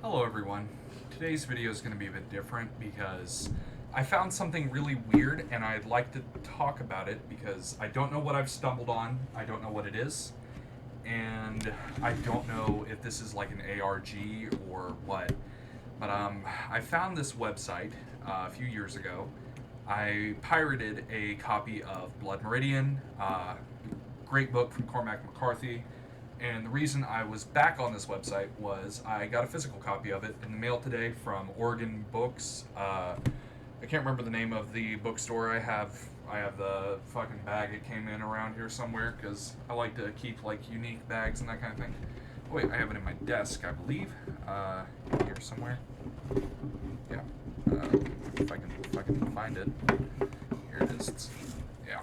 Hello everyone. Today's video is going to be a bit different because I found something really weird and I'd like to talk about it because I don't know what I've stumbled on, I don't know what it is, and I don't know if this is like an ARG or what. But I found this website a few years ago. I pirated a copy of Blood Meridian, great book from Cormac McCarthy. And the reason I was back on this website was I got a physical copy of it in the mail today from Oregon Books. I can't remember the name of the bookstore. I have the fucking bag it came in around here somewhere because I like to keep like unique bags and that kind of thing. Oh, wait, I have it in my desk, I believe. Here somewhere. Yeah. If I can find it. Here it is. Yeah.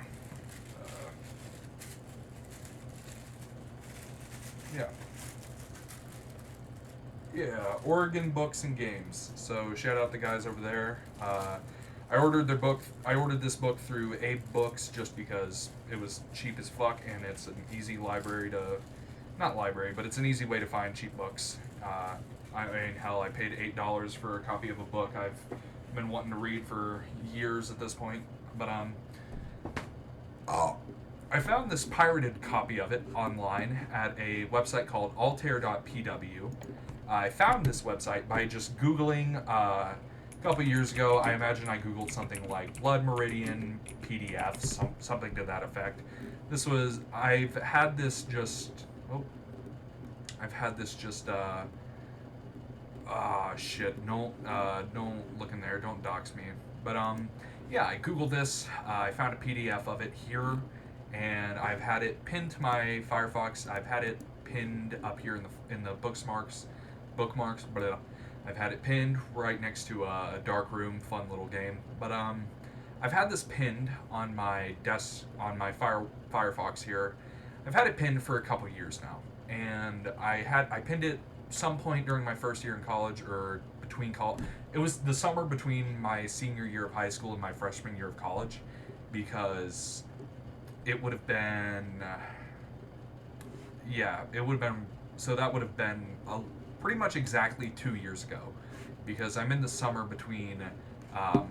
Yeah. Yeah, Oregon Books and Games. So shout out the guys over there. I ordered their book. I ordered this book through Abe Books just because it was cheap as fuck and it's an easy library to, not library, but it's an easy way to find cheap books. I mean, hell, I paid $8 for a copy of a book I've been wanting to read for years at this point. But oh, I found this pirated copy of it online at a website called altair.pw. I found this website by just Googling a couple years ago. I imagine I Googled something like Blood Meridian PDF, something to that effect. I've had this just, oh, I've had this just, shit, don't look in there, don't dox me. But, yeah, I Googled this, I found a PDF of it here, and I've had it pinned to my Firefox. I've had it pinned up here in the bookmarks. Blah. I've had it pinned right next to a dark room, fun little game. But I've had this pinned on my desk on my Firefox here. I've had it pinned for a couple years now, and I pinned it some point during my first year in college or between college. It was the summer between my senior year of high school and my freshman year of college, because it would have been, yeah, it would have been, so that would have been pretty much exactly 2 years ago, because I'm in the summer between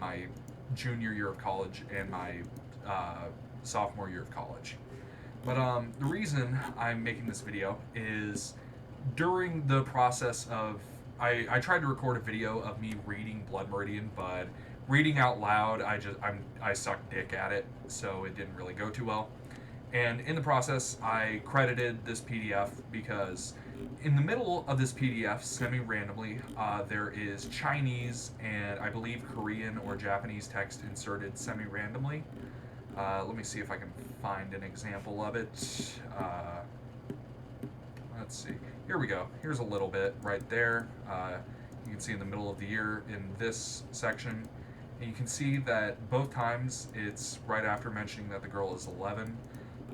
my junior year of college and my sophomore year of college. But the reason I'm making this video is during the process of, I tried to record a video of me reading Blood Meridian, but reading out loud, I suck dick at it, so it didn't really go too well. And in the process, I credited this PDF because in the middle of this PDF, semi-randomly, there is Chinese and I believe Korean or Japanese text inserted semi-randomly. Let me see if I can find an example of it. Let's see. Here we go. Here's a little bit right there. You can see in the middle of the year in this section. And you can see that both times it's right after mentioning that the girl is 11.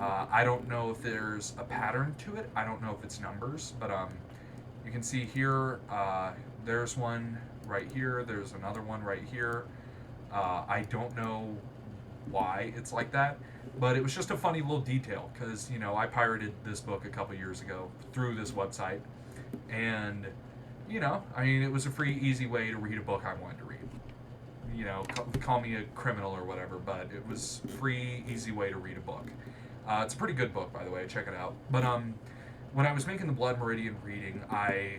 I don't know if there's a pattern to it. I don't know if it's numbers, but you can see here, there's one right here. There's another one right here. I don't know why it's like that, but it was just a funny little detail because, you know, I pirated this book a couple years ago through this website, and, you know, I mean, it was a free, easy way to read a book I wanted to read. You know, call me a criminal or whatever, but it was free, easy way to read a book. It's a pretty good book, by the way. Check it out. But when I was making the Blood Meridian reading, I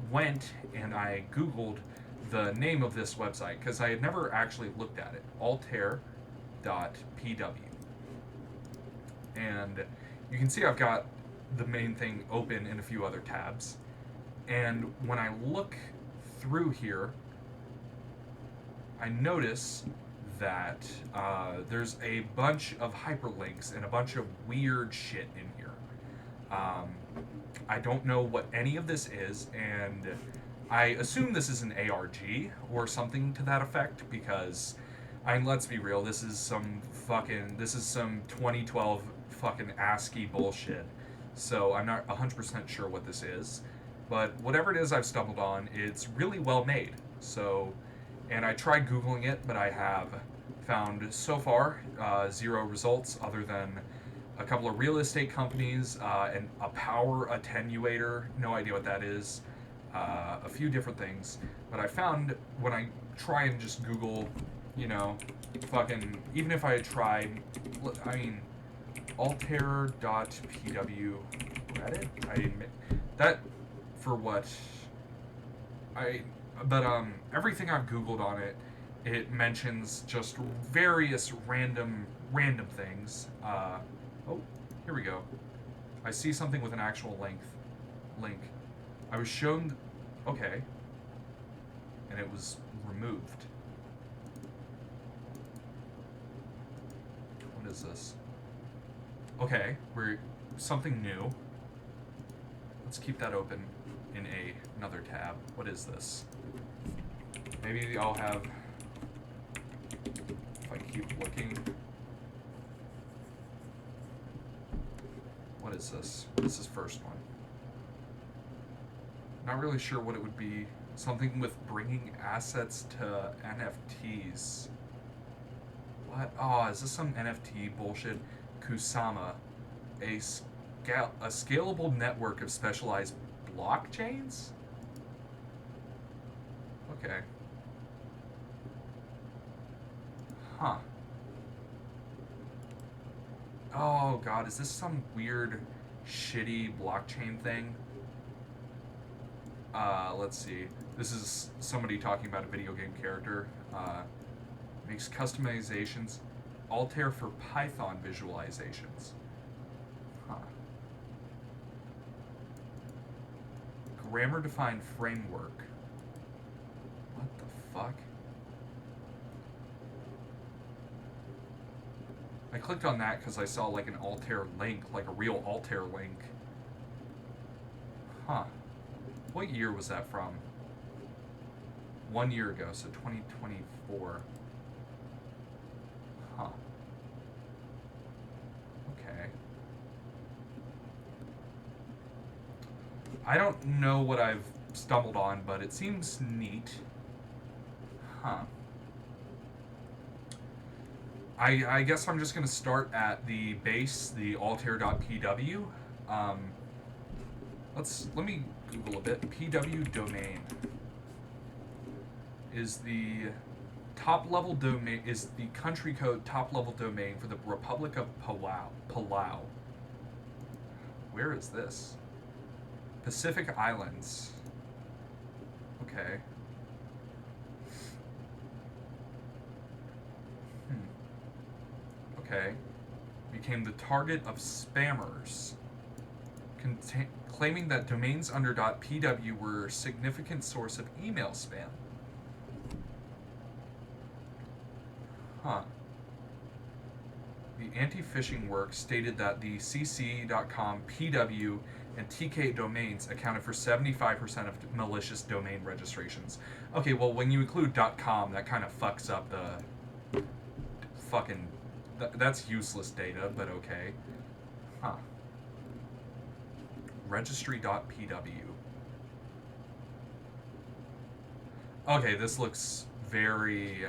went and I Googled the name of this website because I had never actually looked at it. Altair.pw. And you can see I've got the main thing open in a few other tabs. And when I look through here, I notice that there's a bunch of hyperlinks and a bunch of weird shit in here. I don't know what any of this is, and I assume this is an ARG or something to that effect, because, I mean, let's be real, this is some 2012 fucking ASCII bullshit. So I'm not 100% sure what this is, but whatever it is I've stumbled on, it's really well made. So, and I tried Googling it, but I have found so far 0 results other than a couple of real estate companies and a power attenuator. No idea what that is. a few different things. But I found when I try and just Google, you know, fucking, even if I had tried, I mean, altair.pw Reddit? That, for what? I, but everything I've Googled on it, it mentions just various random things. Oh, here we go. I see something with an actual link. I was shown, okay, and it was removed. What is this? Okay, we're something new. Let's keep that open in another tab. What is this? Maybe I'll have, if I keep looking. What is this? What is this first one? Not really sure what it would be. Something with bringing assets to NFTs. What? Oh, is this some NFT bullshit? Kusama, a scalable network of specialized blockchains? Okay. Huh. Oh god, is this some weird, shitty blockchain thing? Let's see. This is somebody talking about a video game character. Makes customizations. Altair for Python visualizations. Huh. Grammar-defined framework. What the fuck? I clicked on that because I saw like an Altair link, like a real Altair link. Huh. What year was that from? 1 year ago, so 2024. Huh. Okay. I don't know what I've stumbled on, but it seems neat. Huh. I guess I'm just going to start at the base, the altair.pw. Let me Google a bit. PW domain is the top level domain, is the country code top level domain for the Republic of Palau. Where is this? Pacific Islands. Okay. Okay. Became the target of spammers, claiming that domains under .pw were a significant source of email spam. Huh. The anti-phishing work stated that the cc.com, pw, and tk domains accounted for 75% of malicious domain registrations. Okay, well, when you include .com, that kind of fucks up the fucking... that's useless data, but okay. Huh. Registry.pw. Okay, this looks very,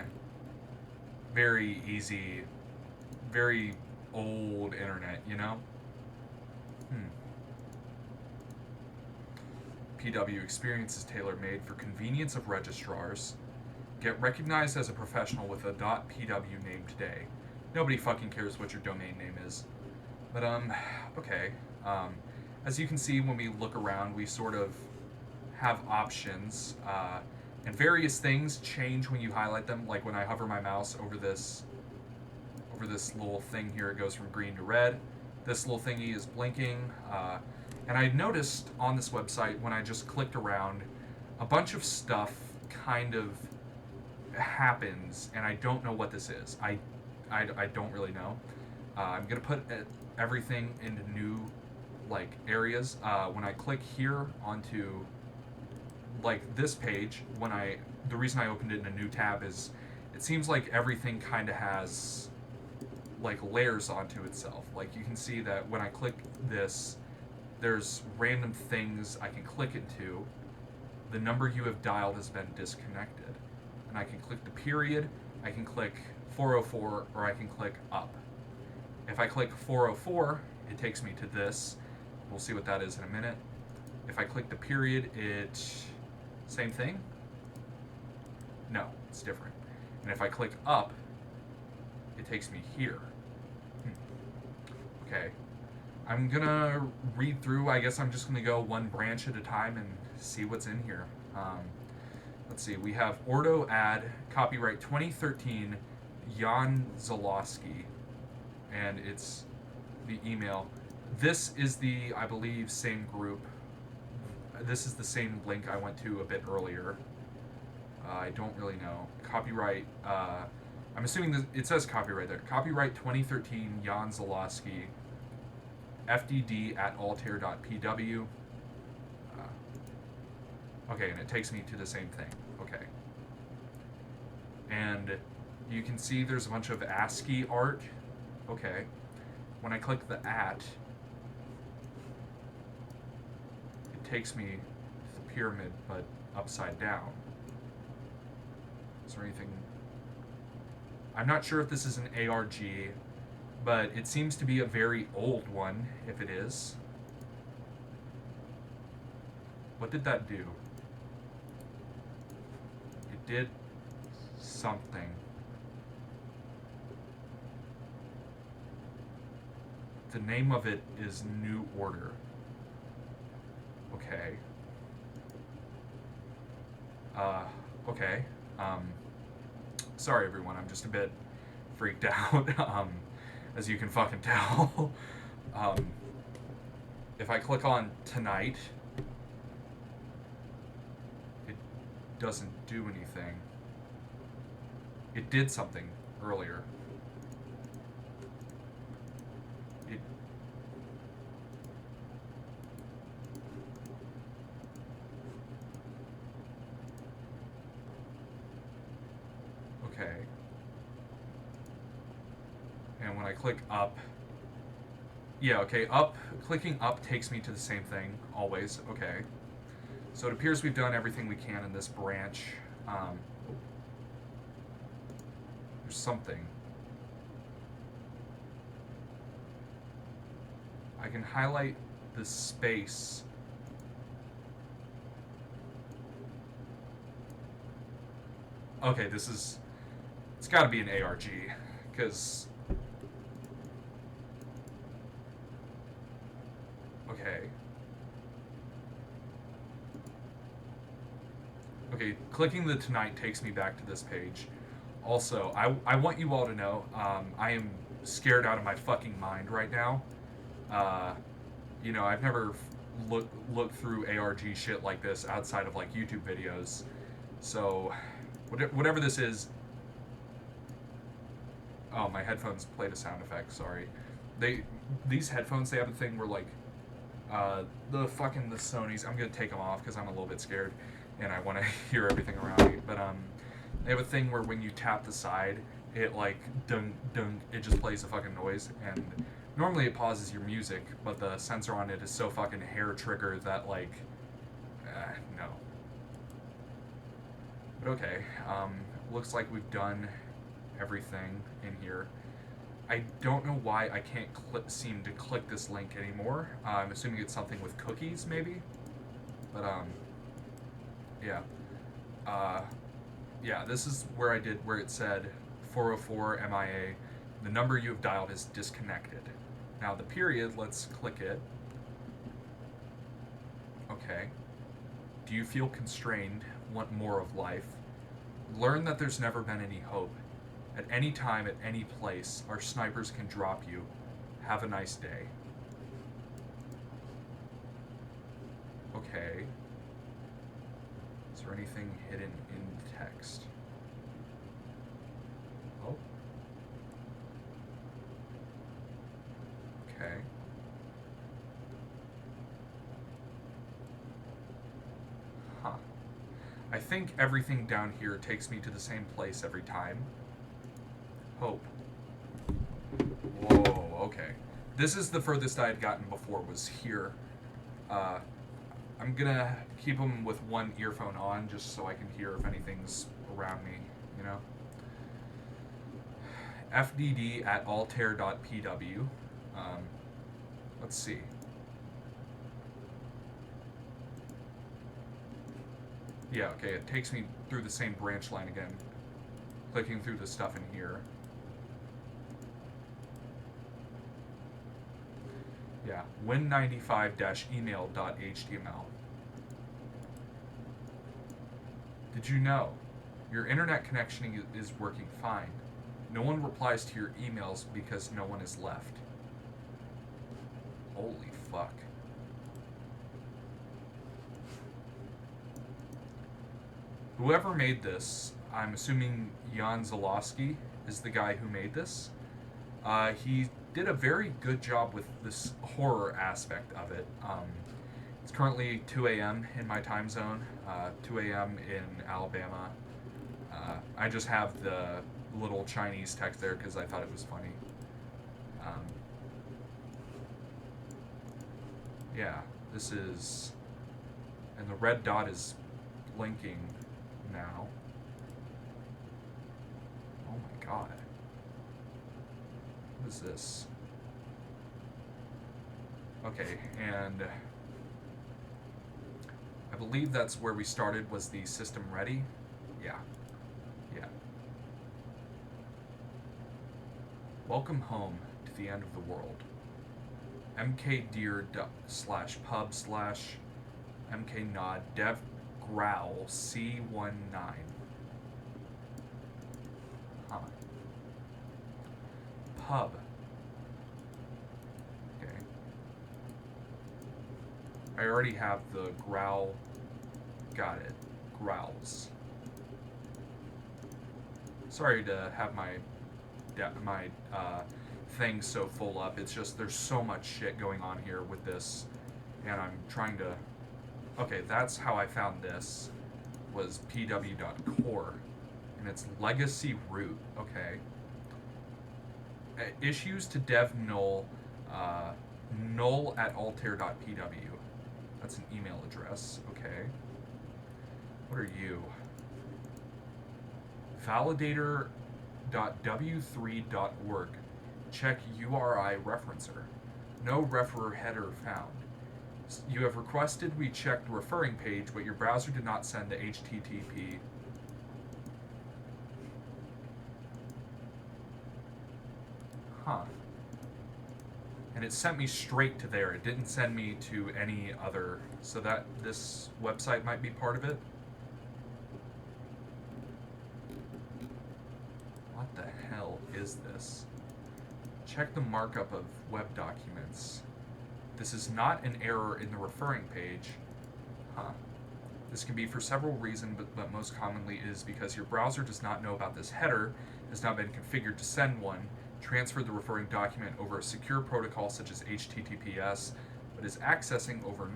very easy, very old internet, you know? PW experience is tailor-made for convenience of registrars. Get recognized as a professional with a .pw name today. Nobody fucking cares what your domain name is. But, okay. As you can see, when we look around, we sort of have options, and various things change when you highlight them. Like when I hover my mouse over this little thing here, it goes from green to red. This little thingy is blinking, and I noticed on this website, when I just clicked around, a bunch of stuff kind of happens, and I don't know what this is. I don't really know. I'm going to put everything into new, like, areas. When I click here onto, like, this page, the reason I opened it in a new tab is it seems like everything kind of has, like, layers onto itself. Like, you can see that when I click this, there's random things I can click into. The number you have dialed has been disconnected. And I can click the period, I can click 404, or I can click up. If I click 404, it takes me to this. We'll see what that is in a minute. If I click the period, same thing? No, it's different. And if I click up, it takes me here. Okay. I'm gonna read through. I guess I'm just gonna go one branch at a time and see what's in here. Let's see. We have Ordo ad, copyright 2013, Jan Zalowski, and it's the email. This is the, I believe, same group. This is the same link I went to a bit earlier. I don't really know. Copyright. I'm assuming it says copyright there. Copyright 2013, Jan Zalowski. FDD at altair.pw. Okay, and it takes me to the same thing. Okay. And you can see there's a bunch of ASCII art. Okay. When I click the at, it takes me to the pyramid, but upside down. Is there anything? I'm not sure if this is an ARG, but it seems to be a very old one, if it is. What did that do? It did something. The name of it is New Order. Okay. Okay. Sorry everyone, I'm just a bit freaked out, as you can fucking tell. If I click on tonight, it doesn't do anything. It did something earlier. It... Okay. And when I click up, yeah, okay, clicking up takes me to the same thing, always, okay. So it appears we've done everything we can in this branch. There's something. I can highlight the space. Okay, it's gotta be an ARG, because... Okay. Okay, clicking the tonight takes me back to this page. Also, I want you all to know, I am scared out of my fucking mind right now. You know, I've never looked through ARG shit like this outside of, like, YouTube videos. So, whatever this is... Oh, my headphones played a sound effect, sorry. These headphones, they have a thing where, like, the Sonys, I'm gonna take them off because I'm a little bit scared and I want to hear everything around me, but they have a thing where when you tap the side, it like dun dun, it just plays a fucking noise, and normally it pauses your music, but the sensor on it is so fucking hair triggered that like, no. But okay, looks like we've done everything in here. I don't know why I can't seem to click this link anymore. I'm assuming it's something with cookies, maybe? But, yeah. Yeah, this is where it said 404 MIA. The number you have dialed is disconnected. Now, the period, let's click it. Okay. Do you feel constrained? Want more of life? Learn that there's never been any hope. At any time, at any place, our snipers can drop you. Have a nice day. Okay. Is there anything hidden in the text? Oh. Okay. Huh. I think everything down here takes me to the same place every time. Hope. Whoa, okay. This is the furthest I had gotten before, was here. I'm gonna keep them with one earphone on just so I can hear if anything's around me, you know? FDD at altair.pw. Let's see. Yeah, okay, it takes me through the same branch line again. Clicking through the stuff in here. Yeah, win95-email.html. Did you know? Your internet connection is working fine. No one replies to your emails because no one is left. Holy fuck. Whoever made this, I'm assuming Jan Zalowski is the guy who made this. He did a very good job with this horror aspect of it. It's currently 2 a.m. in my time zone, 2 a.m. in Alabama. I just have the little Chinese text there because I thought it was funny. Um, yeah, this is. And the red dot is blinking now. Oh my god. What is this? Okay, and I believe that's where we started, was the system ready? Yeah. Yeah. Welcome home to the end of the world. mkdeer/pub/ mknod dev growl c19. Huh. Pub. Okay. I already have the growl. Got it. Growls. Sorry to have my thing so full up. It's just there's so much shit going on here with this, and I'm trying to. Okay, that's how I found this. Was pw.core, and it's legacy root. Okay. Issues to dev null, null@altair.pw. That's an email address. Okay. What are you? Validator.w3.org. Check URI referencer. No refer header found. You have requested we check the referring page, but your browser did not send the HTTP. Huh. And it sent me straight to there. It didn't send me to any other. So that this website might be part of it. What the hell is this? Check the markup of web documents. This is not an error in the referring page. Huh. This can be for several reasons, but most commonly is because your browser does not know about this header, has not been configured to send one, transferred the referring document over a secure protocol such as HTTPS, but is accessing over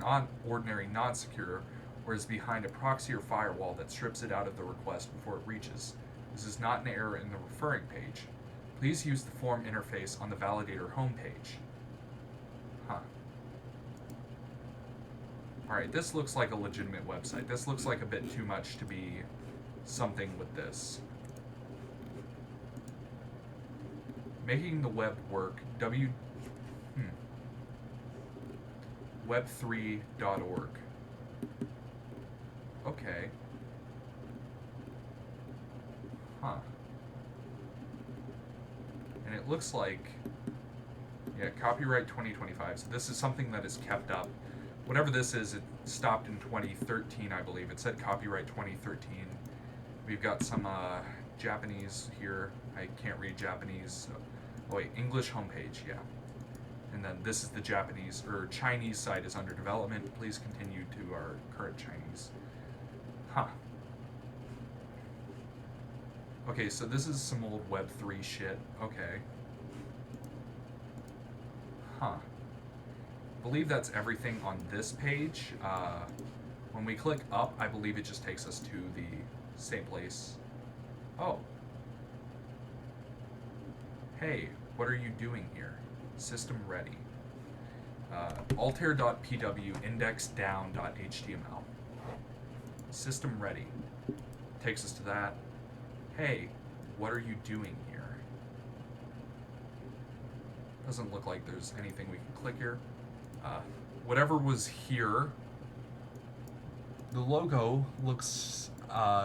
ordinary non-secure, or is behind a proxy or firewall that strips it out of the request before it reaches. This is not an error in the referring page. Please use the form interface on the validator homepage. Huh. Alright, this looks like a legitimate website. This looks like a bit too much to be something with this. Making the web work, web3.org. Okay. Huh. And it looks like, yeah, copyright 2025. So this is something that is kept up. Whatever this is, it stopped in 2013, I believe. It said copyright 2013. We've got some Japanese here. I can't read Japanese. Oh wait, English homepage, yeah. And then this is the Japanese, or Chinese site is under development. Please continue to our current Chinese. Huh. Okay, so this is some old Web3 shit. Okay. Huh. I believe that's everything on this page. When we click up, I believe it just takes us to the same place. Oh. Hey, what are you doing here? System ready. Altair.pw indexdown.html. System ready. Takes us to that. Hey, what are you doing here? Doesn't look like there's anything we can click here. Whatever was here The logo looks,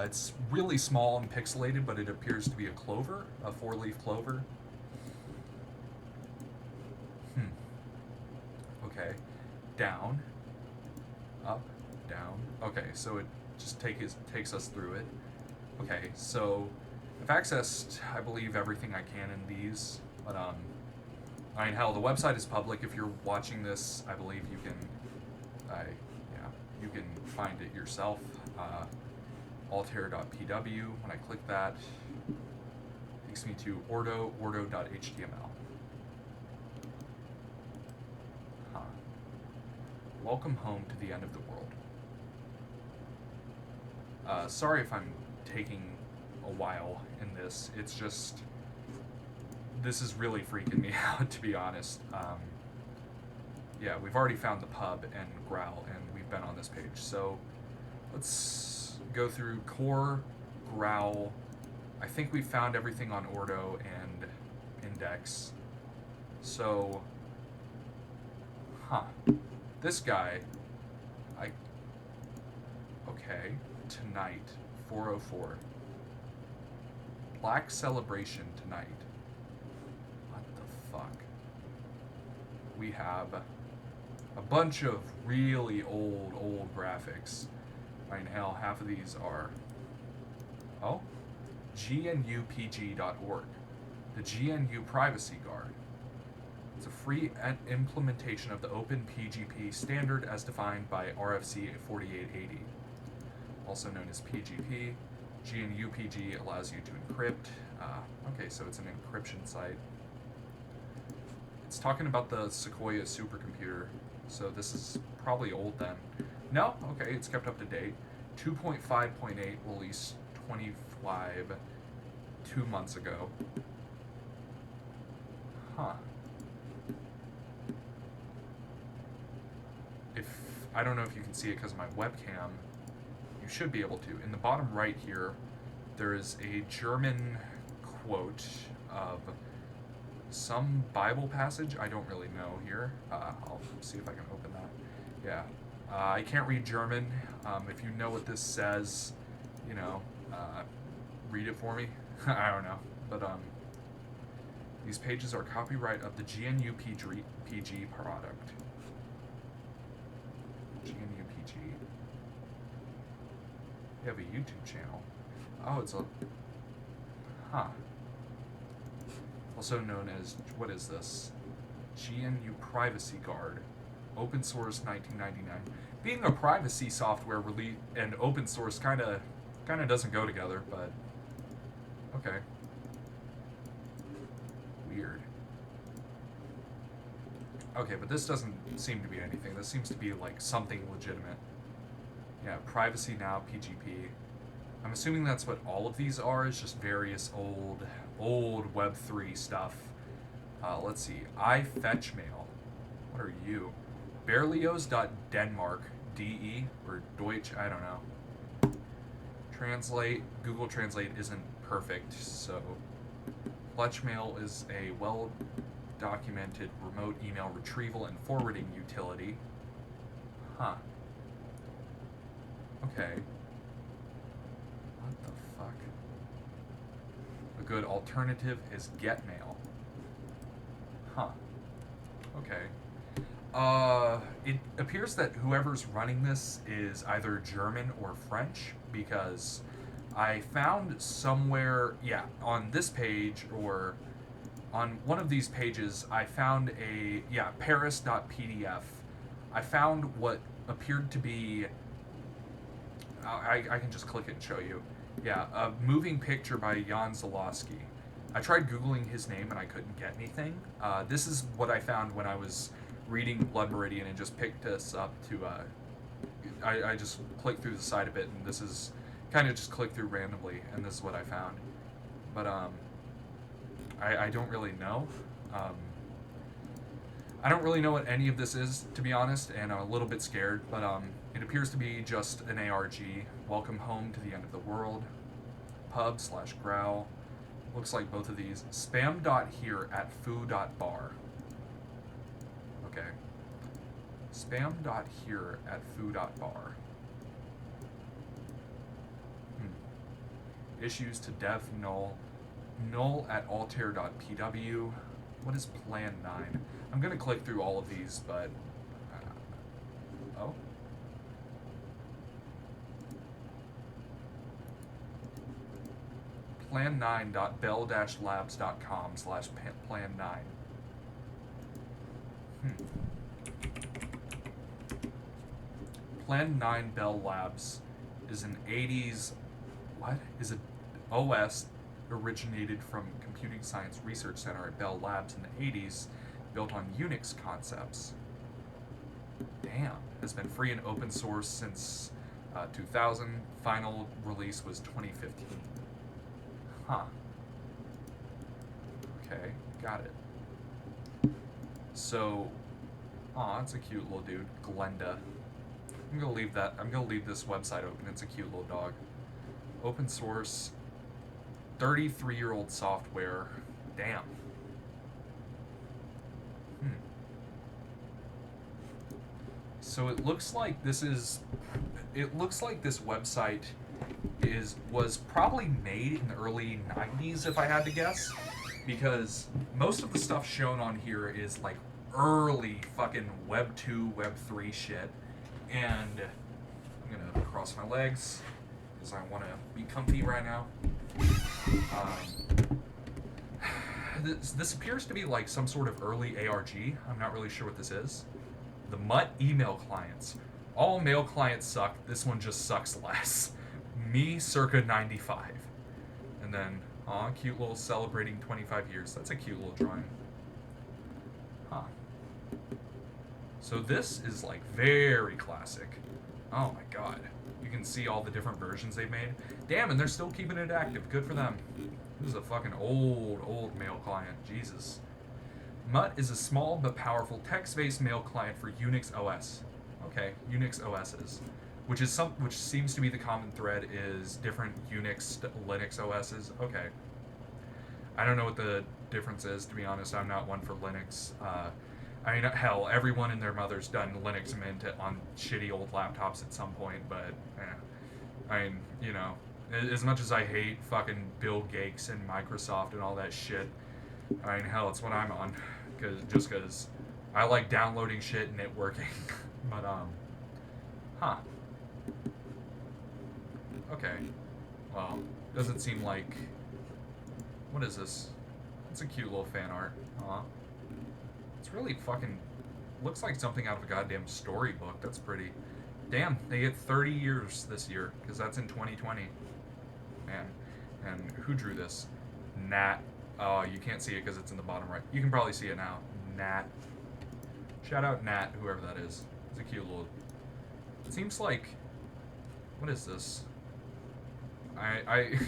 it's really small and pixelated, but it appears to be a clover, a four-leaf clover. Hmm. Okay. Down, up, down. Okay, so it just takes us through it. Okay, so I've accessed, I believe, everything I can in these, but I mean, hell, the website is public. If you're watching this, I believe you can, yeah, you can find it yourself. Altair.pw. When I click that, it takes me to ordo.html. Huh. Welcome home to the end of the world. Sorry if I'm taking a while in this. It's just, this is really freaking me out, to be honest. Yeah, we've already found the pub and Growl, and we've been on this page. So let's go through core, Growl. I think we found everything on Ordo and Index. So, this guy, okay, tonight, 4:04. Black Celebration tonight. What the fuck? We have a bunch of really old graphics. I mean, hell, half of these are, GNUPG.org. The GNU Privacy Guard. It's a free implementation of the Open PGP standard as defined by RFC 4880, also known as PGP. GNUPG allows you to encrypt. Okay, so it's an encryption site. It's talking about the Sequoia supercomputer, so this is probably old then. No, okay, it's kept up to date. 2.5.8 released 2 months ago. Huh. I don't know if you can see it because of my webcam. You should be able to. In the bottom right here, there is a German quote of some Bible passage. I don't really know here. I'll see if I can open that. Yeah. I can't read German. If you know what this says, read it for me. I don't know. But these pages are copyright of the GNU PG product. GNU PG. They have a YouTube channel. Oh, it's a... Also known as, what is this? GNU Privacy Guard. Open source 1999. Being a privacy software and open source kind of doesn't go together, but okay. Weird. Okay, but this doesn't seem to be anything. This seems to be like something legitimate. Yeah, Privacy Now, PGP. I'm assuming that's what all of these are, is just various old Web3 stuff. Let's see. iFetchmail. What are you? Berlioz.Denmark, DE, or Deutsch, I don't know. Translate. Google Translate isn't perfect, so Fletchmail is a well-documented remote email retrieval and forwarding utility. Okay. What the fuck? A good alternative is Getmail. Okay. It appears that whoever's running this is either German or French, because I found somewhere, on this page or on one of these pages, I found Paris.pdf. I found what appeared to be, I can just click it and show you. Yeah, a moving picture by Jan Zalowski. I tried Googling his name and I couldn't get anything. This is what I found when I was reading Blood Meridian and just picked this up to, I just clicked through the side of it, and this is kind of just clicked through randomly, and this is what I found. But, I don't really know. I don't really know what any of this is, to be honest, and I'm a little bit scared, but, it appears to be just an ARG. Welcome home to the end of the world. Pub/growl. Looks like both of these. Spam.here@foo.bar. Okay. Spam.here@foo.bar. issues to dev null. Null at altair.pw. What is plan 9? I'm going to click through all of these, but... oh? plan9.bell-labs.com/plan9. Plan 9 Bell Labs is an 80s... what? Is an OS originated from Computing Science Research Center at Bell Labs in the 80s, built on Unix concepts. Damn. Has been free and open source since 2000. Final release was 2015. Huh. Okay, got it. So, aw, it's a cute little dude, Glenda. I'm gonna leave this website open. It's a cute little dog. Open source, 33-year-old software. Damn. So it looks like this website was probably made in the early 90s, if I had to guess, because most of the stuff shown on here is like early fucking Web 2, Web 3 shit. And I'm gonna cross my legs because I want to be comfy right now. This appears to be like some sort of early ARG. I'm not really sure what this is. The Mutt email clients. All mail clients suck. This one just sucks less. Me circa 95. And then, aw, cute little celebrating 25 years. That's a cute little drawing. Huh. So this is like very classic. Oh my god. You can see all the different versions they've made. Damn, and they're still keeping it active. Good for them. This is a fucking old mail client. Jesus. Mutt is a small but powerful text-based mail client for Unix OS. Okay, Unix OSs, which seems to be the common thread is different Unix Linux OSs. Okay, I don't know what the difference is, to be honest. I'm not one for Linux. I mean, hell, everyone and their mother's done Linux Mint on shitty old laptops at some point, but I mean, you know, as much as I hate fucking Bill Gates and Microsoft and all that shit, I mean, hell, it's what I'm on, just because I like downloading shit and it working. But, huh. Okay. Well, doesn't seem like... what is this? It's a cute little fan art. Aw. It's really fucking... looks like something out of a goddamn storybook. That's pretty... damn, they get 30 years this year, because that's in 2020. Man. And who drew this? Nat. Oh, you can't see it because it's in the bottom right. You can probably see it now. Nat. Shout out Nat, whoever that is. It's a cute little... it seems like... what is this? I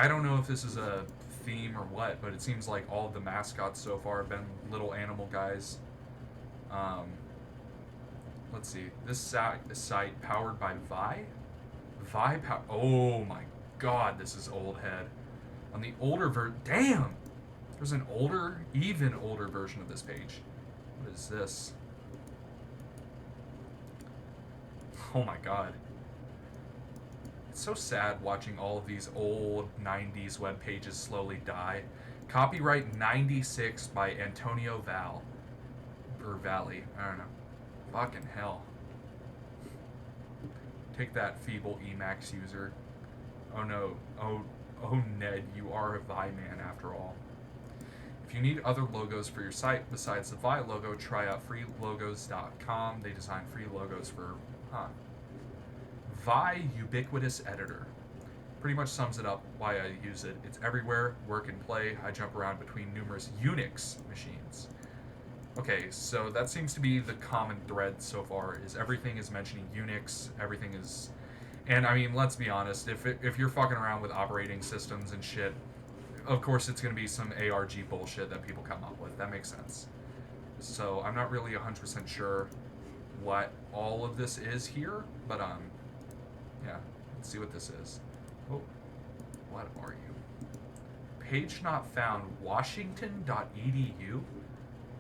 don't know if this is a theme or what, but it seems like all of the mascots so far have been little animal guys. Let's see. This site powered by Vi? Oh my god, this is old head. On the older damn! There's an even older version of this page. What is this? Oh my god. It's so sad watching all of these old 90s web pages slowly die. Copyright 96 by Antonio Valley. I don't know. Fucking hell. Take that, feeble Emacs user. Oh no. Oh Ned, you are a Vi man after all. If you need other logos for your site besides the Vi logo, try out freelogos.com. They design free logos for, Vi Ubiquitous Editor. Pretty much sums it up why I use it. It's everywhere, work and play. I jump around between numerous Unix machines. Okay, so that seems to be the common thread so far, is everything is mentioning Unix, everything is... and I mean, let's be honest, if you're fucking around with operating systems and shit, of course it's going to be some ARG bullshit that people come up with. That makes sense. So I'm not really 100% sure what all of this is here, but yeah, let's see what this is. Oh, what are you? Page not found, washington.edu?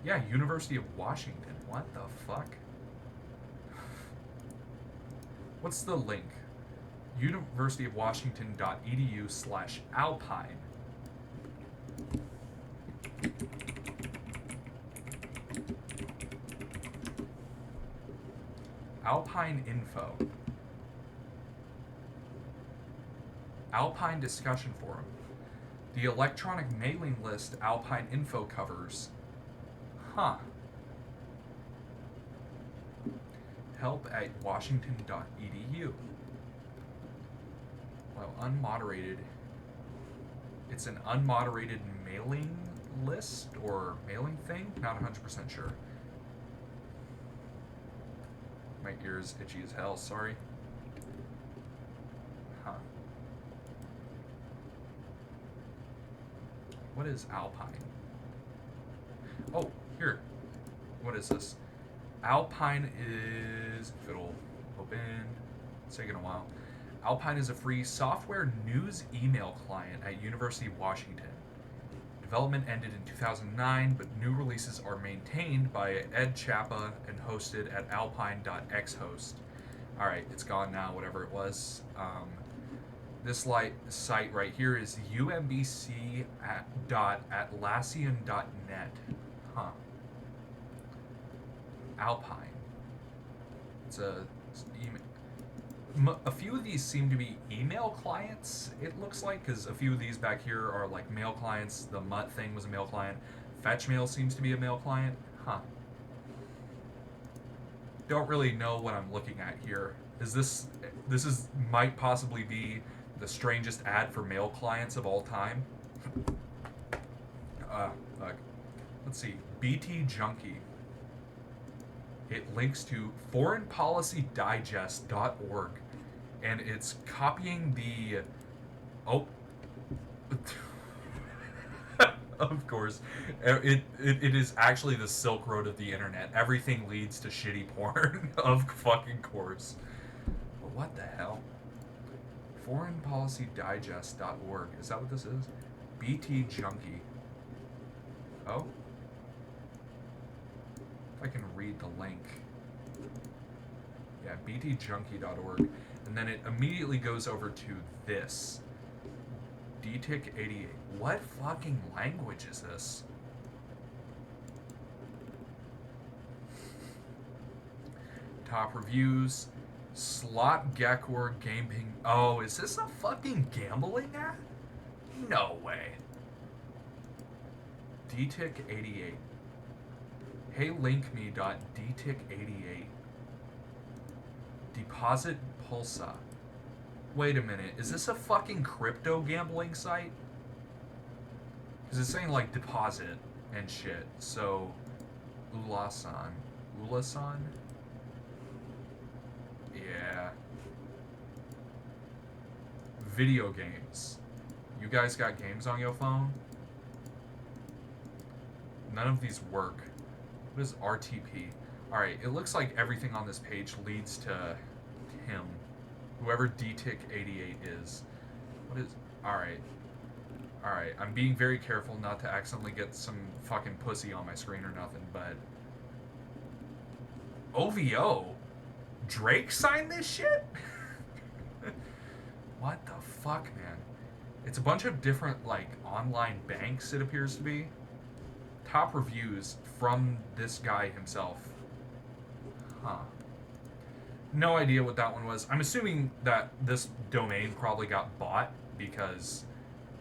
Yeah, University of Washington. What the fuck? What's the link? universityofwashington.edu/alpine. Alpine info. Alpine discussion forum. The electronic mailing list Alpine info covers. Huh. Help at washington.edu. Well, unmoderated. It's an unmoderated mailing list or mailing thing? Not 100% sure. My ear's itchy as hell, sorry. Huh. What is Alpine? Oh, here. What is this? Alpine is, if it'll open, it's taking a while. Alpine is a free software news email client at University of Washington. Development ended in 2009, but new releases are maintained by Ed Chapa and hosted at alpine.xhost. Alright, it's gone now, whatever it was. This site right here is umbc.atlassian.net. Huh. Alpine. It's a few of these seem to be email clients, it looks like, because a few of these back here are like mail clients. The Mutt thing was a mail client. Fetchmail seems to be a mail client. Huh. Don't really know what I'm looking at here. This might possibly be the strangest ad for mail clients of all time. Look. Let's see. BT Junkie. It links to foreignpolicydigest.org, and it's copying the... Oh. Of course. It is actually the Silk Road of the internet. Everything leads to shitty porn. Of fucking course. But what the hell? Foreignpolicydigest.org. Is that what this is? BT Junkie. Oh? I can read the link. Yeah, btjunkie.org. And then it immediately goes over to this. DTIC88. What fucking language is this? Top reviews. Slot Gekor Gaming. Oh, is this a fucking gambling app? No way. DTIC88. HeyLinkMe.dtic88. Deposit Pulsa. Wait a minute, is this a fucking crypto gambling site? Because it's saying like deposit and shit. So, Ulasan. Yeah. Video games. You guys got games on your phone? None of these work. What is RTP? Alright, it looks like everything on this page leads to him. Whoever DTIC88 is. What is... Alright. Alright, I'm being very careful not to accidentally get some fucking pussy on my screen or nothing, but... OVO? Drake signed this shit? What the fuck, man? It's a bunch of different, like, online banks, it appears to be. Top reviews from this guy himself. Huh. No idea what that one was. I'm assuming that this domain probably got bought because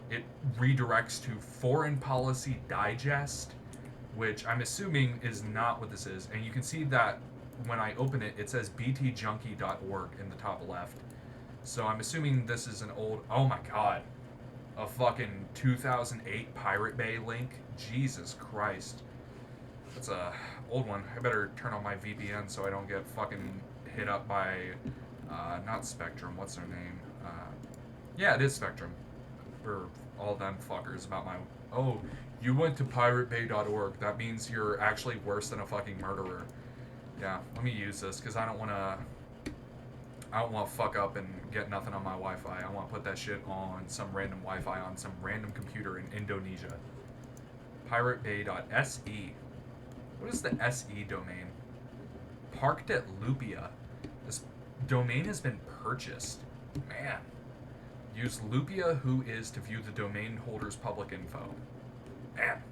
it redirects to Foreign Policy Digest, which I'm assuming is not what this is. And you can see that when I open it, it says btjunkie.org in the top left. So I'm assuming this is an old... Oh my god. A fucking 2008 Pirate Bay link. Jesus Christ. That's a old one. I better turn on my VPN so I don't get fucking hit up by, not Spectrum, what's their name? Yeah, it is Spectrum. For all them fuckers about my... Oh, you went to piratebay.org. That means you're actually worse than a fucking murderer. Yeah, let me use this, because I don't want to fuck up and get nothing on my Wi-Fi. I want to put that shit on some random Wi-Fi on some random computer in Indonesia. Piratebay.se. What is the SE domain? Parked at Lupia. This domain has been purchased. Man. Use Lupia Who Is to view the domain holder's public info. Man.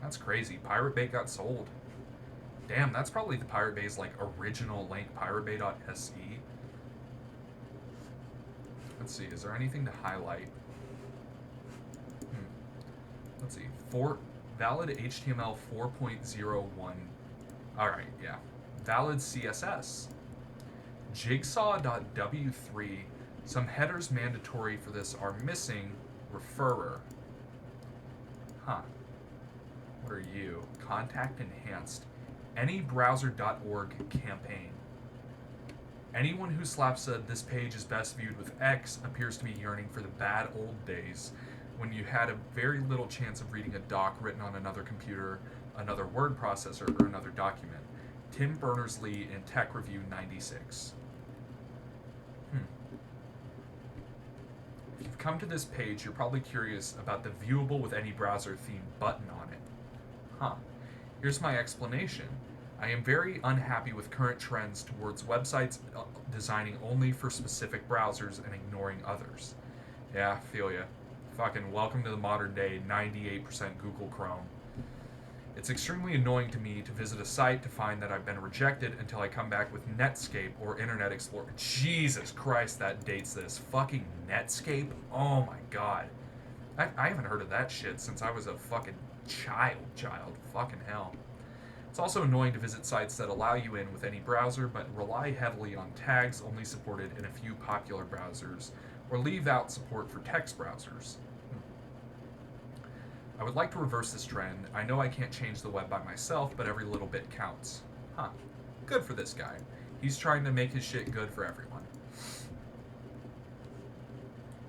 That's crazy. Pirate Bay got sold. Damn, that's probably the Pirate Bay's like original link, piratebay.se. Let's see, is there anything to highlight? Let's see. Valid HTML 4.01. Alright, yeah. Valid CSS. Jigsaw.w3. Some headers mandatory for this are missing. Referrer. Huh. What are you? Contact enhanced. Anybrowser.org campaign. Anyone who slaps a "this page is best viewed with X" appears to be yearning for the bad old days when you had a very little chance of reading a doc written on another computer, another word processor, or another document. Tim Berners-Lee in Tech Review 96. If you've come to this page, you're probably curious about the Viewable with Any Browser theme button on it. Huh. Here's my explanation. I am very unhappy with current trends towards websites designing only for specific browsers and ignoring others. Yeah, feel ya. Fucking welcome to the modern day 98% Google Chrome. It's extremely annoying to me to visit a site to find that I've been rejected until I come back with Netscape or Internet Explorer. Jesus Christ, that dates this. Fucking Netscape? Oh my god. I haven't heard of that shit since I was a fucking child. Fucking hell. It's also annoying to visit sites that allow you in with any browser but rely heavily on tags only supported in a few popular browsers, or leave out support for text browsers. I would like to reverse this trend. I know I can't change the web by myself, but every little bit counts. Huh. Good for this guy. He's trying to make his shit good for everyone.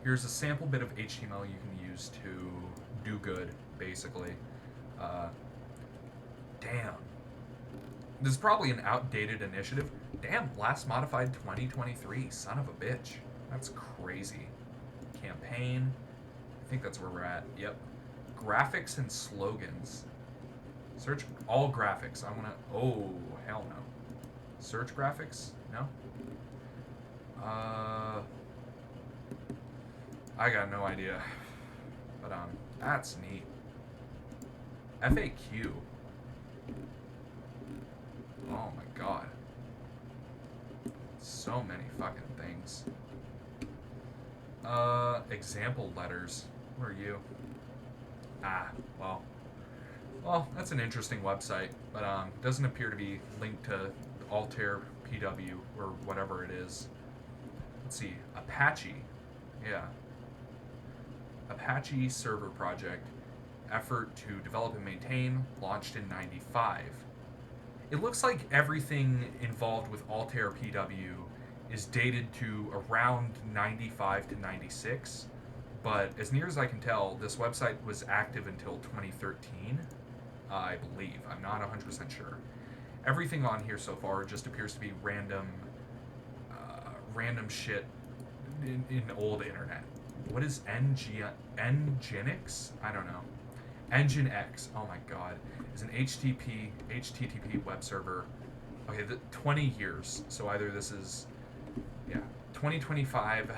Here's a sample bit of HTML you can use to do good, basically. Damn. This is probably an outdated initiative. Damn, last modified 2023. Son of a bitch. That's crazy. Campaign. I think that's where we're at. Yep. Graphics and slogans. Search all graphics. I want to... Oh, hell no. Search graphics? No? I got no idea. But, that's neat. FAQ. Oh my god. So many fucking things. Example letters. Where are you? Well, that's an interesting website, but doesn't appear to be linked to Altair PW or whatever it is. Let's see, Apache. Yeah. Apache server project. Effort to develop and maintain, launched in 95. It looks like everything involved with Altair PW is dated to around 95 to 96, but as near as I can tell, this website was active until 2013, I believe. I'm not 100% sure. Everything on here so far just appears to be random shit in old internet. What is Nginx? I don't know. Nginx, oh my god, is an HTTP web server. Okay, 20 years. So either this is, 2025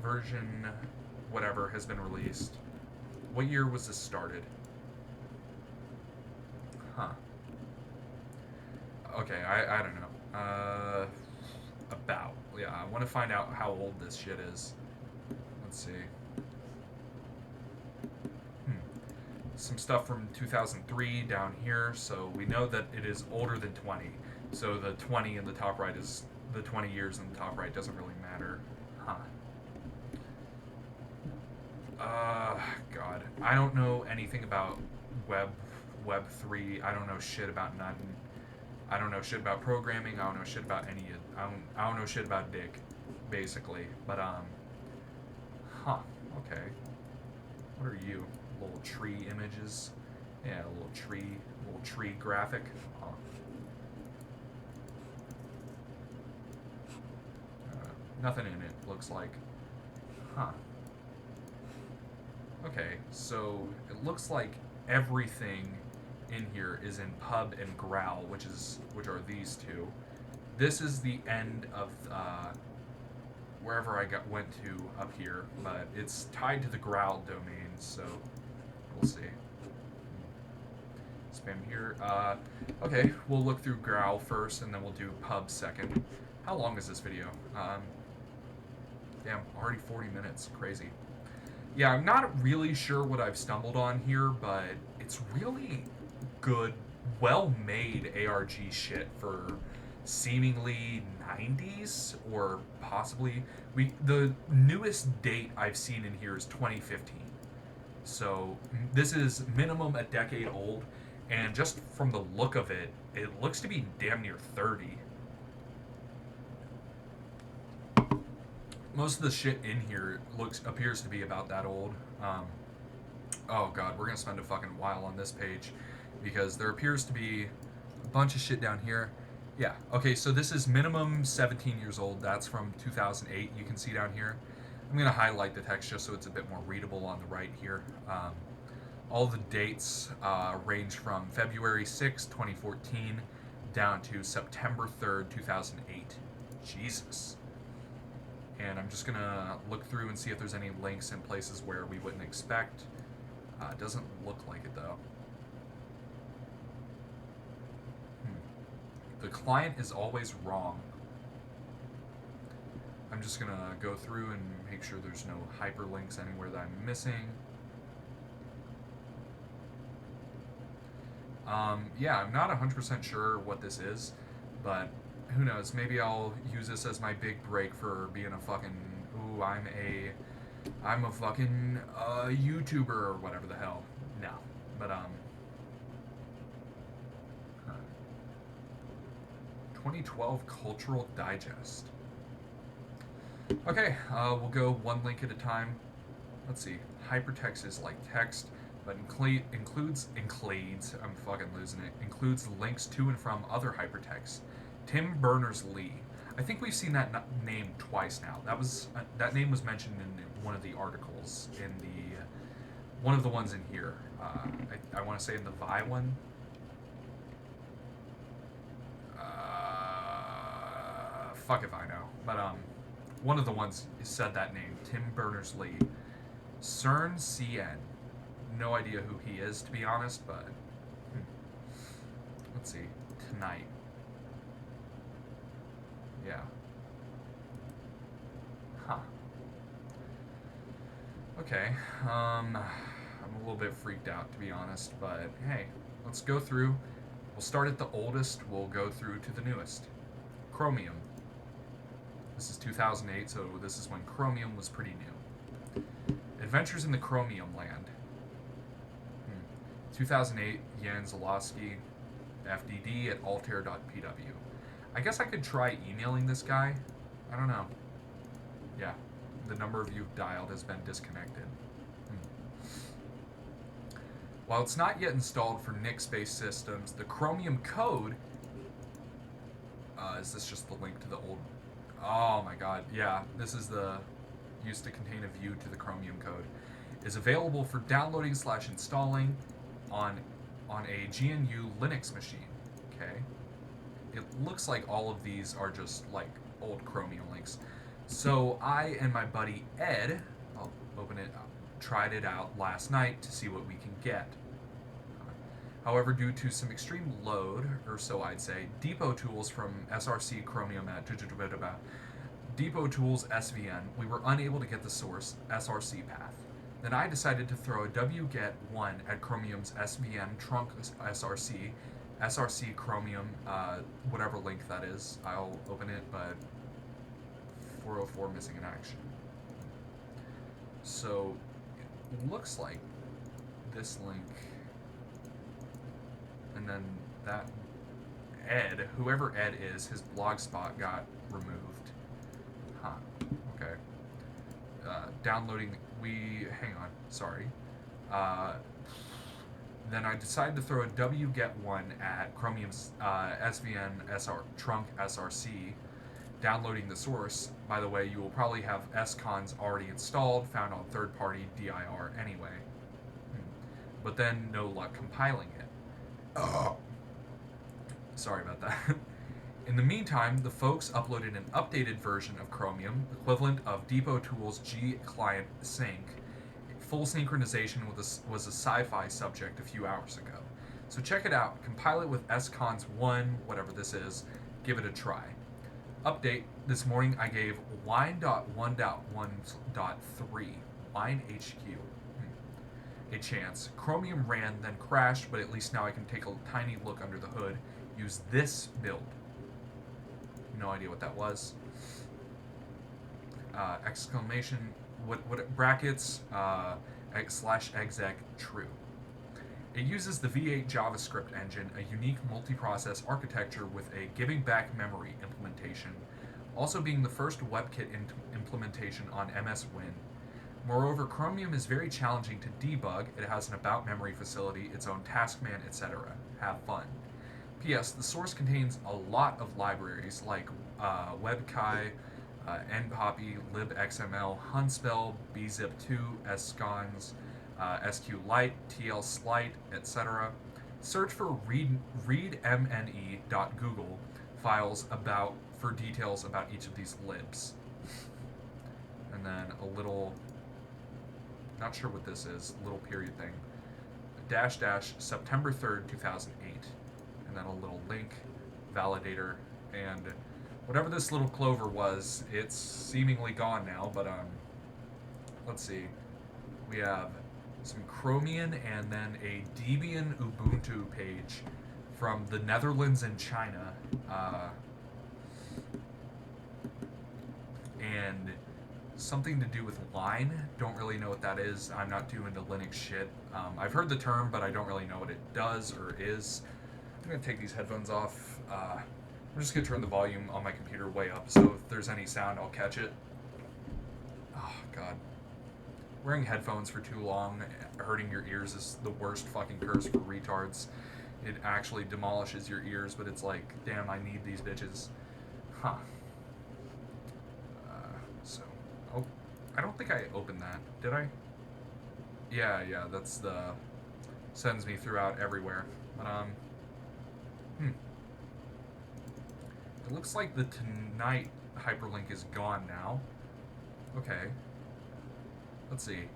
version, whatever, has been released. What year was this started? Huh. Okay, I don't know. I want to find out how old this shit is. Let's see. Some stuff from 2003 down here, so we know that it is older than 20. So the 20 in the top right is the 20 years in the top right doesn't really matter. Huh. God. I don't know anything about Web 3. I don't know shit about nothing. I don't know shit about programming. I don't know shit about any. I don't know shit about dick, basically. But huh. Okay. What are you? Little tree images. Yeah, a little tree graphic. Huh. Nothing in it, looks like. Huh. Okay, so it looks like everything in here is in pub and growl, which are these two. This is the end of wherever I went to up here, but it's tied to the Growl domain, so we'll see. Spam here. Okay, we'll look through Growl first, and then we'll do pub second. How long is this video? Damn, already 40 minutes. Crazy. Yeah, I'm not really sure what I've stumbled on here, but it's really good, well-made ARG shit for seemingly 90s or possibly the newest date I've seen in here is 2015. So this is minimum a decade old, and just from the look of it, it looks to be damn near 30. Most of the shit in here appears to be about that old. Oh god, we're gonna spend a fucking while on this page because there appears to be a bunch of shit down here. Yeah, okay, so this is minimum 17 years old. That's from 2008. You can see down here. I'm gonna highlight the text just so it's a bit more readable on the right here. All the dates range from February 6, 2014 down to September 3rd, 2008. Jesus. And I'm just gonna look through and see if there's any links in places where we wouldn't expect. It doesn't look like it though. The client is always wrong. I'm just gonna go through and make sure there's no hyperlinks anywhere that I'm missing. Yeah, I'm not 100% sure what this is, but who knows? Maybe I'll use this as my big break for being a fucking, ooh, I'm a fucking YouTuber or whatever the hell. No, but 2012 Cultural Digest. Okay, we'll go one link at a time. Let's see. Hypertext is like text, but includes I'm fucking losing it. Includes links to and from other hypertexts. Tim Berners-Lee. I think we've seen that name twice now. That name was mentioned in one of the articles in the one of the ones in here. I want to say in the Vi one. Fuck if I know, but one of the ones said that name. Tim Berners-Lee. CERN CN. No idea who he is, to be honest, but let's see. Tonight. Yeah. Huh. Okay. I'm a little bit freaked out, to be honest, but hey, let's go through. We'll start at the oldest, we'll go through to the newest. Chromium. This is 2008, so this is when Chromium was pretty new. Adventures in the Chromium Land. 2008, Jan Zalowski, FDD at altair.pw. I guess I could try emailing this guy. I don't know. Yeah, the number you've dialed has been disconnected. While it's not yet installed for NIX-based systems, the Chromium code... is this just the link to the old... Oh my god, yeah, this is the... used to contain a view to the Chromium code. Is available for downloading / installing on a GNU Linux machine. Okay. It looks like all of these are just like old Chromium links. So I and my buddy Ed, I'll open it up, tried it out last night to see what we can get. However, due to some extreme load, or so I'd say, Depot Tools from SRC Chromium at Depot Tools SVN, we were unable to get the source SRC path. Then I decided to throw a wget1 at Chromium's SVN trunk SRC Chromium, whatever link that is. I'll open it, but 404 missing in action. So it looks like this link, and then that Ed, whoever Ed is, his blogspot got removed. Huh. Okay. Downloading. Hang on. Sorry. Then I decided to throw a wget1 at Chromium's SVN trunk SRC, downloading the source. By the way, you will probably have SCONs already installed, found on third-party DIR anyway. But then no luck compiling it. Oh. Sorry about that. In the meantime, the folks uploaded an updated version of Chromium, equivalent of Depot Tools G Client Sync. Full synchronization was a sci-fi subject a few hours ago. So check it out. Compile it with SCONS 1, whatever this is. Give it a try. Update, this morning I gave Wine.1.1.3, Wine HQ, a chance. Chromium ran, then crashed, but at least now I can take a tiny look under the hood. Use this build. No idea what that was. Exclamation, what brackets, /exec true. It uses the V8 JavaScript engine, a unique multiprocess architecture with a giving back memory implementation, also being the first WebKit implementation on MS Win. Moreover, Chromium is very challenging to debug. It has an about memory facility, its own taskman, etc. Have fun. P.S. The source contains a lot of libraries like WebKai, NPoppy, libxml, Hunspell, bzip2, SCONS, SQLite, TLSlite, etc. Search for readmne.google files for details about each of these libs. And then a little, not sure what this is, little period thing. -- September 3rd, 2008. And then a little link, validator, and whatever this little clover was, it's seemingly gone now, but let's see. We have some Chromium and then a Debian Ubuntu page from the Netherlands and China. And something to do with line. Don't really know what that is. I'm not too into Linux shit. I've heard the term, but I don't really know what it does or is. I'm going to take these headphones off. I'm just going to turn the volume on my computer way up, so if there's any sound, I'll catch it. Oh, God. Wearing headphones for too long, hurting your ears, is the worst fucking curse for retards. It actually demolishes your ears, but it's like, damn, I need these bitches. Huh. Oh, I don't think I opened that. Did I? Yeah, that's the... sends me throughout everywhere. But, it looks like the Tonight hyperlink is gone now. Okay. Let's see.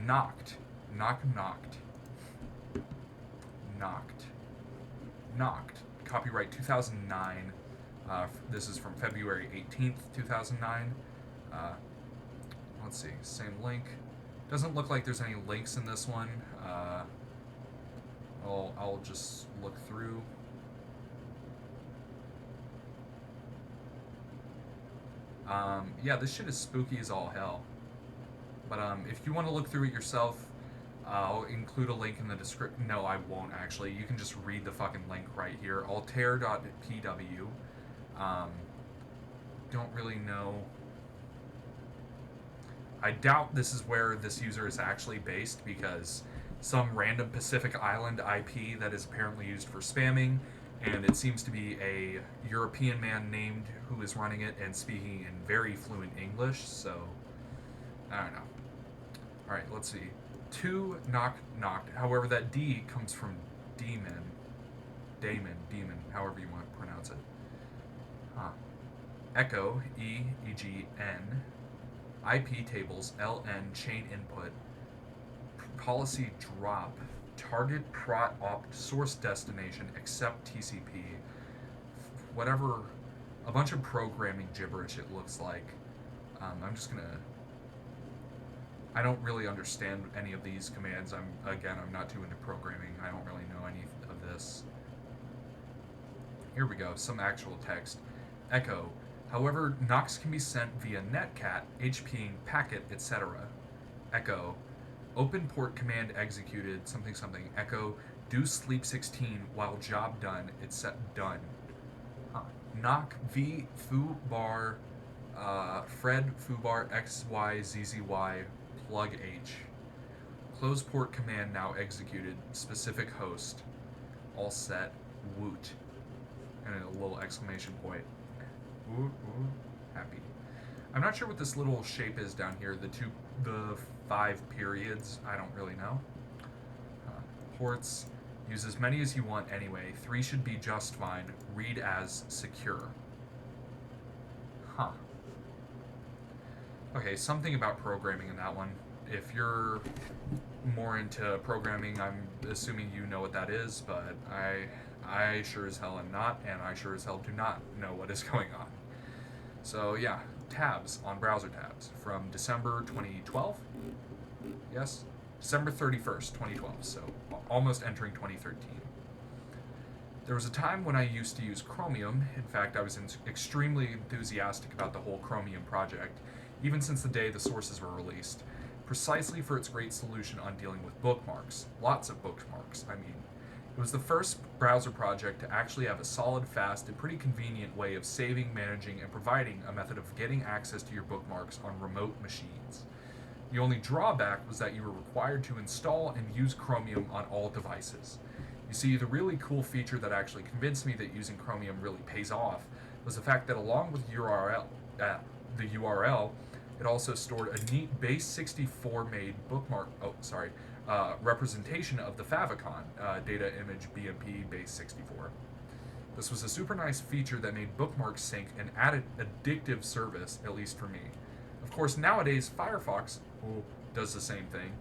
Knocked. Knocked. Copyright 2009. This is from February 18th, 2009. Let's see. Same link. Doesn't look like there's any links in this one. I'll just look through. Yeah, this shit is spooky as all hell. But if you want to look through it yourself, I'll include a link in the description. No, I won't actually. You can just read the fucking link right here. Altair.pw. Don't really know. I doubt this is where this user is actually based, because some random Pacific Island IP that is apparently used for spamming, and it seems to be a European man named who is running it and speaking in very fluent English, so I don't know. Alright, let's see. 2 knocked. However, that D comes from demon, however you want to pronounce it. Echo, EGN, IP tables, LN, chain input, policy drop, target prot opt source destination, accept TCP, whatever, a bunch of programming gibberish it looks like. I'm just gonna... I don't really understand any of these commands. I'm not too into programming. I don't really know any of this. Here we go, some actual text. Echo. However, Knox can be sent via netcat, HPing, packet, etc. Echo. Open port command executed, something. Echo. Do sleep 16 while job done. It's set done. Knock v foo bar Fred foo bar XYZZY plug H. Close port command now executed. Specific host. All set. Woot. And a little exclamation point. Woot, woot. Happy. I'm not sure what this little shape is down here. The 5 periods. I don't really know. Ports. Use as many as you want anyway. 3 should be just fine. Read as secure. Huh. Okay, something about programming in that one. If you're more into programming, I'm assuming you know what that is, but I sure as hell am not, and I sure as hell do not know what is going on. So yeah, tabs on browser tabs from December 2012. Yes, December 31st, 2012. So almost entering 2013. There was a time when I used to use Chromium. In fact, I was extremely enthusiastic about the whole Chromium project, even since the day the sources were released, precisely for its great solution on dealing with bookmarks. Lots of bookmarks, I mean. It was the first browser project to actually have a solid, fast, and pretty convenient way of saving, managing, and providing a method of getting access to your bookmarks on remote machines. The only drawback was that you were required to install and use Chromium on all devices. You see, the really cool feature that actually convinced me that using Chromium really pays off was the fact that along with the URL, it also stored a neat base64 made representation of the favicon, data image BMP base64. This was a super nice feature that made bookmarks sync an added addictive service, at least for me. Of course, nowadays Firefox does the same thing.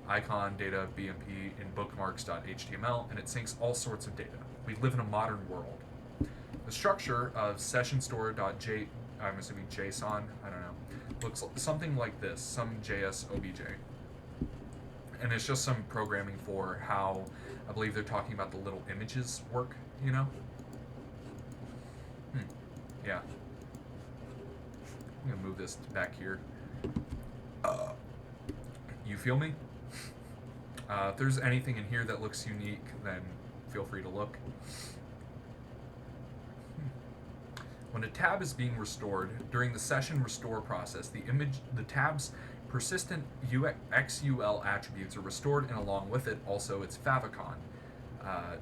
Icon data BMP in bookmarks.html, and it syncs all sorts of data. We live in a modern world. The structure of sessionstore.j, I'm assuming JSON, I don't know, looks something like this, some JS OBJ. And it's just some programming for how, I believe they're talking about the little images work, you know? Yeah. I'm gonna move this back here. You feel me? If there's anything in here that looks unique, then feel free to look. When a tab is being restored, during the session restore process, the tab's persistent XUL attributes are restored, and along with it, also its favicon.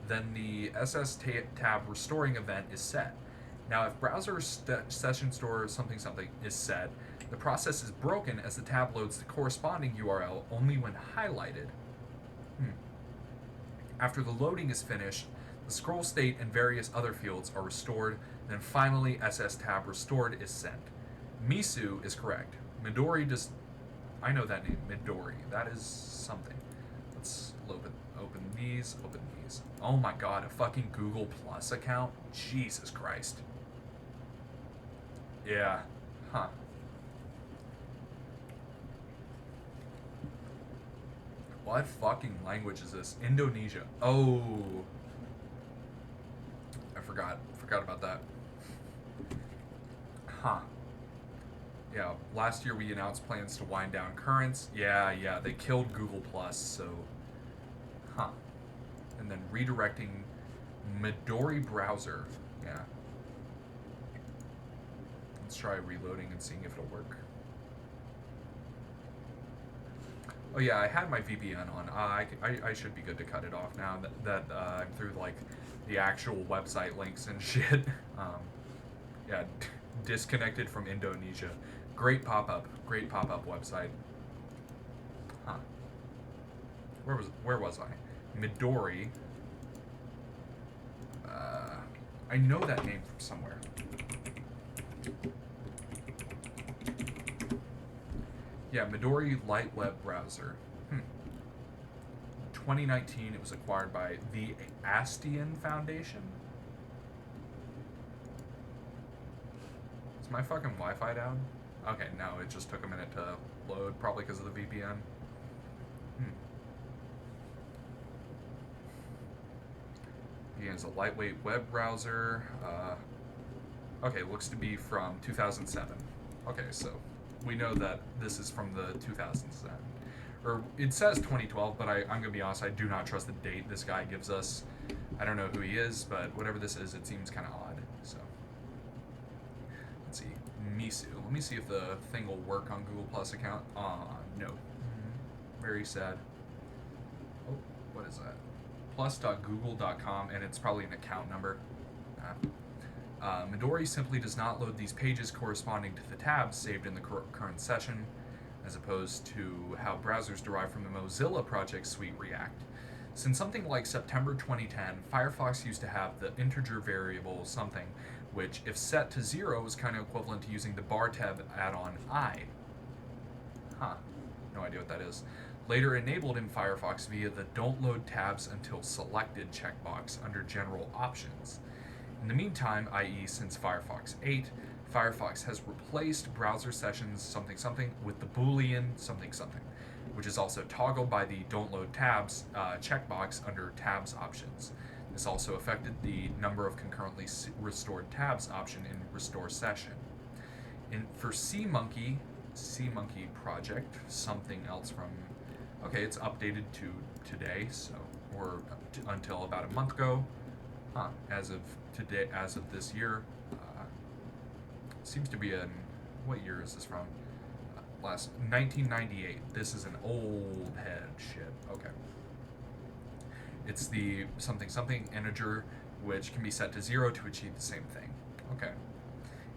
Then the SS tab restoring event is set. Now, if browser session store something is set, the process is broken as the tab loads the corresponding URL only when highlighted. After the loading is finished, the scroll state and various other fields are restored, and then finally SS tab restored is sent. Misu is correct. Midori does... I know that name, Midori. That is something. Let's open these. Oh my god, a fucking Google Plus account? Jesus Christ. Yeah. Huh. What fucking language is this? Indonesia. Oh. I forgot about that. Huh. Yeah, last year we announced plans to wind down Currents. Yeah, they killed Google Plus, so... Huh. And then redirecting Midori browser. Yeah. Let's try reloading and seeing if it'll work. Oh yeah, I had my VPN on. I should be good to cut it off now that I'm through like the actual website links and shit. Yeah, disconnected from Indonesia. Great pop-up website. Huh. Where was I? Midori. I know that name from somewhere. Yeah, Midori Light Web Browser. 2019, it was acquired by the Astian Foundation. Is my fucking Wi-Fi down? Okay, no, it just took a minute to load, probably because of the VPN. VPN is a lightweight web browser. Okay, looks to be from 2007. Okay, so we know that this is from the 2007. Or it says 2012, but I'm going to be honest, I do not trust the date this guy gives us. I don't know who he is, but whatever this is, it seems kind of odd. So, let's see. Misu. Let me see if the thing will work on Google Plus account. No. Very sad. Oh, what is that? Plus.google.com, and it's probably an account number. Midori simply does not load these pages corresponding to the tabs saved in the current session, as opposed to how browsers derived from the Mozilla Project Suite react. Since something like September 2010, Firefox used to have the integer variable something, which, if set to 0, is kind of equivalent to using the bar tab add-on I. Huh. No idea what that is. Later enabled in Firefox via the Don't Load Tabs Until Selected checkbox under General Options. In the meantime, i.e., since Firefox 8, Firefox has replaced browser sessions something something with the Boolean something something, which is also toggled by the Don't Load Tabs checkbox under Tabs Options. This also affected the number of concurrently restored tabs option in Restore Session. For SeaMonkey project, something else from. Okay, it's updated to today, so or until about a month ago. As of today, as of this year, seems to be in. What year is this from? Last 1998. This is an old head shit. Okay. It's the something something integer, which can be set to 0 to achieve the same thing. Okay.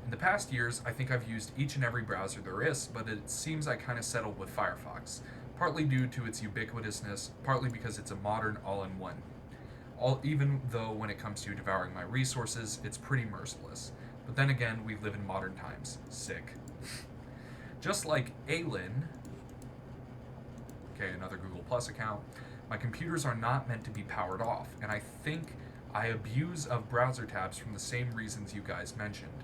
In the past years, I think I've used each and every browser there is, but it seems I kind of settled with Firefox, partly due to its ubiquitousness, partly because it's a modern all-in-one. Even though when it comes to devouring my resources, it's pretty merciless. But then again, we live in modern times. Sick. Just like Aylin, okay, another Google Plus account, my computers are not meant to be powered off, and I think I abuse of browser tabs from the same reasons you guys mentioned,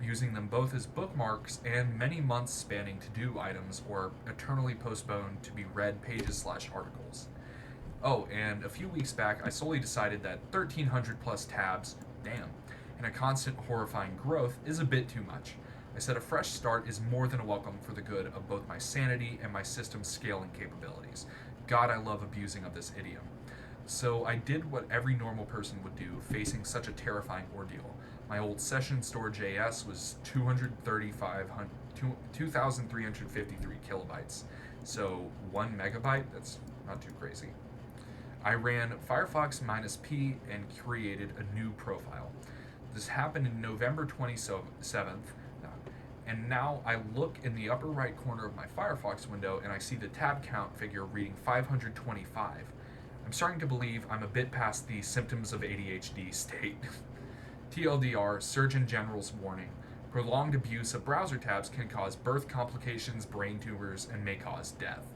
using them both as bookmarks and many months spanning to-do items or eternally postponed to be read pages/articles. Oh, and a few weeks back, I solely decided that 1,300 plus tabs, damn, and a constant horrifying growth is a bit too much. I said a fresh start is more than a welcome for the good of both my sanity and my system's scaling capabilities. God, I love abusing of this idiom. So I did what every normal person would do facing such a terrifying ordeal. My old session storage AS was 2,353 kilobytes. So 1 megabyte, that's not too crazy. I ran Firefox -P and created a new profile. This happened in November 27th, and now I look in the upper right corner of my Firefox window and I see the tab count figure reading 525. I'm starting to believe I'm a bit past the symptoms of ADHD state. TLDR, Surgeon General's warning. Prolonged abuse of browser tabs can cause birth complications, brain tumors, and may cause death.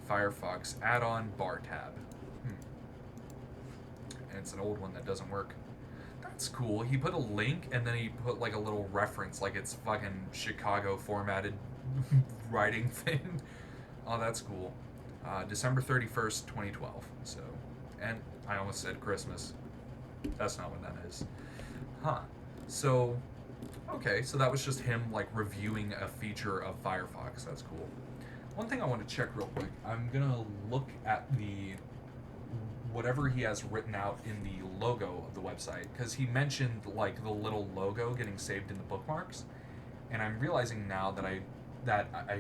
Firefox add-on bar tab. And it's an old one that doesn't work. That's cool. He put a link and then he put like a little reference, like it's fucking Chicago formatted writing thing. Oh, that's cool. December 31st, 2012. So, and I almost said Christmas. That's not what that is. Huh. So, okay, so that was just him like reviewing a feature of Firefox. That's cool. One thing I want to check real quick. I'm gonna look at the whatever he has written out in the logo of the website, because he mentioned like the little logo getting saved in the bookmarks, and I'm realizing now that I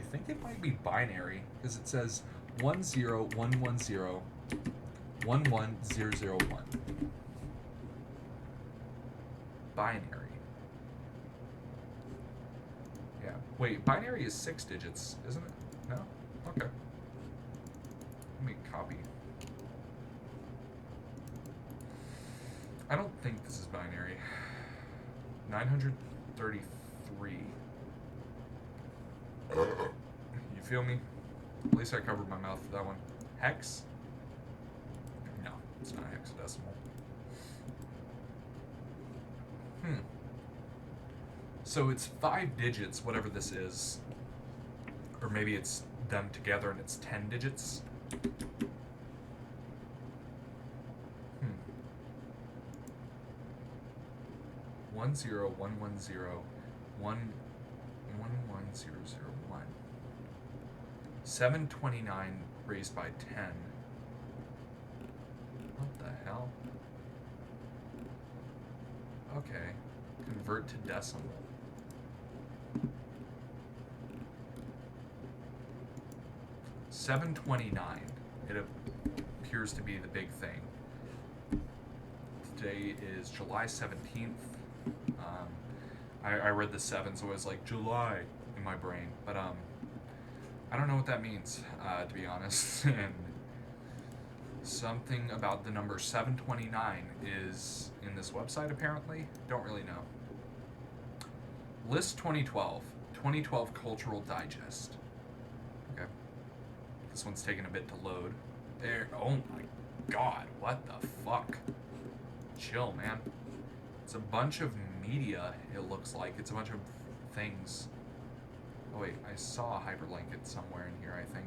think it might be binary, because it says 10110 binary. Yeah. Wait, binary is 6 digits, isn't it? No? Okay. Let me copy. I don't think this is binary. 933. You feel me? At least I covered my mouth with that one. Hex? No, it's not hexadecimal. So it's 5 digits, whatever this is. Or maybe it's them together and it's 10 digits. 10110 729 raised by 10. What the hell? Okay. Convert to decimal. $7.29. It appears to be the big thing. Today is July 17th. I read the 7, so it was like July in my brain. But I don't know what that means, to be honest. And Something about the number 729 is in this website, apparently. Don't really know. List 2012. 2012 Cultural Digest. Okay. This one's taking a bit to load. There. Oh my god. What the fuck? Chill, man. It's a bunch of media, it looks like. It's a bunch of things. Oh wait, I saw a hyperlink it somewhere in here, I think.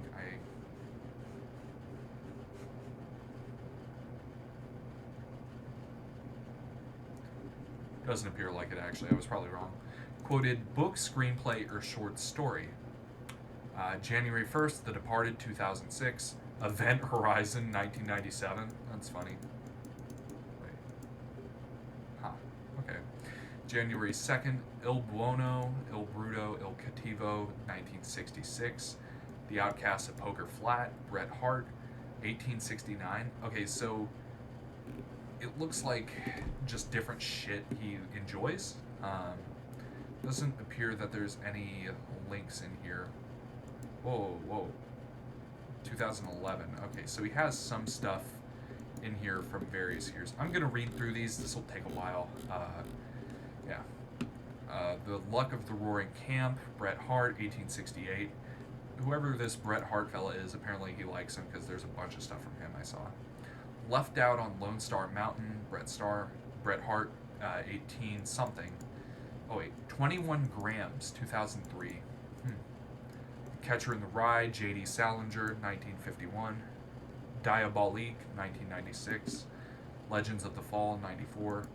Doesn't appear like it, actually. I was probably wrong. Quoted book, screenplay, or short story. January 1st, The Departed, 2006. Event Horizon, 1997. That's funny. Wait. Huh. Okay. January 2nd, Il Buono, Il Bruto, Il Cattivo, 1966. The Outcast of Poker Flat, Bret Hart, 1869. Okay, so it looks like just different shit he enjoys. Doesn't appear that there's any links in here. Whoa. 2011. Okay, so he has some stuff in here from various years. I'm gonna read through these. This will take a while. Yeah. The Luck of the Roaring Camp, Bret Hart, 1868. Whoever this Bret Hart fella is, apparently he likes him because there's a bunch of stuff from him I saw. Left Out on Lone Star Mountain, Bret Hart, 18 something. Oh wait, 21 Grams, 2003. Catcher in the Rye, J.D. Salinger, 1951. Diabolique, 1996. Legends of the Fall, 94.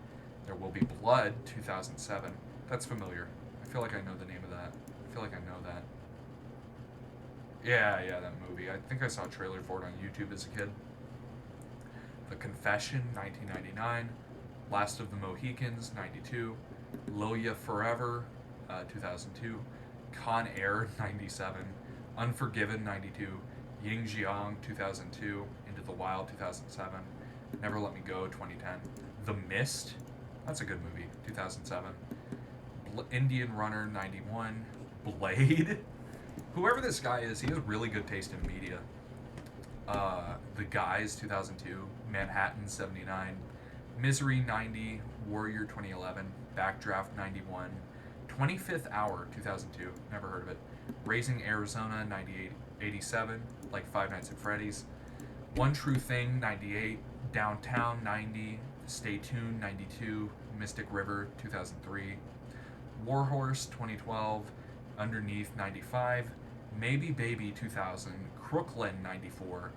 There Will Be Blood, 2007. That's familiar. I feel like I know the name of that. I feel like I know that. Yeah, that movie. I think I saw a trailer for it on YouTube as a kid. The Confession, 1999. Last of the Mohicans, 92. Loya Forever, 2002. Con Air, 97. Unforgiven, 92. Ying Jiang, 2002. Into the Wild, 2007. Never Let Me Go, 2010. The Mist, that's a good movie, 2007. Indian Runner, 91. Blade. Whoever this guy is, he has really good taste in media. The Guys, 2002. Manhattan, 79. Misery, 90. Warrior, 2011. Backdraft, 91. 25th Hour, 2002. Never heard of it. Raising Arizona, 87. Like Five Nights at Freddy's. One True Thing, 98. Downtown, 90. Stay Tuned, 92. Mystic River, 2003. Warhorse, 2012. Underneath, 95. Maybe Baby, 2000. Crooklyn, 94.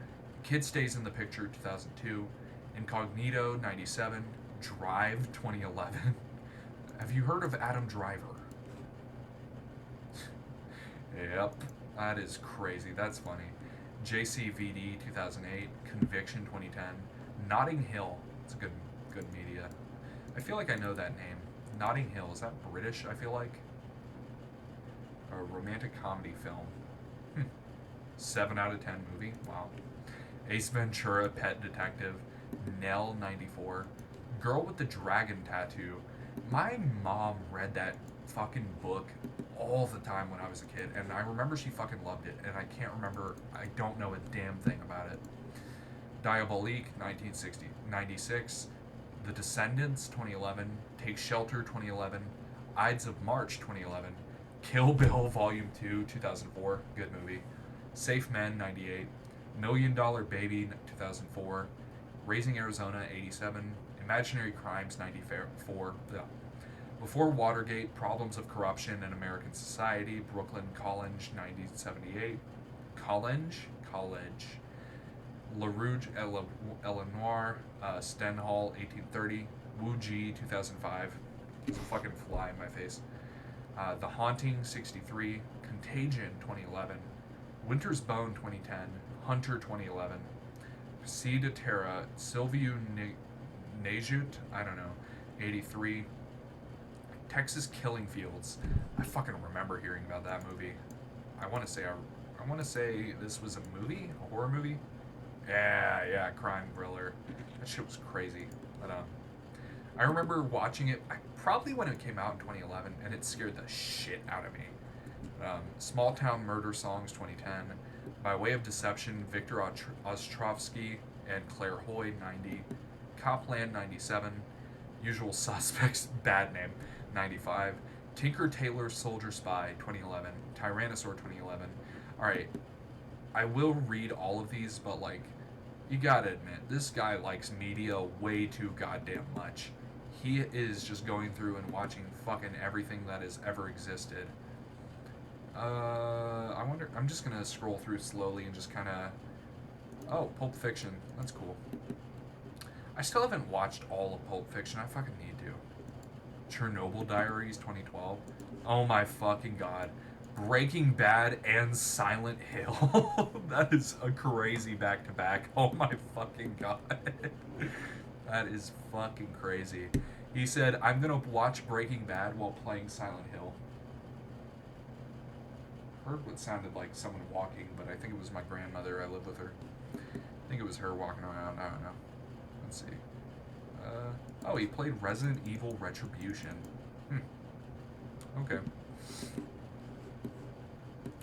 Kid Stays in the Picture, 2002. Incognito, 97. Drive, 2011. Have you heard of Adam Driver? Yep, that is crazy. That's funny. JCVD, 2008. Conviction, 2010. Notting Hill. It's a good media. I feel like I know that name. Notting Hill. Is that British, I feel like? A romantic comedy film. 7 out of 10 movie. Wow. Ace Ventura, Pet Detective. Nell, 94. Girl with the Dragon Tattoo. My mom read that fucking book all the time when I was a kid, and I remember she fucking loved it, and I don't know a damn thing about it. Diabolique, 96. The Descendants, 2011. Take Shelter, 2011. Ides of March, 2011. Kill Bill, Volume 2, 2004. Good movie. Safe Men, 98. $1 Million Baby, 2004. Raising Arizona, 87. Imaginary Crimes, 94. Before Watergate, Problems of Corruption in American Society, Brooklyn College, 1978. College. La Rouge, Eleanor, Stenhall, 1830. Wu Ji, 2005. There's a fucking fly in my face. The Haunting, 63. Contagion, 2011. Winter's Bone, 2010. Hunter, 2011. Sea de Terra, Silviu Nejut, I don't know, 83. Texas Killing Fields. I fucking remember hearing about that movie. I want to say this was a movie, a horror movie. Yeah, crime thriller. That shit was crazy. But I remember watching it probably when it came out in 2011, and it scared the shit out of me. Small Town Murder Songs, 2010. By Way of Deception, Victor Ostrovsky, and Claire Hoy, 90. Copland, 97. Usual Suspects, bad name, 95. Tinker Tailor Soldier Spy, 2011. Tyrannosaur, 2011. Alright, I will read all of these, but like, you gotta admit, this guy likes media way too goddamn much. He is just going through and watching fucking everything that has ever existed. I wonder, I'm just gonna scroll through slowly and just kinda... Oh, Pulp Fiction, that's cool. I still haven't watched all of Pulp Fiction, I fucking need to. Chernobyl Diaries, 2012. Oh my fucking god. Breaking Bad and Silent Hill. That is a crazy back-to-back. Oh my fucking god. That is fucking crazy. He said, I'm gonna watch Breaking Bad while playing Silent Hill. Heard what sounded like someone walking, but I think it was my grandmother. I lived with her. I think it was her walking around. I don't know. Let's see. Oh, he played Resident Evil Retribution. Okay.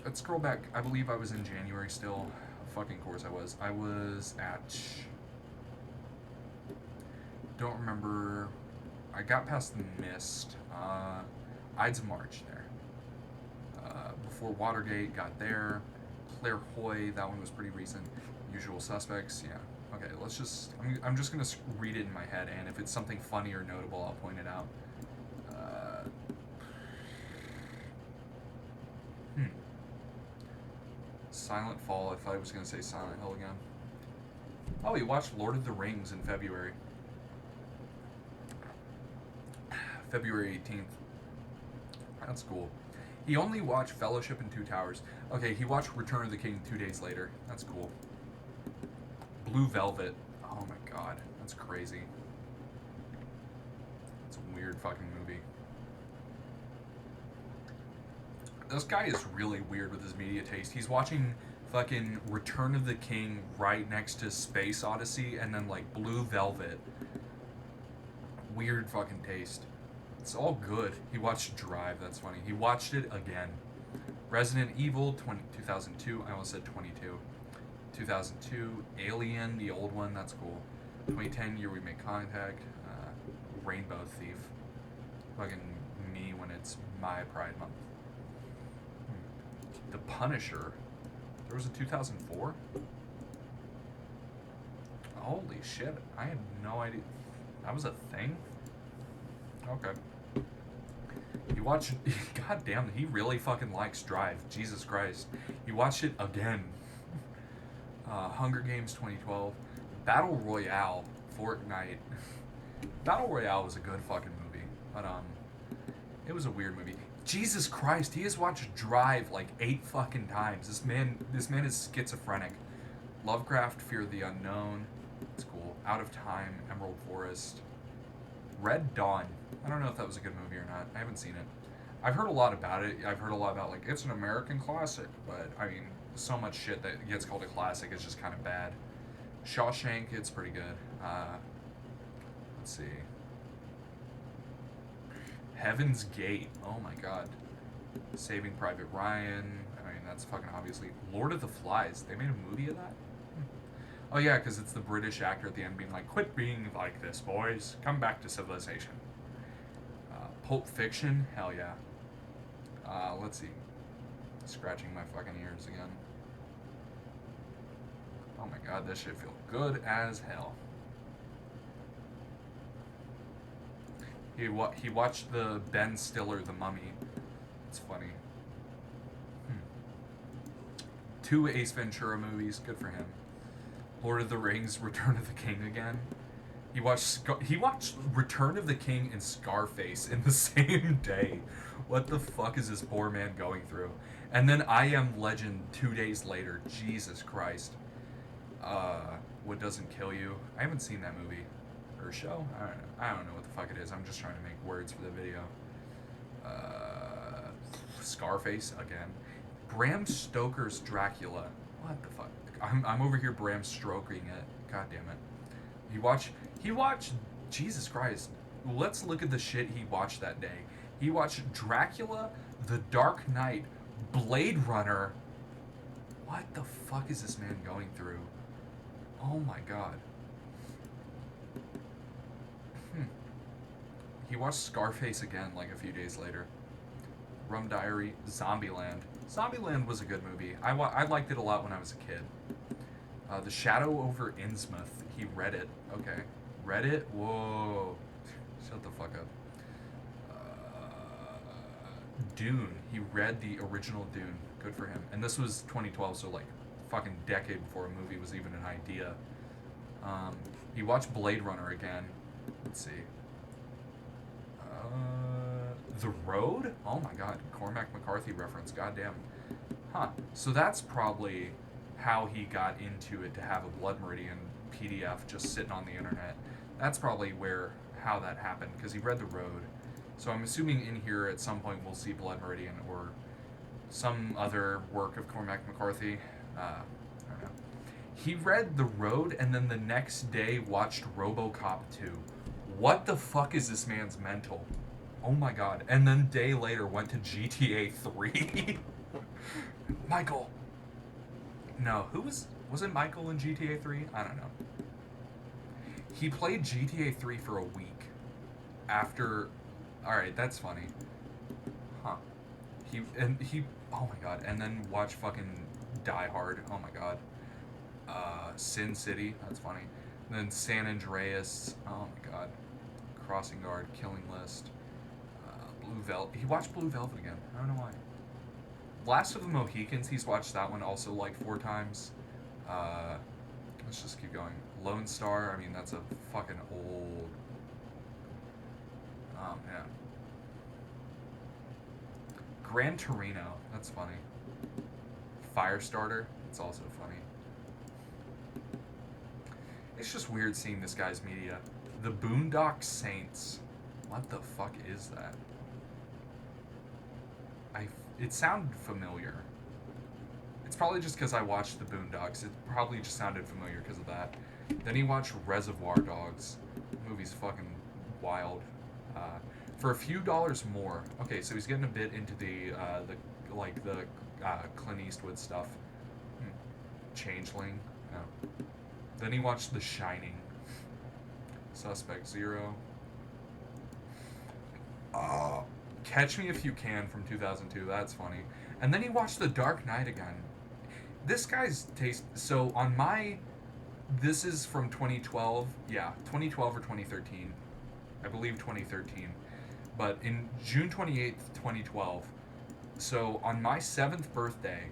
Let's scroll back. I believe I was in January still. Fucking course I was. I was at... Don't remember... I got past the Mist. Ides of March there. Before Watergate, got there. Claire Hoy, that one was pretty recent. Usual Suspects, yeah. Okay, let's just... I'm just going to read it in my head, and if it's something funny or notable, I'll point it out. Silent Fall, I thought I was going to say Silent Hill again. Oh, he watched Lord of the Rings in February. February 18th. That's cool. He only watched Fellowship and Two Towers. Okay, he watched Return of the King 2 days later. That's cool. Blue Velvet. Oh my god, that's crazy. It's a weird fucking movie. This guy is really weird with his media taste. He's watching fucking Return of the King right next to Space Odyssey and then like Blue Velvet. Weird fucking taste. It's all good. He watched Drive, that's funny. He watched it again. Resident Evil 2002, I almost said 22. 2002, Alien, the old one, that's cool. 2010, Year We Make Contact. Rainbow Thief. Fucking me when it's my Pride Month. The Punisher. There was a 2004? Holy shit, I had no idea. That was a thing? Okay. He watched... God damn, he really fucking likes Drive. Jesus Christ. He watched it again. Hunger Games 2012. Battle Royale. Fortnite. Battle Royale was a good fucking movie. But, it was a weird movie. Jesus Christ, he has watched Drive like 8 fucking times. This man is schizophrenic. Lovecraft, Fear of the Unknown. It's cool. Out of Time, Emerald Forest. Red Dawn. I don't know if that was a good movie or not. I haven't seen it. I've heard a lot about it. I've heard a lot about, like, it's an American classic, but, I mean, so much shit that gets called a classic is just kind of bad. Shawshank, it's pretty good. Let's see. Heaven's Gate. Oh my god. Saving Private Ryan. I mean, that's fucking obviously... Lord of the Flies. They made a movie of that? Oh yeah, because it's the British actor at the end being like, quit being like this, boys. Come back to civilization. Pulp Fiction? Hell yeah. Let's see. Scratching my fucking ears again. Oh my god, this shit feels good as hell. He watched the Ben Stiller The Mummy. It's funny. 2 Ace Ventura movies. Good for him. Lord of the Rings, Return of the King again. He watched Return of the King and Scarface in the same day. What the fuck is this poor man going through? And then I Am Legend 2 days later. Jesus Christ. What Doesn't Kill You. I haven't seen that movie. Or show? I don't know what the fuck it is. I'm just trying to make words for the video. Scarface again. Bram Stoker's Dracula. What the fuck? I'm over here Bram stroking it. God damn it. He watched Jesus Christ. Let's look at the shit he watched that day. He watched Dracula, The Dark Knight, Blade Runner. What the fuck is this man going through? Oh my god. Hmm. He watched Scarface again like a few days later. Rum Diary, Zombieland. Zombieland was a good movie. I liked it a lot when I was a kid. The Shadow over Innsmouth. He read it. Okay. Read it? Whoa. Shut the fuck up. Dune. He read the original Dune. Good for him. And this was 2012, so like fucking decade before a movie was even an idea. He watched Blade Runner again. Let's see. The Road? Oh my god. Cormac McCarthy reference. Goddamn. Huh. So that's probably how he got into it, to have a Blood Meridian PDF just sitting on the internet. That's probably how that happened, because he read The Road. So I'm assuming in here at some point we'll see Blood Meridian or some other work of Cormac McCarthy. I don't know. He read The Road and then the next day watched RoboCop 2. What the fuck is this man's mental? Oh my god. And then day later went to GTA 3. Michael. No, was it Michael in GTA 3? I don't know. He played GTA 3 for a week after. Alright, that's funny. Huh. He oh my god, and then watch fucking Die Hard. Oh my god. Sin City, that's funny. And then San Andreas. Oh my god. Crossing Guard, Killing List. Blue Velvet. He watched Blue Velvet again. I don't know why. Last of the Mohicans, he's watched that one also like 4 times. Let's just keep going. Lone Star, I mean, that's a fucking old. Oh, man. Gran Torino, that's funny. Firestarter, it's also funny. It's just weird seeing this guy's media. The Boondock Saints. What the fuck is that? It sounded familiar. It's probably just because I watched the Boondocks. It probably just sounded familiar because of that. Then he watched Reservoir Dogs. The movie's fucking wild. For a few dollars more. Okay, so he's getting a bit into the Clint Eastwood stuff. Changeling. No. Then he watched The Shining. Suspect Zero. Catch Me If You Can from 2002. That's funny. And then he watched The Dark Knight again. This guy's taste. So on my. This is from 2012. Yeah, 2012 or 2013. I believe 2013. But in June 28th, 2012. So on my 7th birthday.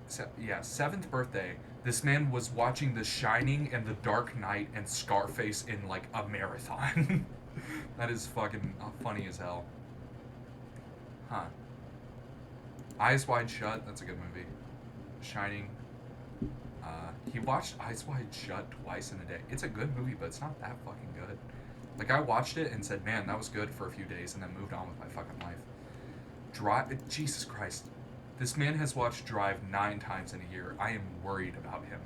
7th birthday. This man was watching The Shining and The Dark Knight and Scarface in like a marathon. That is fucking funny as hell. Huh. Eyes Wide Shut, that's a good movie. Shining. He watched Eyes Wide Shut twice in a day. It's a good movie, but it's not that fucking good. Like, I watched it and said, man, that was good for a few days, and then moved on with my fucking life. Jesus Christ. This man has watched Drive 9 times in a year. I am worried about him.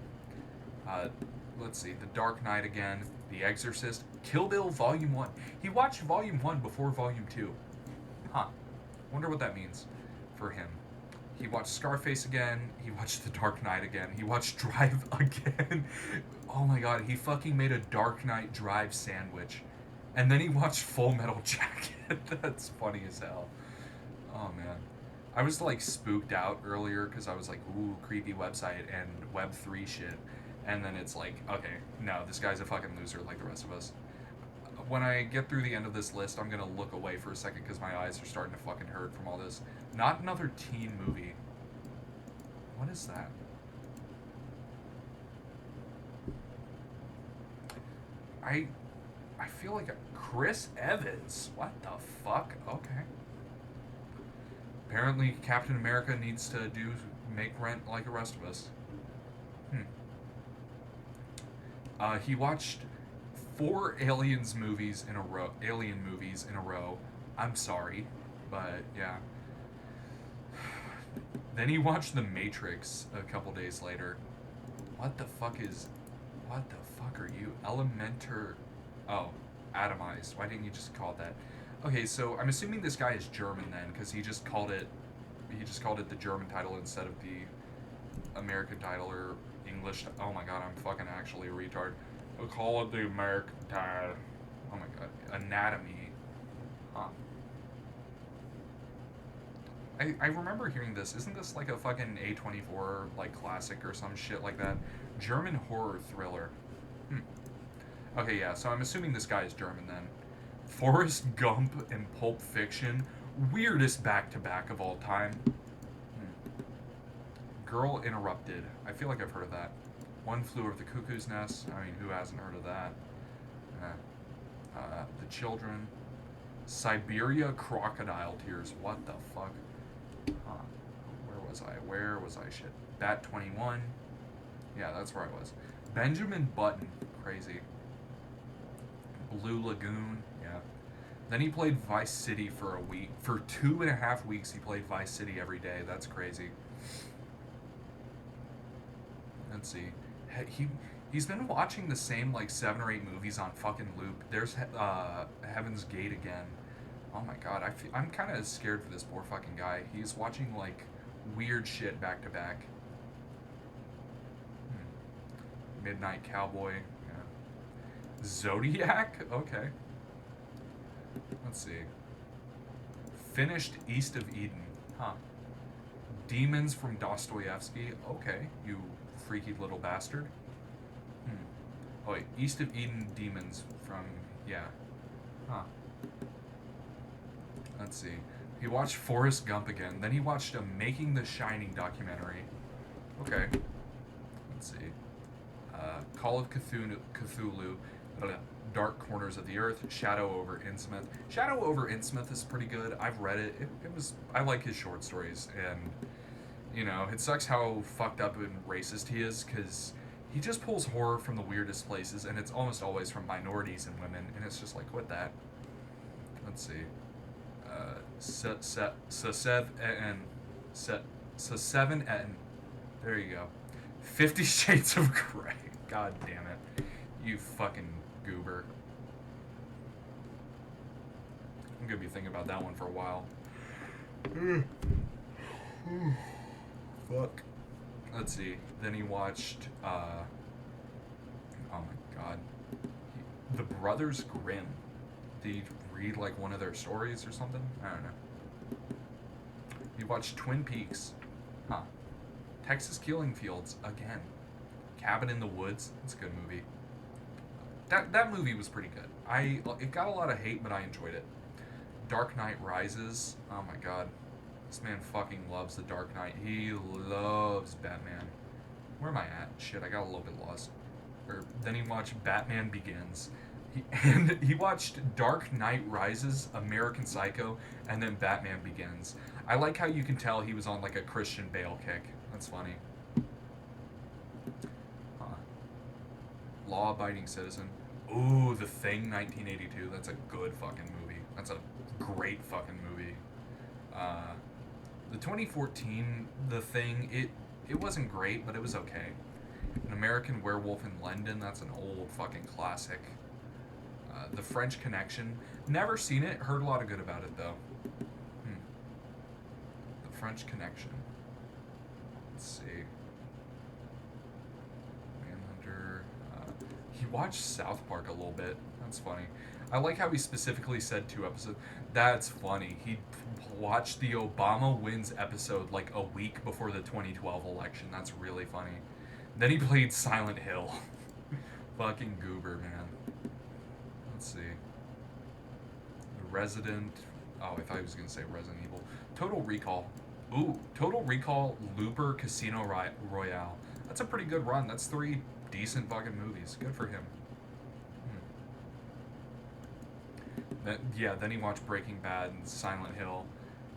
Let's see. The Dark Knight again. The Exorcist. Kill Bill Volume 1. He watched Volume 1 before Volume 2. Huh. Wonder what that means for him. He watched Scarface again. He watched The Dark Knight again. He watched Drive again. Oh my god, he fucking made a Dark Knight Drive sandwich. And then he watched Full Metal Jacket. That's funny as hell. Oh man. I was like spooked out earlier because I was like, ooh, creepy website and Web3 shit. And then it's like, okay, no, this guy's a fucking loser like the rest of us. When I get through the end of this list, I'm gonna look away for a second because my eyes are starting to fucking hurt from all this. Not another teen movie. What is that? I feel like Chris Evans. What the fuck? Okay. Apparently, Captain America needs to make rent like the rest of us. He watched 4 Alien movies in a row. I'm sorry, but yeah. Then he watched The Matrix a couple days later. What the fuck are you? Oh, Atomized. Why didn't you just call it that? Okay, so I'm assuming this guy is German then, because he just called it the German title instead of the American title or English. Oh my god, I'm fucking actually a retard. I'll call it the American Tide. Oh my god. Anatomy. Huh. I remember hearing this. Isn't this like a fucking A24 like classic or some shit like that? German horror thriller. Hmm. Okay, yeah, so I'm assuming this guy is German then. Forrest Gump and Pulp Fiction. Weirdest back to back of all time. Hmm. Girl Interrupted. I feel like I've heard of that. One Flew Over the Cuckoo's Nest. I mean, who hasn't heard of that? The Children. Siberia Crocodile Tears. What the fuck? Huh. Where was I? Shit. Bat 21. Yeah, that's where I was. Benjamin Button. Crazy. Blue Lagoon. Yeah. Then he played Vice City for a week. For 2.5 weeks, he played Vice City every day. That's crazy. Let's see. He's been watching the same like 7 or 8 movies on fucking loop. There's Heaven's Gate again. Oh my god, I'm kind of scared for this poor fucking guy. He's watching like weird shit back to back. Midnight Cowboy. Yeah. Zodiac. Okay. Let's see. Finished East of Eden. Huh. Demons from Dostoevsky. Okay, you freaky little bastard. Oh wait, East of Eden Demons from, yeah. Huh. Let's see. He watched Forrest Gump again. Then he watched a Making the Shining documentary. Okay. Let's see. Call of Cthulhu. Dark Corners of the Earth. Shadow over Innsmouth. Shadow over Innsmouth is pretty good. I've read it. It was. I like his short stories, and you know, it sucks how fucked up and racist he is, because he just pulls horror from the weirdest places, and it's almost always from minorities and women, and it's just like, what that? Let's see. Seven Etten. There you go. 50 Shades of Grey. God damn it. You fucking goober. I'm gonna be thinking about that one for a while. Fuck. Let's see. Then he watched, oh my god. The Brothers Grimm. Did he read like one of their stories or something? I don't know. He watched Twin Peaks. Huh. Texas Killing Fields again. Cabin in the Woods. It's a good movie. That movie was pretty good. It got a lot of hate, but I enjoyed it. Dark Knight Rises. Oh my god. This man fucking loves The Dark Knight. He loves Batman. Where am I at? Shit, I got a little bit lost. Then he watched Batman Begins. He watched Dark Knight Rises, American Psycho, and then Batman Begins. I like how you can tell he was on like a Christian Bale kick. That's funny. Law Abiding Citizen. Ooh, The Thing, 1982. That's a good fucking movie. That's a great fucking movie. The 2014 The Thing, it wasn't great, but it was okay. An American Werewolf in London. That's an old fucking classic. The French Connection. Never seen it. Heard a lot of good about it though. The French Connection. Let's see. Manhunter. He watched South Park a little bit. That's funny. I like how he specifically said 2 episodes. That's funny. He watched the Obama wins episode like a week before the 2012 election. That's really funny. Then he played Silent Hill. Fucking goober, man. Let's see. The Resident. Oh, I thought he was going to say Resident Evil. Total Recall. Ooh, Total Recall, Looper, Casino Royale. That's a pretty good run. That's 3 decent fucking movies. Good for him. Then he watched Breaking Bad and Silent Hill.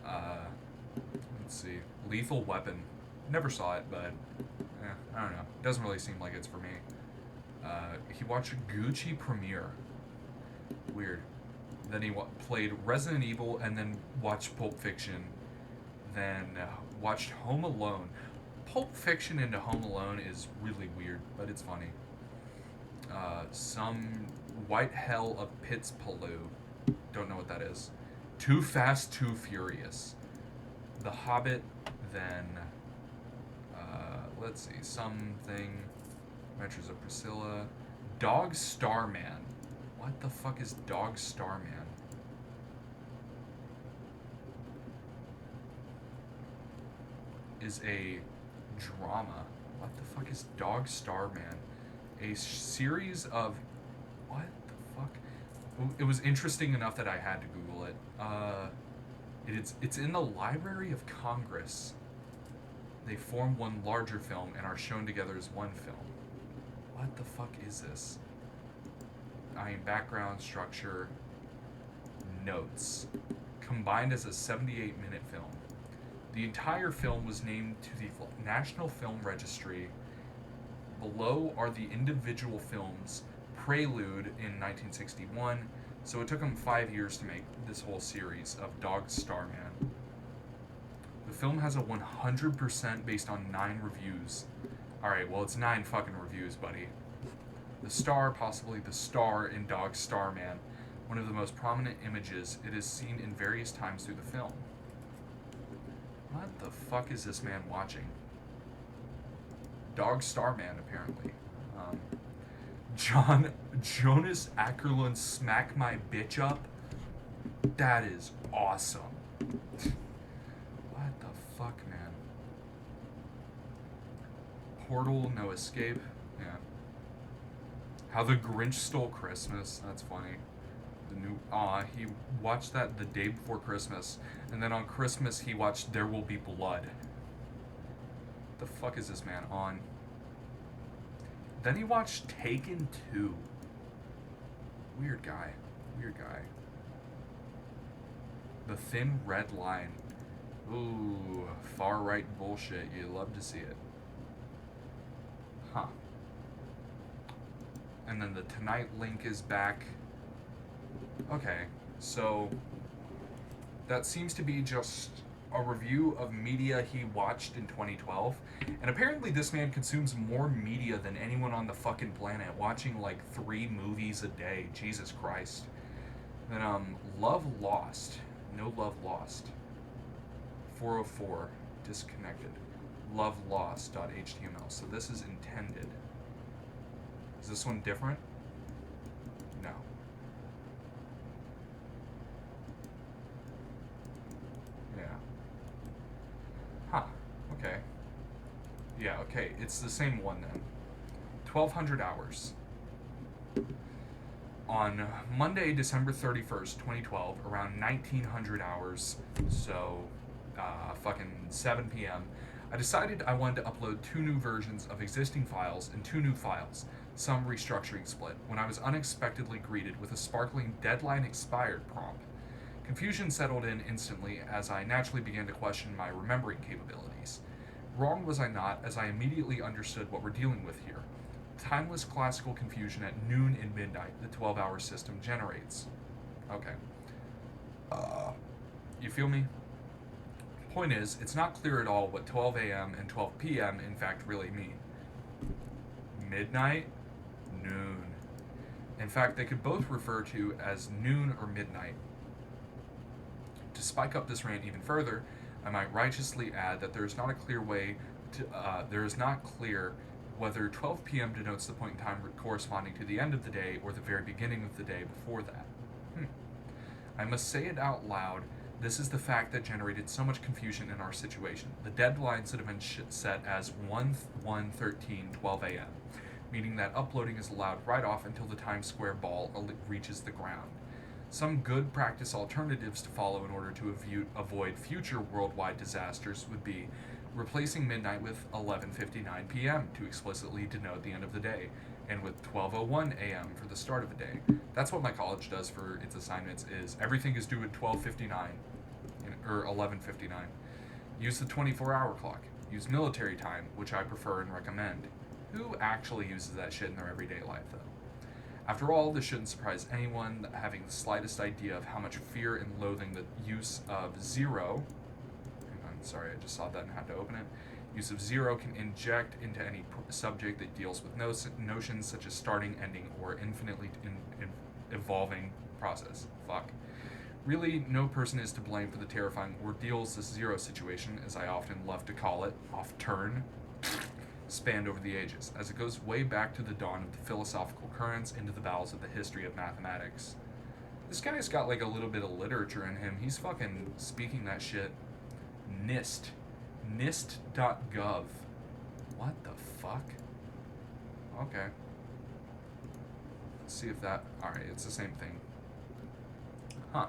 Let's see. Lethal Weapon. Never saw it, but I don't know. It doesn't really seem like it's for me. He watched Gucci Premiere. Weird. Then he played Resident Evil and then watched Pulp Fiction. Then watched Home Alone. Pulp Fiction into Home Alone is really weird, but it's funny. Some White Hell of Pitts Paloo. Don't know what that is. Too Fast, Too Furious. The Hobbit, then let's see, something. Adventures of Priscilla. Dog Starman. What the fuck is Dog Starman? Is a drama. What the fuck is Dog Starman? A series of... What the fuck? It was interesting enough that I had to Google it. It's in the Library of Congress. They form one larger film and are shown together as one film. What the fuck is this? I mean, background, structure, notes. Combined as a 78-minute film. The entire film was named to the National Film Registry. Below are the individual films. Prelude in 1961. So it took them 5 years to make this whole series of Dog Starman. The film has a 100% based on 9 reviews. Alright, well, it's 9 fucking reviews, buddy. The star, possibly the star in Dog Starman, one of the most prominent images, it is seen in various times through the film. What the fuck is this man watching? Dog Starman, apparently. Jonas Ackerlund Smack My Bitch Up? That is awesome. What the fuck, man? Portal, No Escape. Yeah. How the Grinch Stole Christmas. That's funny. The new... he watched that the day before Christmas. And then on Christmas, he watched There Will Be Blood. The fuck is this man on? Then he watched Taken 2. Weird guy. Weird guy. The Thin Red Line. Ooh, far-right bullshit. You love to see it. Huh. And then the Tonight link is back. Okay, so that seems to be just a review of media he watched in 2012. And apparently this man consumes more media than anyone on the fucking planet, watching like 3 movies a day. Jesus Christ. Then, Love Lost. No Love Lost. 404. Disconnected. Lovelost.html. So this is intended. Is this one different? No. Yeah. Huh. Okay. Yeah, okay. It's the same one then. 1,200 hours. On Monday, December 31st, 2012, around 1,900 hours, so fucking 7 p.m., I decided I wanted to upload 2 new versions of existing files and 2 new files, some restructuring split, when I was unexpectedly greeted with a sparkling deadline expired prompt. Confusion settled in instantly as I naturally began to question my remembering capabilities. Wrong was I not, as I immediately understood what we're dealing with here. Timeless classical confusion at noon and midnight the 12-hour system generates. Okay. You feel me? Point is, it's not clear at all what 12 a.m. and 12 p.m. in fact really mean. Midnight? Noon. In fact, they could both refer to as noon or midnight. To spike up this rant even further, I might righteously add that there is not a clear way to, there is not clear whether 12 p.m. denotes the point in time corresponding to the end of the day or the very beginning of the day before that. I must say it out loud, this is the fact that generated so much confusion in our situation. The deadlines that have been set as 1/1/13 12 a.m., meaning that uploading is allowed right off until the Times Square ball reaches the ground. Some good practice alternatives to follow in order to avoid future worldwide disasters would be replacing midnight with 11:59 p.m. to explicitly denote the end of the day, and with 12:01 a.m. for the start of the day. That's what my college does for its assignments, is everything is due at 12:59, or 11:59. Use the 24-hour clock. Use military time, which I prefer and recommend. Who actually uses that shit in their everyday life, though? After all, this shouldn't surprise anyone having the slightest idea of how much fear and loathing the use of zero... I'm sorry, I just saw that and had to open it. Use of zero can inject into any subject that deals with notions such as starting, ending, or infinitely evolving process. Fuck. Really, no person is to blame for the terrifying ordeals this zero situation, as I often love to call it, off turn. spanned over the ages, as it goes way back to the dawn of the philosophical currents into the bowels of the history of mathematics. This guy's got like a little bit of literature in him. He's fucking speaking that shit. NIST. NIST.gov. What the fuck? Okay. Let's see if that... Alright, it's the same thing. Huh.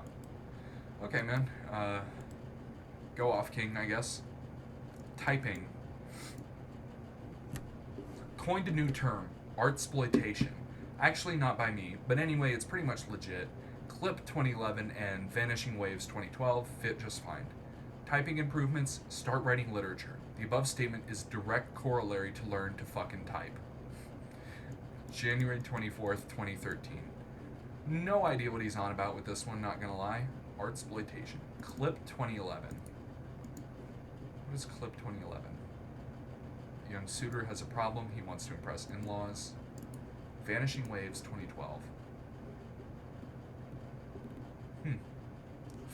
Okay, man. Go off, King, I guess. Typing. Coined a new term. Artsploitation. Actually, not by me, but anyway, it's pretty much legit. Clip 2011 and Vanishing Waves 2012 fit just fine. Typing improvements, start writing literature. The above statement is direct corollary to learn to fucking type. January 24th, 2013. No idea what he's on about with this one, not gonna lie. Artsploitation. Clip 2011. What is Clip 2011? A young suitor has a problem, he wants to impress in-laws. Vanishing Waves 2012.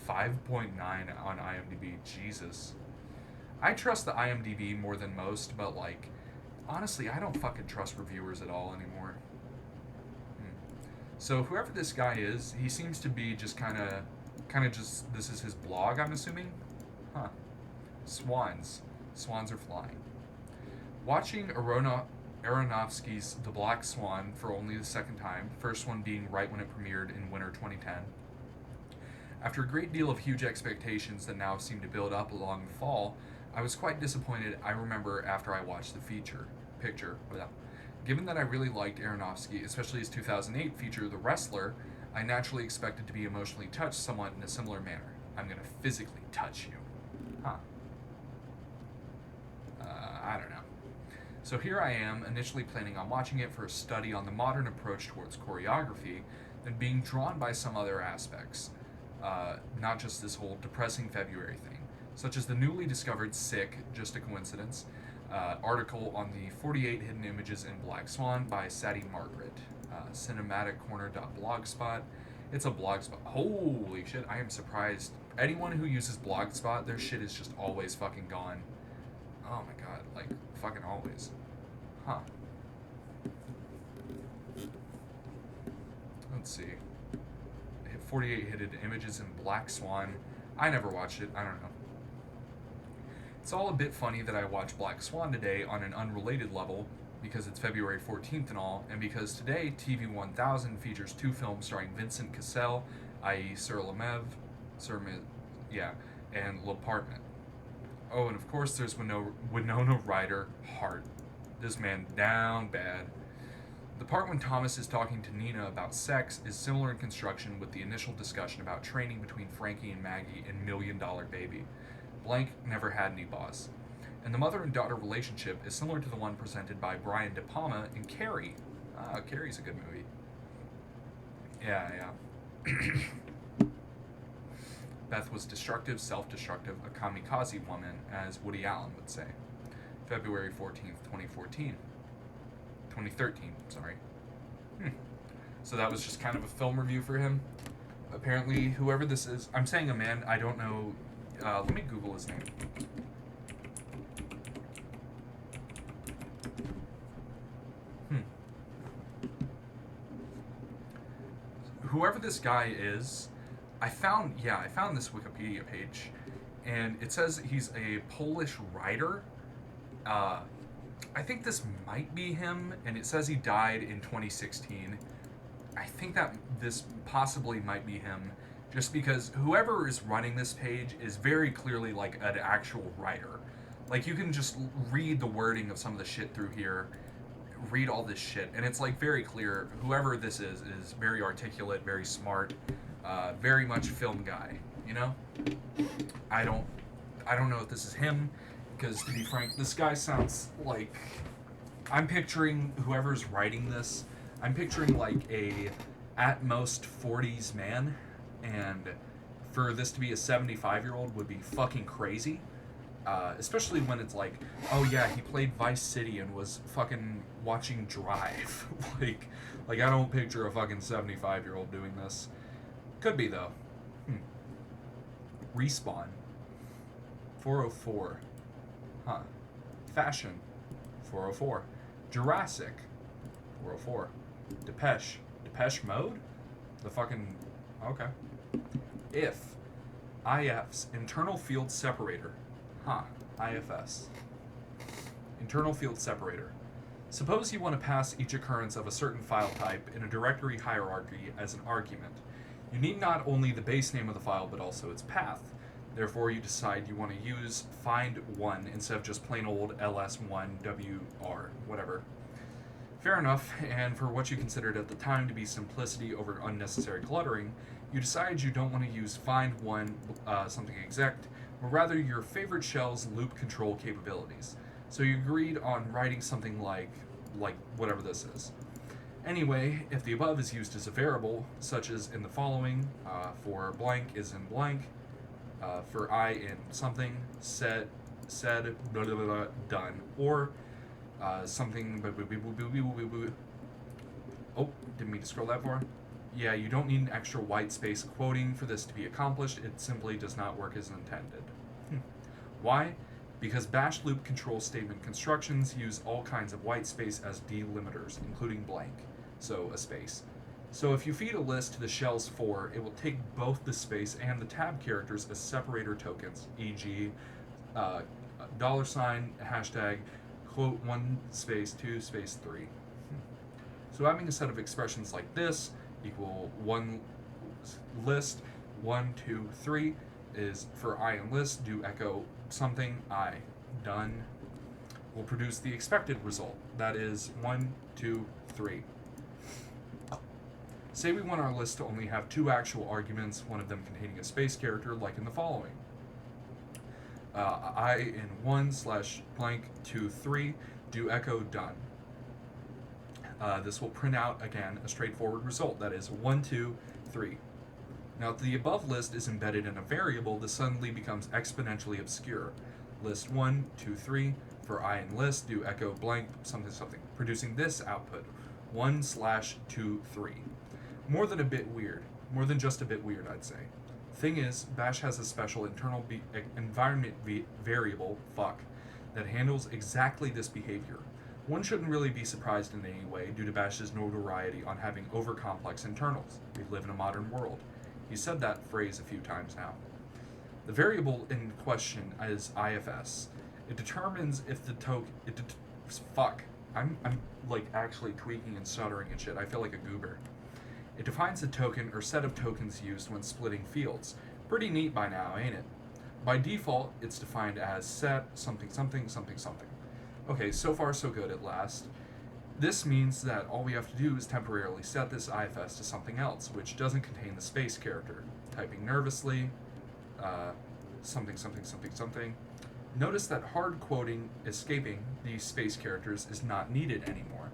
5.9 on IMDb. Jesus. I trust the IMDb more than most, but like, honestly, I don't fucking trust reviewers at all anymore. So whoever this guy is, he seems to be just kind of just, this is his blog, I'm assuming? Huh. Swans. Swans are flying. Watching Aronofsky's The Black Swan for only the second time, first one being right when it premiered in winter 2010. After a great deal of huge expectations that now seem to build up along the fall, I was quite disappointed, I remember, after I watched the picture. Given that I really liked Aronofsky, especially his 2008 feature, The Wrestler, I naturally expected to be emotionally touched somewhat in a similar manner. I'm gonna physically touch you. Huh. I don't know. So here I am, initially planning on watching it for a study on the modern approach towards choreography, then being drawn by some other aspects. Not just this whole depressing February thing, such as the newly discovered Sick, Just a Coincidence, article on the 48 Hidden Images in Black Swan by Sadie Margaret, cinematiccorner.blogspot. It's a blogspot. Holy shit, I am surprised. Anyone who uses Blogspot, their shit is just always fucking gone. Oh my god, like, fucking always. Huh. Let's see. 48 Hidden Images in Black Swan. I never watched it. I don't know. It's all a bit funny that I watched Black Swan today on an unrelated level, because it's February 14th and all, and because today TV 1000 features two films starring Vincent Cassel, i.e. Sir Lemaitre, and L'Appartement. Oh, and of course there's Winona Ryder, Heart. This man down bad. The part when Thomas is talking to Nina about sex is similar in construction with the initial discussion about training between Frankie and Maggie in $1 Million Baby. Blank never had any boss. And the mother and daughter relationship is similar to the one presented by Brian De Palma in Carrie. Ah, Carrie's a good movie. Yeah. Beth was destructive, self-destructive, a kamikaze woman, as Woody Allen would say. February 14th, 2013, sorry. So that was just kind of a film review for him. Apparently, whoever this is, I'm saying a man, I don't know. Let me Google his name. Whoever this guy is, I found this Wikipedia page, and it says he's a Polish writer. I think this might be him, and it says he died in 2016. I think that this possibly might be him, just because whoever is running this page is very clearly like an actual writer. Like, you can just read the wording of some of the shit through here, read all this shit, and it's like very clear whoever this is very articulate, very smart, very much film guy, you know? I don't know if this is him, because to be frank, this guy sounds like, I'm picturing whoever's writing this, I'm picturing like a at most 40s man, and for this to be a 75-year-old would be fucking crazy. Especially when it's like, oh yeah, he played Vice City and was fucking watching Drive. like I don't picture a fucking 75-year-old doing this. Could be though. Respawn. 404. Huh. Fashion. 404. Jurassic. 404. Depeche. Depeche Mode? The fucking... Okay. If. IF's internal field separator. IFS. Internal field separator. Suppose you want to pass each occurrence of a certain file type in a directory hierarchy as an argument. You need not only the base name of the file, but also its path. Therefore, you decide you want to use find1 instead of just plain old ls1wr, whatever. Fair enough, and for what you considered at the time to be simplicity over unnecessary cluttering, you decide you don't want to use find1 something exact, but rather your favorite shell's loop control capabilities. So you agreed on writing something like whatever this is. Anyway, if the above is used as a variable, such as in the following, for blank is in blank, for I in something, said, blah, blah, blah, done, or something, oh, didn't mean to scroll that far. Yeah, you don't need an extra white space quoting for this to be accomplished, it simply does not work as intended. Why? Because bash loop control statement constructions use all kinds of white space as delimiters, including blank, so a space. So if you feed a list to the shell's for, it will take both the space and the tab characters as separator tokens, e.g., $, hashtag, quote 1 space 2 space 3. So having a set of expressions like this equal one list 1 2 3 is for I in list, do echo something I done will produce the expected result, that is 1 2 3. Say we want our list to only have 2 actual arguments, one of them containing a space character, like in the following. I in 1 / blank 2 3 do echo done. This will print out, again, a straightforward result, that is 1 2 3. Now, if the above list is embedded in a variable, this suddenly becomes exponentially obscure. List 1 2 3 for I in list do echo blank something something, producing this output 1 / 2 3. More than just a bit weird, I'd say. Thing is, Bash has a special internal environment variable, fuck, that handles exactly this behavior. One shouldn't really be surprised in any way due to Bash's notoriety on having over-complex internals. We live in a modern world. He said that phrase a few times now. The variable in question is IFS. It determines if the token... fuck. I'm like actually tweaking and stuttering and shit. I feel like a goober. It defines the token or set of tokens used when splitting fields. Pretty neat by now, ain't it? By default, it's defined as set something something something something. Okay, so far so good at last. This means that all we have to do is temporarily set this IFS to something else, which doesn't contain the space character. Typing nervously, something something something something. Notice that hard quoting escaping these space characters is not needed anymore.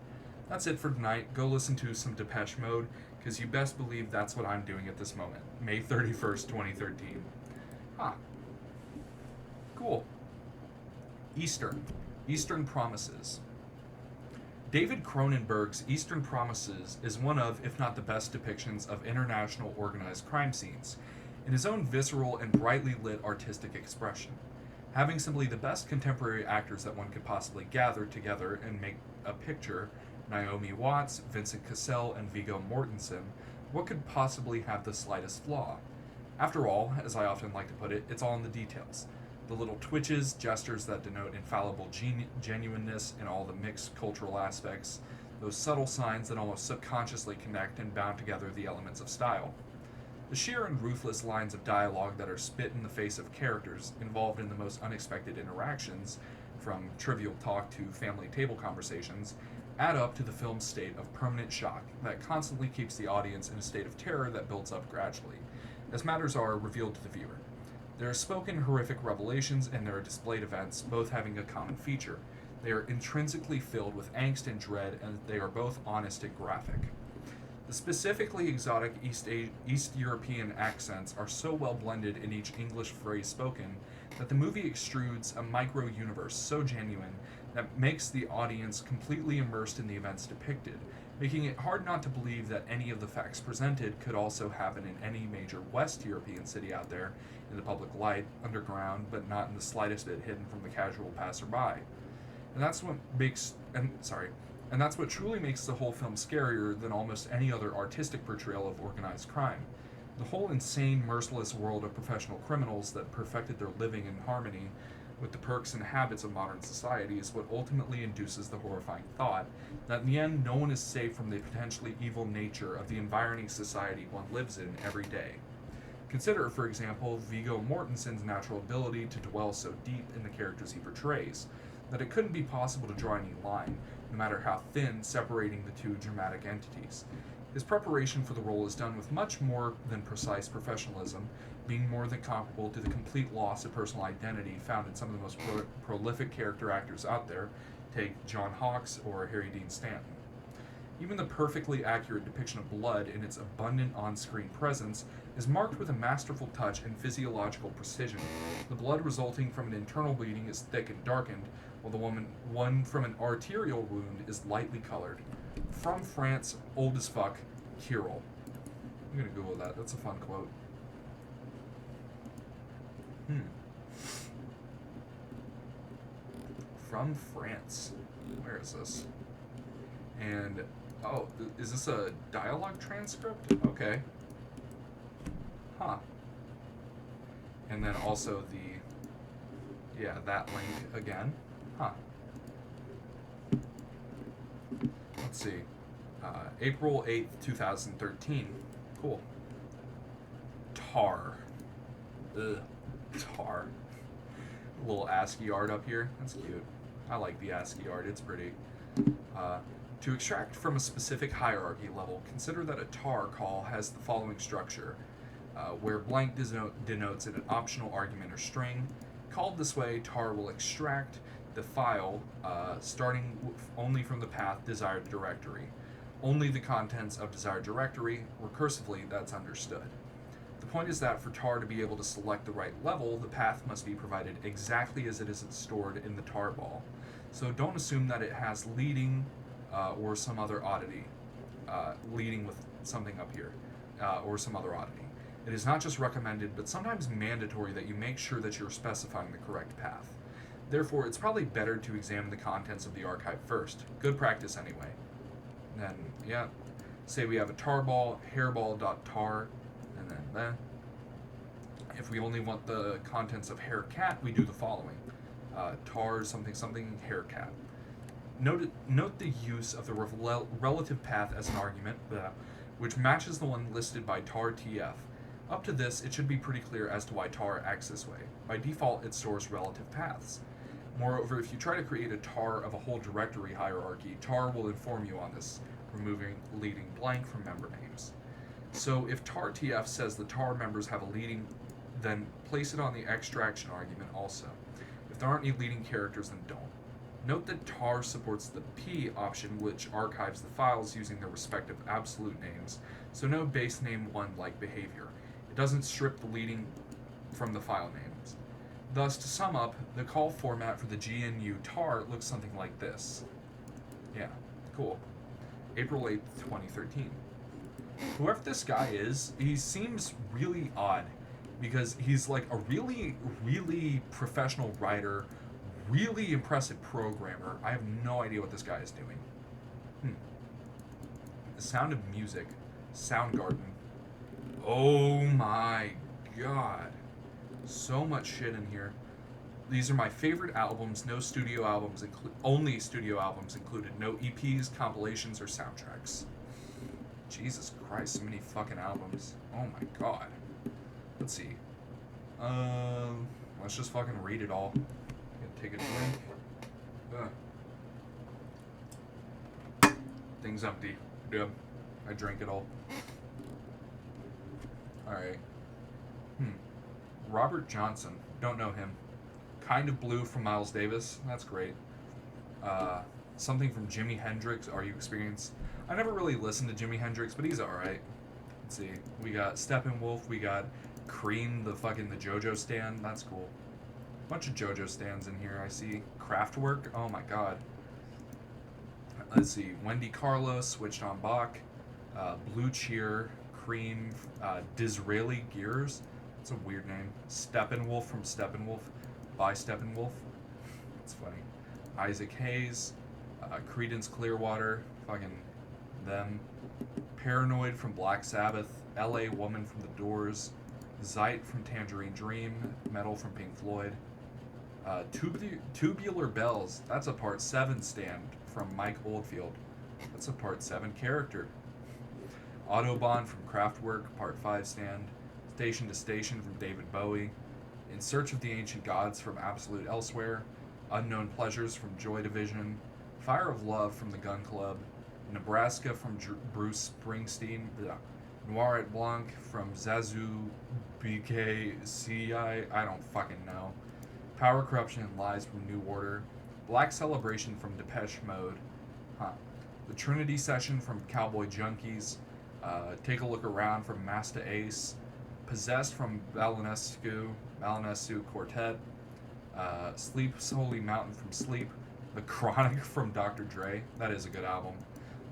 That's it for tonight. Go listen to some Depeche Mode, because you best believe that's what I'm doing at this moment. May 31st, 2013. Cool. Eastern Promises. David Cronenberg's Eastern Promises is one of, if not the best depictions of international organized crime scenes, in his own visceral and brightly lit artistic expression. Having simply the best contemporary actors that one could possibly gather together and make a picture, Naomi Watts, Vincent Cassel, and Viggo Mortensen, what could possibly have the slightest flaw? After all, as I often like to put it, it's all in the details. The little twitches, gestures that denote infallible genuineness in all the mixed cultural aspects, those subtle signs that almost subconsciously connect and bound together the elements of style. The sheer and ruthless lines of dialogue that are spit in the face of characters involved in the most unexpected interactions, from trivial talk to family table conversations, add up to the film's state of permanent shock that constantly keeps the audience in a state of terror that builds up gradually, as matters are revealed to the viewer. There are spoken horrific revelations and there are displayed events, both having a common feature. They are intrinsically filled with angst and dread, and they are both honest and graphic. The specifically exotic East European accents are so well blended in each English phrase spoken that the movie extrudes a micro-universe so genuine that makes the audience completely immersed in the events depicted, making it hard not to believe that any of the facts presented could also happen in any major West European city out there in the public light, underground, but not in the slightest bit hidden from the casual passerby. And that's what makes and that's what truly makes the whole film scarier than almost any other artistic portrayal of organized crime. The whole insane, merciless world of professional criminals that perfected their living in harmony with the perks and habits of modern society is what ultimately induces the horrifying thought that in the end no one is safe from the potentially evil nature of the environing society one lives in every day. Consider, for example, Viggo Mortensen's natural ability to dwell so deep in the characters he portrays that it couldn't be possible to draw any line, no matter how thin, separating the two dramatic entities. His preparation for the role is done with much more than precise professionalism, being more than comparable to the complete loss of personal identity found in some of the most prolific character actors out there, take John Hawkes or Harry Dean Stanton. Even the perfectly accurate depiction of blood in its abundant on screen presence is marked with a masterful touch and physiological precision. The blood resulting from an internal bleeding is thick and darkened, while the one from an arterial wound is lightly colored. From France, old as fuck, Kirill. I'm gonna Google that. That's a fun quote. From France. Where is this? And oh, is this a dialogue transcript? Okay. Huh. And then also that link again. Huh. Let's see. April 8th, 2013. Cool. Tar. Ugh. Tar. A little ASCII art up here. That's cute. I like the ASCII art. It's pretty. To extract from a specific hierarchy level, consider that a tar call has the following structure, where blank denotes an optional argument or string. Called this way, tar will extract the file starting only from the path desired directory. Only the contents of desired directory, recursively, that's understood. The point is that for tar to be able to select the right level, the path must be provided exactly as it is stored in the tarball. So don't assume that it has leading or some other oddity, leading with something up here, or some other oddity. It is not just recommended, but sometimes mandatory that you make sure that you're specifying the correct path. Therefore, it's probably better to examine the contents of the archive first. Good practice anyway. Then, say we have a tarball, hairball.tar, and then if we only want the contents of haircat, we do the following. Tar something something haircat. Note the use of the relative path as an argument, which matches the one listed by tar tf. Up to this, it should be pretty clear as to why tar acts this way. By default, it stores relative paths. Moreover, if you try to create a tar of a whole directory hierarchy, tar will inform you on this, removing leading blank from member names. So if tar tf says the tar members have a leading, then place it on the extraction argument also. If there aren't any leading characters, then don't. Note that tar supports the P option, which archives the files using their respective absolute names, so no base name 1-like behavior. It doesn't strip the leading from the file names. Thus, to sum up, the call format for the GNU tar looks something like this. Yeah, cool. April 8th, 2013. Whoever this guy is, he seems really odd because he's like a really, really professional writer, really impressive programmer. I have no idea what this guy is doing. The Sound of Music, Soundgarden. Oh my god. So much shit in here. These are my favorite albums. No studio albums, only studio albums included. No EPs, compilations, or soundtracks. Jesus Christ, so many fucking albums. Oh my god. Let's see. Let's just fucking read it all. Take a drink. Thing's empty. Yep. I drank it all. Alright. Robert Johnson. Don't know him. Kind of Blue from Miles Davis. That's great. Something from Jimi Hendrix. Are You Experienced? I never really listened to Jimi Hendrix, but he's alright. Let's see. We got Steppenwolf. We got Cream, the JoJo stand. That's cool. Bunch of JoJo stands in here, I see. Kraftwerk. Oh my god. Let's see. Wendy Carlos, Switched on Bach. Blue Cheer. Cream. Disraeli Gears. That's a weird name. Steppenwolf from Steppenwolf. By Steppenwolf. That's funny. Isaac Hayes, Creedence Clearwater, fucking them. Paranoid from Black Sabbath, L.A. Woman from The Doors, Zeit from Tangerine Dream, Metal from Pink Floyd. Tubular Bells, that's a Part 7 stand from Mike Oldfield. That's a Part 7 character. Autobahn from Kraftwerk, Part 5 stand. Station to Station from David Bowie. In Search of the Ancient Gods from Absolute Elsewhere. Unknown Pleasures from Joy Division. Fire of Love from The Gun Club. Nebraska from Bruce Springsteen. Noir et Blanc from Zazu BKCI. I don't fucking know. Power, Corruption, and Lies from New Order. Black Celebration from Depeche Mode. The Trinity Session from Cowboy Junkies. Take a Look Around from Masta Ace. Possessed from Balanescu Quartet. Sleep's Holy Mountain from Sleep. The Chronic from Dr. Dre. That is a good album.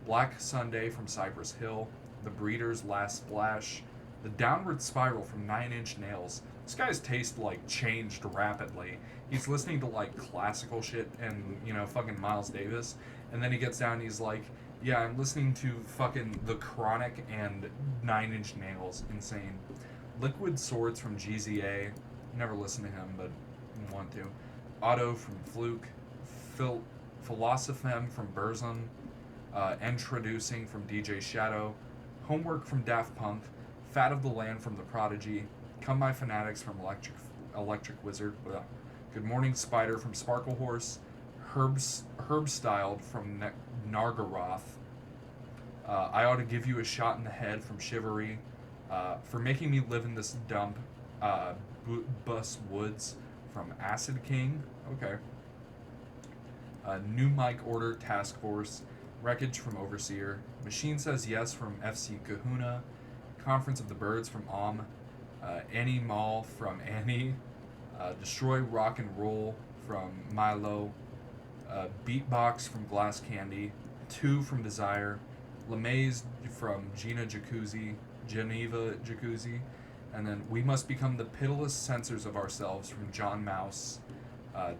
Black Sunday from Cypress Hill. The Breeders' Last Splash. The Downward Spiral from Nine Inch Nails. This guy's taste, like, changed rapidly. He's listening to, like, classical shit and, you know, fucking Miles Davis. And then he gets down and he's like, yeah, I'm listening to fucking The Chronic and Nine Inch Nails. Insane. Liquid Swords from GZA. Never listened to him, but want to. Otto from Fluke. Philosophem from Burzum. Introducing from DJ Shadow. Homework from Daft Punk. Fat of the Land from The Prodigy. Come My Fanatics from Electric Wizard. Blah. Good Morning Spider from Sparkle Horse. Herb Styled from Nargaroth. I Ought to Give You a Shot in the Head from Chivalry. For Making Me Live in This Dump. Bus Woods from Acid King. Okay. New Mike Order Task Force. Wreckage from Overseer. Machine Says Yes from FC Kahuna. Conference of the Birds from Annie Mall from Annie. Destroy Rock and Roll from Milo. Beatbox from Glass Candy. 2 from Desire. LeMaze from Geneva Jacuzzi. And then We Must Become the Pitiless Censors of Ourselves from John Mouse.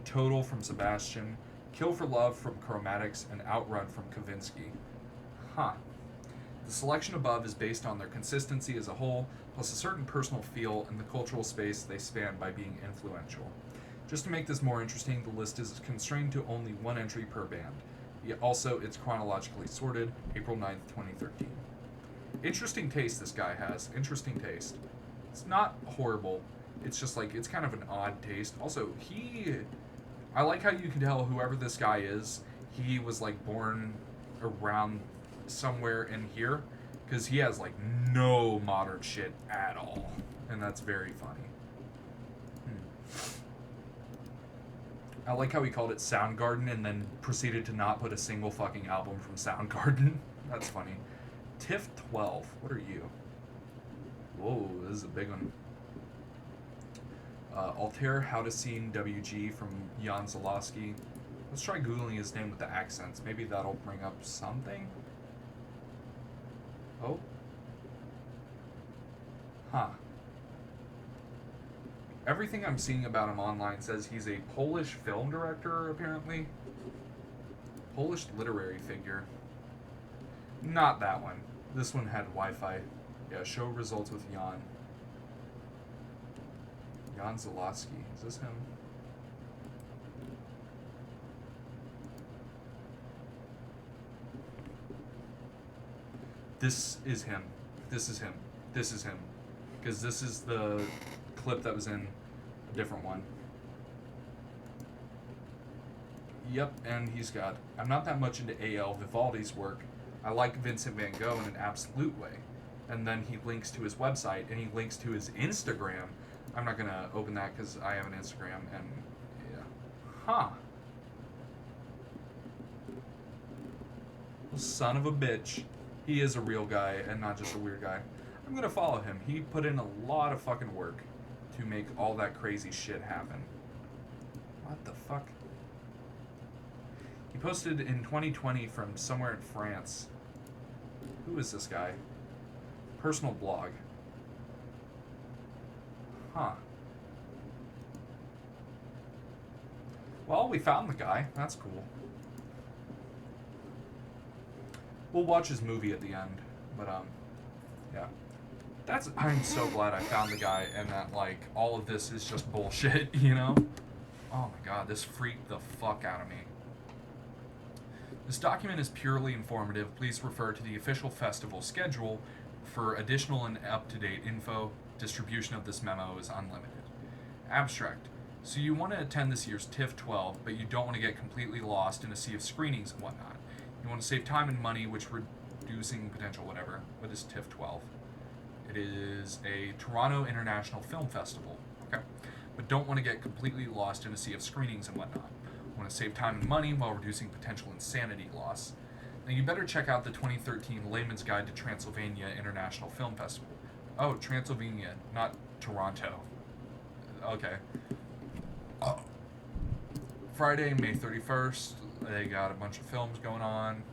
Total from Sebastian. Kill for Love from Chromatics. And Outrun from Kavinsky. The selection above is based on their consistency as a whole, plus a certain personal feel in the cultural space they span by being influential. Just to make this more interesting, the list is constrained to only one entry per band. Yet also, it's chronologically sorted, April 9th, 2013. Interesting taste this guy has. Interesting taste. It's not horrible. It's just like, it's kind of an odd taste. Also, I like how you can tell whoever this guy is, he was like born around somewhere in here, because he has like no modern shit at all, and that's very funny. I like how he called it Soundgarden and then proceeded to not put a single fucking album from Soundgarden. That's funny. Tiff 12, what are you? Whoa, this is a big one. Altair How to Scene WG from Jan Zalowski. Let's try googling his name with the accents. Maybe that'll bring up something. Oh. Everything I'm seeing about him online says he's a Polish film director, apparently. Polish literary figure. Not that one. This one had Wi-Fi. Yeah, show results with Jan. Jan Zalowski. Is this him? This is him. This is him. This is him. Because this is the clip that was in a different one. Yep, and he's got... I'm not that much into A.L. Vivaldi's work. I like Vincent van Gogh in an absolute way. And then he links to his website, and he links to his Instagram. I'm not going to open that because I have an Instagram, and yeah. Son of a bitch. He is a real guy and not just a weird guy. I'm going to follow him. He put in a lot of fucking work to make all that crazy shit happen. What the fuck? He posted in 2020 from somewhere in France. Who is this guy? Personal blog. Well, we found the guy. That's cool. We'll watch his movie at the end, but yeah. I'm so glad I found the guy and that like all of this is just bullshit, you know? Oh my god, this freaked the fuck out of me. This document is purely informative. Please refer to the official festival schedule for additional and up-to-date info. Distribution of this memo is unlimited. Abstract. So you want to attend this year's TIFF 12, but you don't want to get completely lost in a sea of screenings and whatnot. You want to save time and money, which reducing potential whatever. What is TIFF 12? It is a Toronto International Film Festival. Okay. But don't want to get completely lost in a sea of screenings and whatnot. Want to save time and money while reducing potential insanity loss. Now you better check out the 2013 Layman's Guide to Transylvania International Film Festival. Oh, Transylvania, not Toronto. Okay. Oh. Friday, May 31st, they got a bunch of films going on.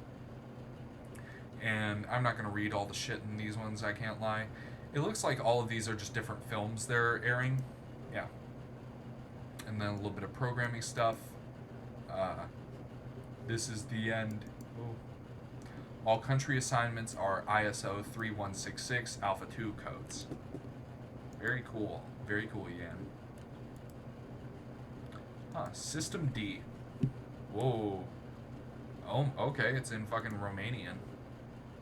And I'm not going to read all the shit in these ones, I can't lie. It looks like all of these are just different films they're airing. Yeah. And then a little bit of programming stuff. This is the end. Ooh. All country assignments are ISO 3166 Alpha 2 codes. Very cool. Very cool, Yan. System D. Whoa. Oh, okay, it's in fucking Romanian.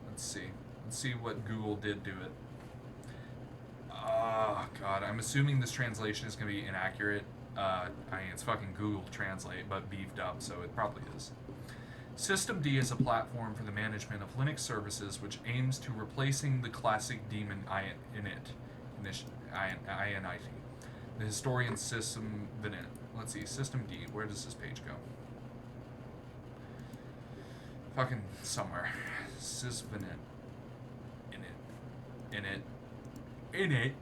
Let's see. Let's see what Google did do it. Oh, God. I'm assuming this translation is going to be inaccurate. I mean, it's fucking Google Translate, but beefed up, so it probably is. System D is a platform for the management of Linux services which aims to replacing the classic daemon init. The historian system init. Let's see, System D. Where does this page go? Fucking somewhere. Sysvinit. Init.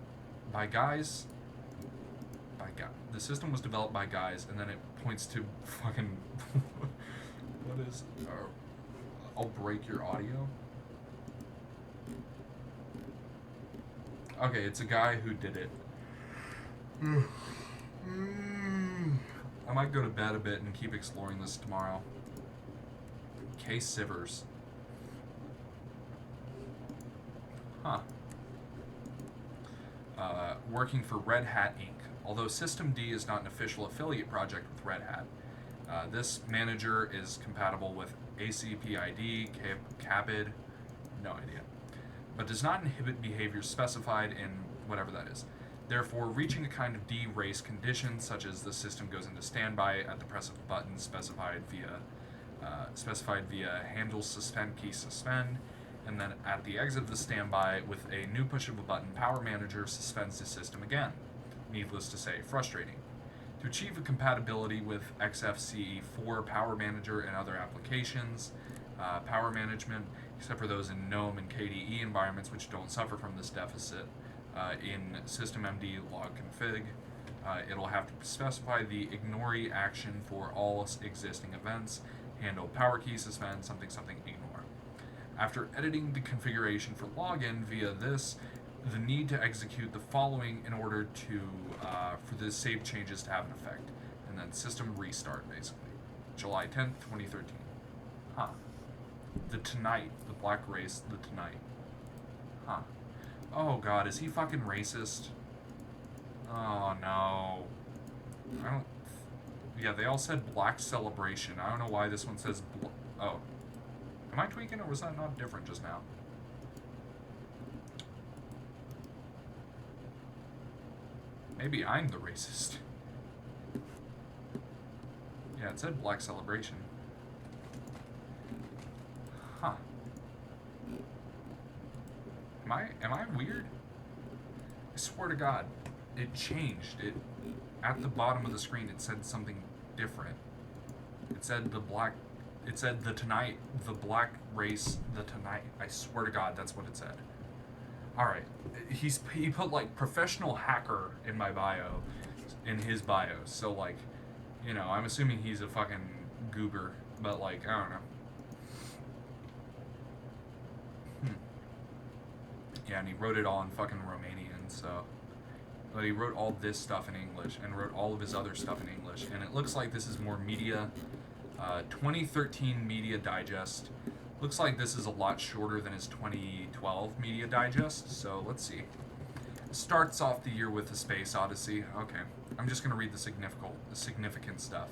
By guys. The system was developed by guys, and then it points to fucking. What is? I'll break your audio. Okay, it's a guy who did it. I might go to bed a bit and keep exploring this tomorrow. K. Sivers. Huh. Working for Red Hat Inc. Although System D is not an official affiliate project with Red Hat, this manager is compatible with ACPID, CAPID, no idea, but does not inhibit behaviors specified in whatever that is. Therefore, reaching a kind of D race condition, such as the system goes into standby at the press of a button specified via handle suspend key suspend, and then at the exit of the standby with a new push of a button, Power Manager suspends the system again. Needless to say, frustrating. To achieve a compatibility with XFCE4 Power Manager and other applications, power management, except for those in GNOME and KDE environments which don't suffer from this deficit, in systemd log config, it'll have to specify the ignore action for all existing events, handle power key suspend, something ignore. After editing the configuration for login via this, the need to execute the following in order to for the save changes to have an effect, and then system restart basically. July 10th, 2013. Huh. The Tonight, the black race, the Tonight. Huh. Oh god, is he fucking racist? Oh no. I don't. Yeah, they all said black celebration. I don't know why this one says. Oh. Am I tweaking or was that not different just now? Maybe I'm the racist. Yeah, it said black celebration. Huh. Am I weird? I swear to God, it changed. At the bottom of the screen it said something different. It said the Tonight, the black race, the Tonight. I swear to God, that's what it said. Alright. He put like professional hacker in my bio, in his bio. So like, you know, I'm assuming he's a fucking goober, but like, I don't know. Yeah, and he wrote it all in fucking Romanian, so but he wrote all this stuff in English and wrote all of his other stuff in English. And it looks like this is more media. 2013 Media Digest. Looks like this is a lot shorter than his 2012 Media Digest. So let's see. Starts off the year with A Space Odyssey. Okay, I'm just gonna read the significant stuff.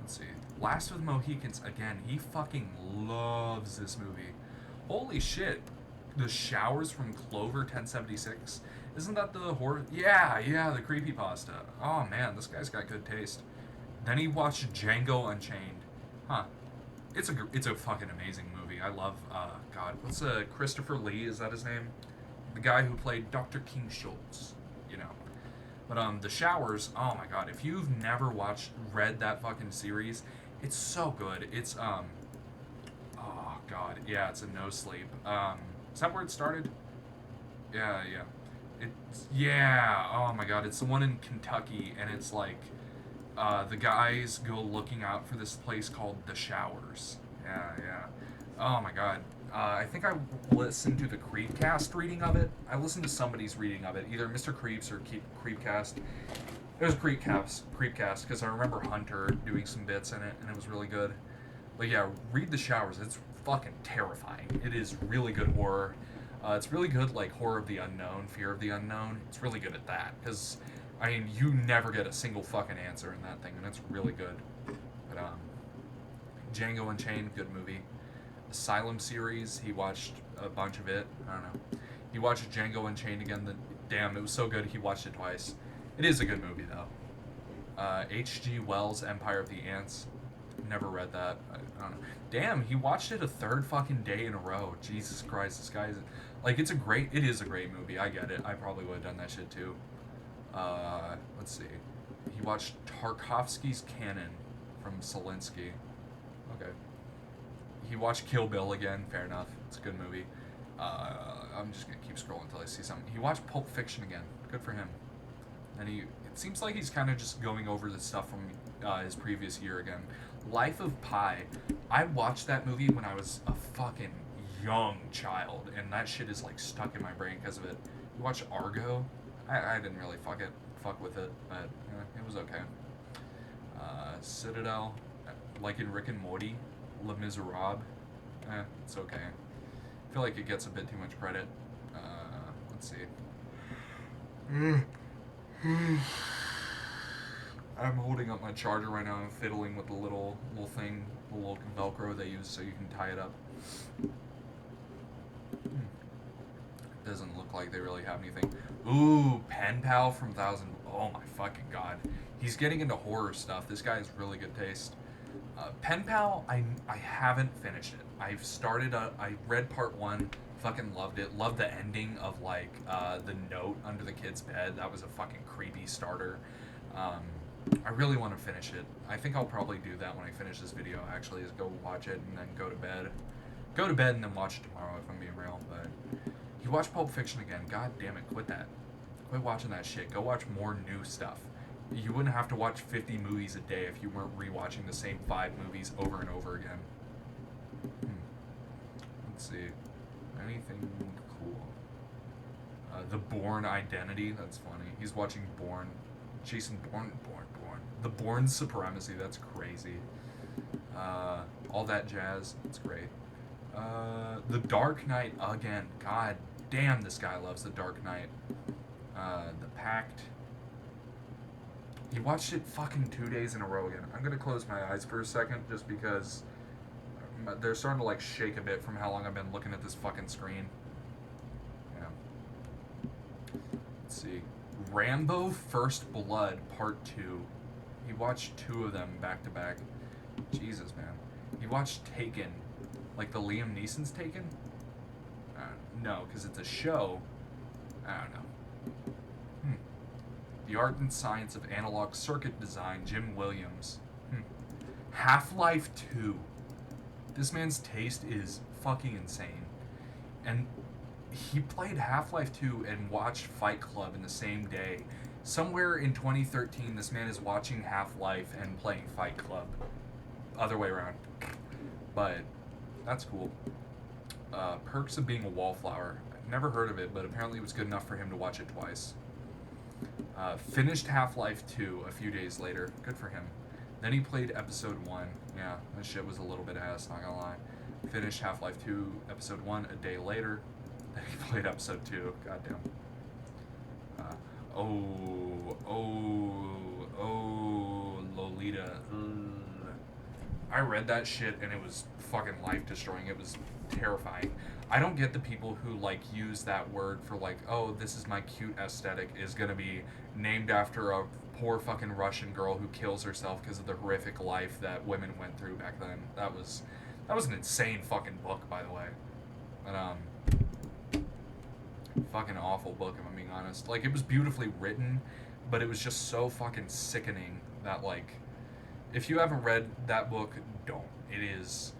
Let's see. Last of the Mohicans. Again, he fucking loves this movie. Holy shit. The Showers from Clover 1076. Isn't that the horror? Yeah, the creepypasta. Oh man, this guy's got good taste. Then he watched Django Unchained. Huh. It's a fucking amazing movie. I love God. What's Christopher Lee? Is that his name? The guy who played Dr. King Schultz. You know. But The Showers. Oh my God. If you've never read that fucking series, it's so good. It's oh God. Yeah, it's a No Sleep. Is that where it started? Yeah. Oh my God. It's the one in Kentucky, and it's like. The guys go looking out for this place called The Showers. Yeah. Oh my God. I think I listened to the Creepcast reading of it. I listened to somebody's reading of it, either Mr. Creeps or Creepcast. It was Creepcast, because I remember Hunter doing some bits in it, and it was really good. But yeah, read The Showers. It's fucking terrifying. It is really good horror. It's really good, like, horror of the unknown, fear of the unknown. It's really good at that, because... I mean, you never get a single fucking answer in that thing, and it's really good. But, Django Unchained, good movie. Asylum series, he watched a bunch of it. I don't know. He watched Django Unchained again. Damn, it was so good, he watched it twice. It is a good movie, though. H.G. Wells' Empire of the Ants. Never read that. I don't know. Damn, he watched it a third fucking day in a row. Jesus Christ, this guy's... Like, it is a great movie. I get it. I probably would have done that shit, too. Let's see. He watched Tarkovsky's Canon from Solinsky. Okay. He watched Kill Bill again. Fair enough. It's a good movie. I'm just gonna keep scrolling until I see something. He watched Pulp Fiction again. Good for him. And it seems like he's kind of just going over the stuff from his previous year again. Life of Pi. I watched that movie when I was a fucking young child, and that shit is like stuck in my brain because of it. You watch Argo? I didn't really fuck with it, but it was okay. Citadel, like in Rick and Morty, Les Miserables, it's okay. I feel like it gets a bit too much credit. Let's see. I'm holding up my charger right now. I'm fiddling with the little thing, the little Velcro they use so you can tie it up. Doesn't look like they really have anything. Ooh, Pen Pal from Thousand. Oh my fucking God. He's getting into horror stuff. This guy has really good taste. Pen Pal, I haven't finished it. I read part 1, fucking loved it. Loved the ending of like the note under the kid's bed. That was a fucking creepy starter. I really want to finish it. I think I'll probably do that when I finish this video, actually, is go watch it and then go to bed. Go to bed and then watch it tomorrow, if I'm being real, but... You watch Pulp Fiction again. God damn it, quit that. Quit watching that shit. Go watch more new stuff. You wouldn't have to watch 50 movies a day if you weren't rewatching the same 5 movies over and over again. Let's see. Anything cool? The Bourne Identity. That's funny. He's watching Bourne. Jason Bourne. The Bourne Supremacy. That's crazy. All that jazz. That's great. The Dark Knight again. God damn, this guy loves The Dark Knight. The Pact. He watched it fucking 2 days in a row again. I'm gonna close my eyes for a second just because they're starting to like shake a bit from how long I've been looking at this fucking screen. Yeah. Let's see. Rambo First Blood Part 2. He watched 2 of them back to back. Jesus, man. He watched Taken. Like the Liam Neeson's Taken? No, because it's a show. I don't know. The Art and Science of Analog Circuit Design, Jim Williams. Half-Life 2. This man's taste is fucking insane. And he played Half-Life 2 and watched Fight Club in the same day. Somewhere in 2013, this man is watching Half-Life and playing Fight Club. Other way around. But that's cool. Perks of Being a Wallflower. I've never heard of it, but apparently it was good enough for him to watch it twice. Finished Half-Life 2 a few days later. Good for him. Then he played Episode 1. Yeah, that shit was a little bit ass, not gonna lie. Finished Half-Life 2 Episode 1 a day later. Then he played Episode 2. Goddamn. Lolita. Ugh. I read that shit and it was fucking life destroying. It was terrifying. I don't get the people who like use that word for like, oh, this is my cute aesthetic is gonna be named after a poor fucking Russian girl who kills herself because of the horrific life that women went through back then. That was an insane fucking book, by the way. But fucking awful book, if I'm being honest. Like, it was beautifully written, but it was just so fucking sickening that, like, if you haven't read that book, don't. It is.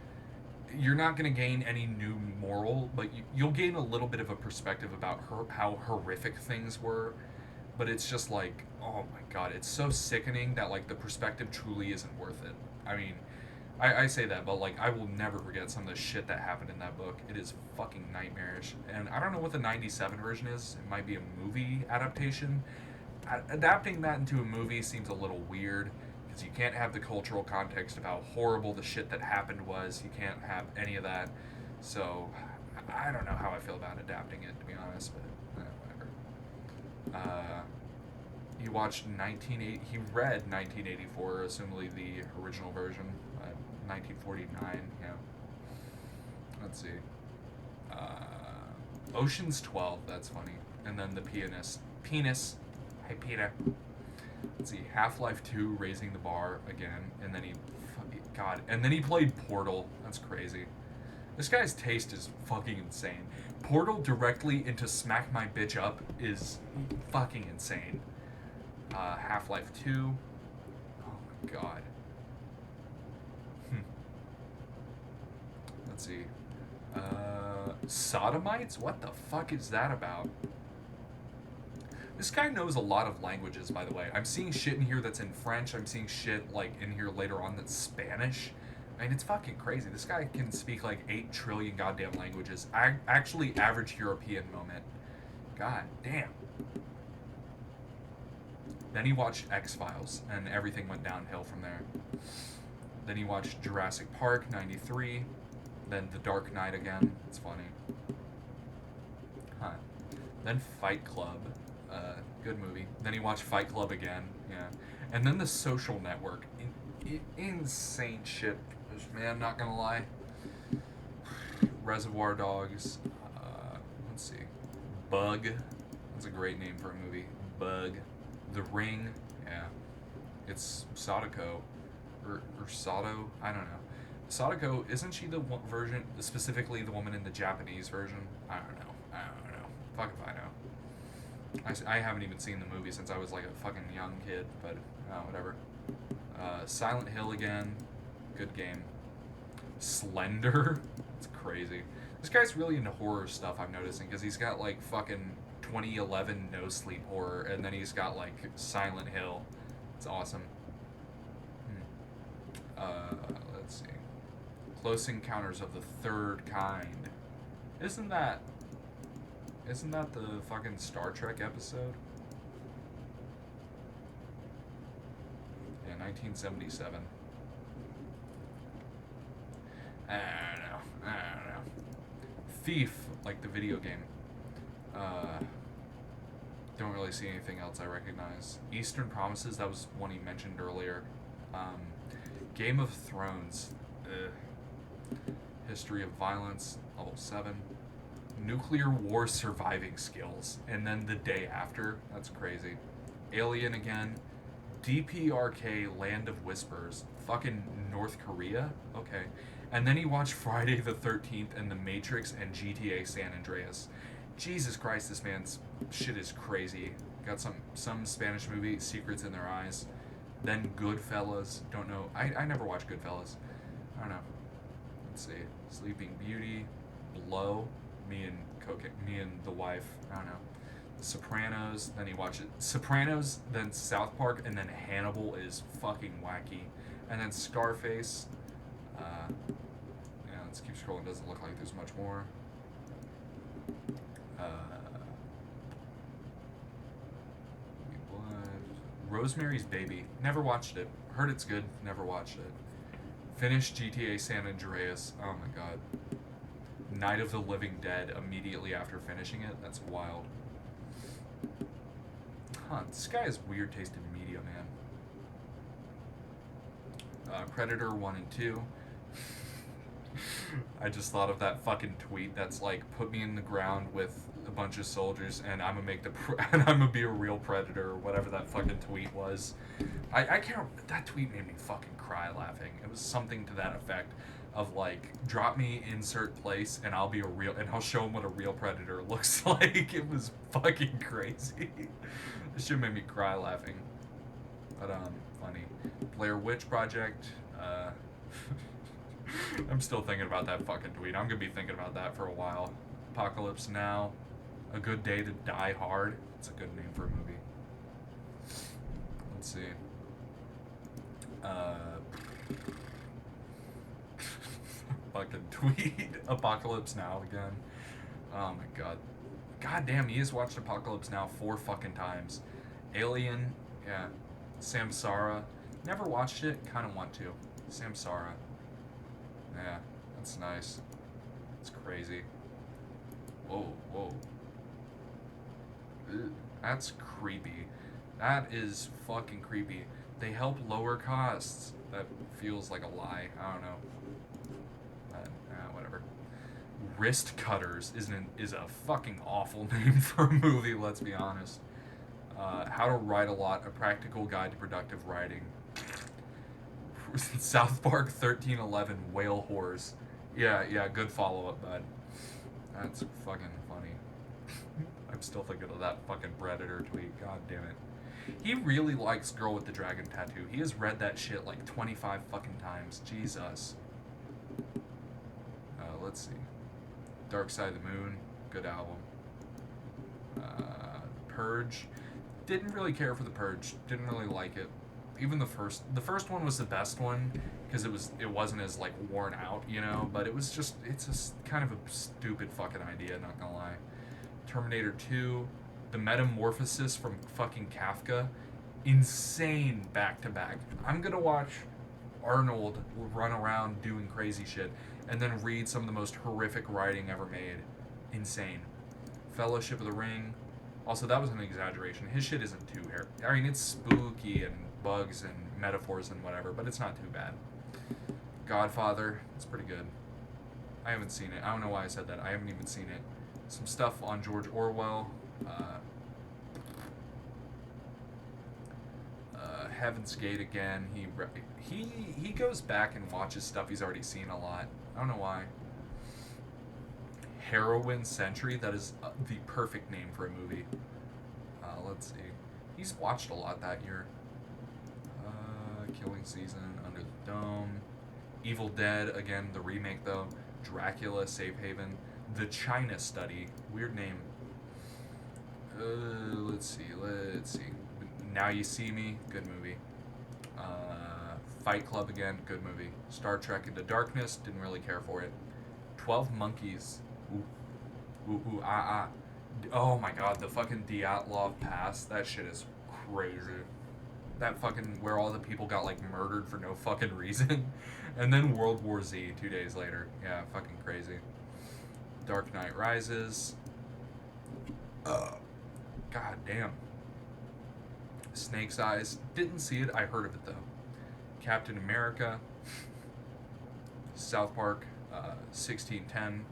You're not going to gain any new moral, but you'll gain a little bit of a perspective about how horrific things were. But it's just like, oh my god, it's so sickening that, like, the perspective truly isn't worth it. I mean, I say that, but, like, I will never forget some of the shit that happened in that book. It is fucking nightmarish. And I don't know what the 97 version is. It might be a movie adaptation. Adapting that into a movie seems a little weird, because you can't have the cultural context of how horrible the shit that happened was. You can't have any of that. So, I don't know how I feel about adapting it, to be honest, but whatever. He watched he read 1984, assumably the original version, 1949, yeah. Let's see. Ocean's 12, that's funny. And then The Pianist. Penis. Hey, Peter. Let's see. Half-Life 2, Raising the Bar again. And then God. And then he played Portal. That's crazy. This guy's taste is fucking insane. Portal directly into Smack My Bitch Up is fucking insane. Half-Life 2. Oh my god. Let's see. Sodomites? What the fuck is that about? This guy knows a lot of languages, by the way. I'm seeing shit in here that's in French. I'm seeing shit, like, in here later on that's Spanish. I mean, it's fucking crazy. This guy can speak, like, 8 trillion goddamn languages. Actually, average European moment. God damn. Then he watched X-Files, and everything went downhill from there. Then he watched Jurassic Park, 93. Then The Dark Knight again. It's funny. Huh. Then Fight Club. Good movie. Then he watched Fight Club again. Yeah. And then The Social Network. Insane shit, man, not gonna lie. Reservoir Dogs. Let's see. Bug. That's a great name for a movie. Bug. The Ring. Yeah. It's Sadako. Or Sato. I don't know. Sadako, isn't she the version, specifically the woman in the Japanese version? I don't know. Fuck if I know. I haven't even seen the movie since I was like a fucking young kid, but whatever. Silent Hill again. Good game. Slender. It's crazy. This guy's really into horror stuff, I'm noticing, because he's got like fucking 2011 No Sleep horror, and then he's got like Silent Hill. It's awesome. Let's see. Close Encounters of the Third Kind. Isn't that the fucking Star Trek episode? Yeah, 1977. I don't know. Thief, like the video game. Don't really see anything else I recognize. Eastern Promises, that was one he mentioned earlier. Game of Thrones. History of Violence, level 7. Nuclear War Surviving Skills. And then The Day After. That's crazy. Alien again. DPRK Land of Whispers. Fucking North Korea? Okay. And then he watched Friday the 13th and The Matrix and GTA San Andreas. Jesus Christ, this man's shit is crazy. Got some Spanish movie, Secrets in Their Eyes. Then Goodfellas. Don't know. I never watched Goodfellas. I don't know. Let's see. Sleeping Beauty. Blow. Me and the wife. I don't know. Sopranos. Then he watched it. Sopranos, then South Park, and then Hannibal is fucking wacky. And then Scarface. Yeah, let's keep scrolling. Doesn't look like there's much more. Rosemary's Baby. Never watched it. Heard it's good. Never watched it. Finished GTA San Andreas. Oh my god. Night of the Living Dead immediately after finishing it. That's wild. Huh, this guy has weird taste in media, man. Predator 1 and 2. I just thought of that fucking tweet that's like, put me in the ground with a bunch of soldiers and I'm gonna make and I'm gonna be a real predator, or whatever that fucking tweet was. I can't. That tweet made me fucking cry laughing. It was something to that effect of like, drop me insert place and I'll be a real, and I'll show him what a real predator looks like. It was fucking crazy. This shit made me cry laughing. But funny. Blair Witch Project. I'm still thinking about that fucking tweet. I'm gonna be thinking about that for a while. Apocalypse Now. A Good Day to Die Hard. It's a good name for a movie. Let's see. Fucking tweet. Apocalypse Now again. Oh my god. God damn, he has watched Apocalypse Now 4 fucking times. Alien. Yeah. Samsara. Never watched it. Kind of want to. Samsara. Yeah, that's nice. It's crazy. Whoa, whoa. Ugh, that's creepy. That is fucking creepy. They help lower costs. That feels like a lie. I don't know. Whatever. Wrist Cutters is a fucking awful name for a movie, let's be honest. How to Write a Lot, A Practical Guide to Productive Writing. South Park 1311 Whale Horrors. Yeah, good follow-up, bud. That's fucking funny. I'm still thinking of that fucking Predator tweet. God damn it. He really likes Girl with the Dragon Tattoo. He has read that shit like 25 fucking times. Jesus. Let's see. Dark Side of the Moon. Good album. Purge. Didn't really care for The Purge. Didn't really like it. Even the first one was the best one because it wasn't as like worn out, you know, but it's a kind of a stupid fucking idea, not gonna lie. Terminator 2, The Metamorphosis from fucking Kafka, insane back to back. I'm gonna watch Arnold run around doing crazy shit and then read some of the most horrific writing ever made. Insane. Fellowship of the Ring. Also, that was an exaggeration. His shit isn't too hairy. I mean, it's spooky and bugs and metaphors and whatever, but it's not too bad. Godfather, it's pretty good. I haven't seen it. I don't know why I said that. I haven't even seen it. Some stuff on George Orwell. Heaven's Gate again. He goes back and watches stuff he's already seen a lot. I don't know why. Heroin Century. That is the perfect name for a movie. Let's see. He's watched a lot that year. Killing Season, Under the Dome, Evil Dead, again, the remake though, Dracula, Safe Haven, The China Study, weird name. Let's see. Now You See Me, good movie. Fight Club again, good movie. Star Trek Into Darkness, didn't really care for it. 12 Monkeys, ooh, ah. Oh my god, the fucking Dyatlov Pass, that shit is crazy. That fucking, where all the people got like murdered for no fucking reason. And then World War Z 2 days later. Yeah, fucking crazy. Dark Knight Rises. God damn. Snake's Eyes. Didn't see it, I heard of it though. Captain America. South Park 1610.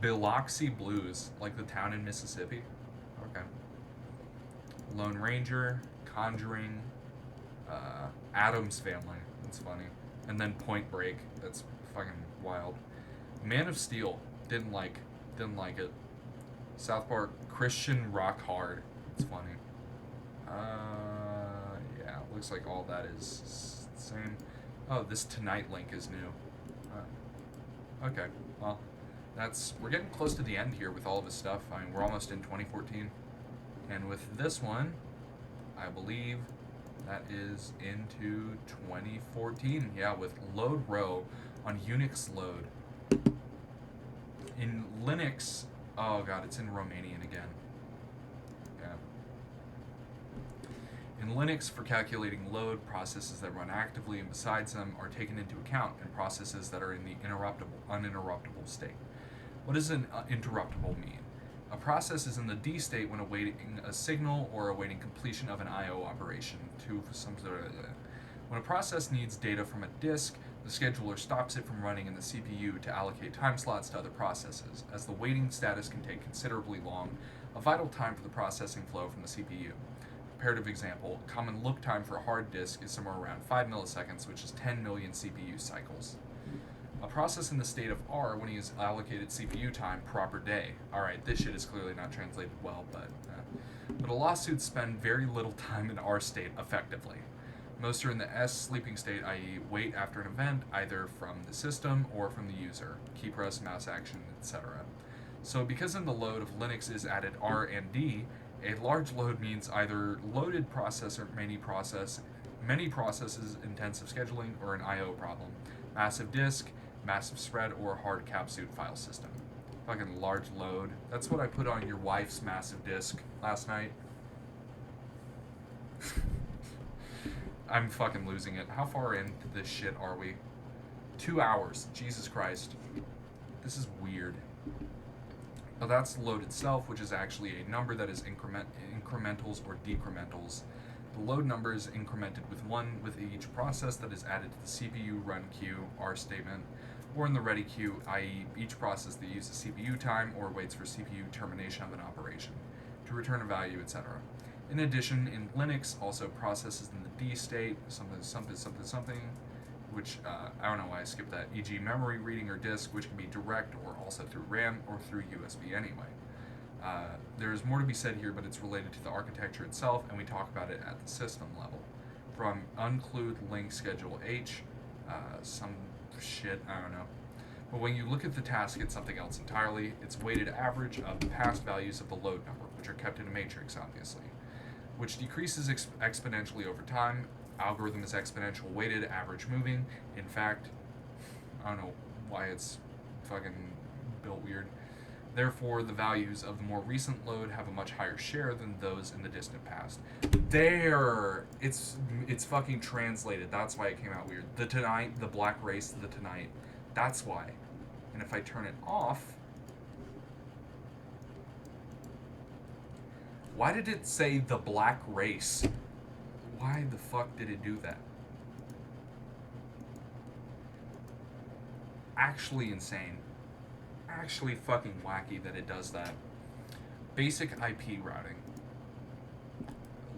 Biloxi Blues, like the town in Mississippi. Okay. Lone Ranger, Conjuring, Addams Family. That's funny. And then Point Break. That's fucking wild. Man of Steel. Didn't like it. South Park, Christian Rock Hard. It's funny. Yeah, looks like all that is the same. Oh, this Tonight link is new. Okay, well, we're getting close to the end here with all of his stuff. I mean, we're almost in 2014. And with this one, I believe that is into 2014. Yeah, with Load Row on Unix Load. In Linux, oh god, it's in Romanian again. Yeah. In Linux, for calculating load, processes that run actively and besides them are taken into account, and processes that are in the uninterruptible state. What does an interruptible mean? A process is in the D state when awaiting a signal or awaiting completion of an I/O operation. When a process needs data from a disk, the scheduler stops it from running in the CPU to allocate time slots to other processes, as the waiting status can take considerably long, a vital time for the processing flow from the CPU. Comparative example, common look time for a hard disk is somewhere around 5 milliseconds, which is 10 million CPU cycles. A process in the state of R when he is allocated CPU time, proper day. Alright, this shit is clearly not translated well, but a lawsuits spend very little time in R state effectively. Most are in the S sleeping state, i.e. wait after an event, either from the system or from the user, key press, mouse action, etc. So because in the load of Linux is added R and D, a large load means either loaded process or many processes, intensive scheduling, or an I/O problem. Massive disk, massive spread, or hard capsued file system. Fucking large load. That's what I put on your wife's massive disk last night. I'm fucking losing it. How far into this shit are we? 2 hours. Jesus Christ. This is weird. Now that's the load itself, which is actually a number that is incrementals or decrementals. The load number is incremented with 1 with each process that is added to the CPU run queue, R statement, or in the ready queue, i.e. each process that uses CPU time or waits for CPU termination of an operation, to return a value, etc. In addition, in Linux, also processes in the D state, something, which I don't know why I skipped that, e.g. memory reading or disk, which can be direct or also through RAM or through USB anyway. There's more to be said here, but it's related to the architecture itself, and we talk about it at the system level. From unclude link schedule H, some shit, I don't know. But when you look at the task, it's something else entirely. It's weighted average of the past values of the load number, which are kept in a matrix, obviously, which decreases exponentially over time. Algorithm is exponential weighted, average moving. In fact, I don't know why it's fucking built weird. Therefore, the values of the more recent load have a much higher share than those in the distant past. There! It's fucking translated. That's why it came out weird. The tonight, the black race, the tonight. That's why. And if I turn it off... Why did it say the black race? Why the fuck did it do that? Actually insane. Actually fucking wacky that it does that. Basic IP routing.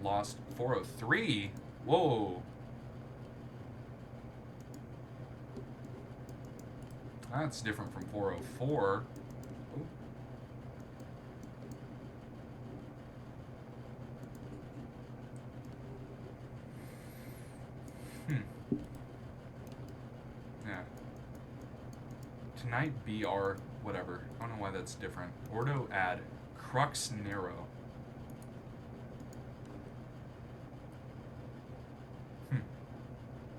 Lost 403? Whoa. That's different from 404. Yeah. Tonight BR whatever. I don't know why that's different. Ordo add Crux Nero.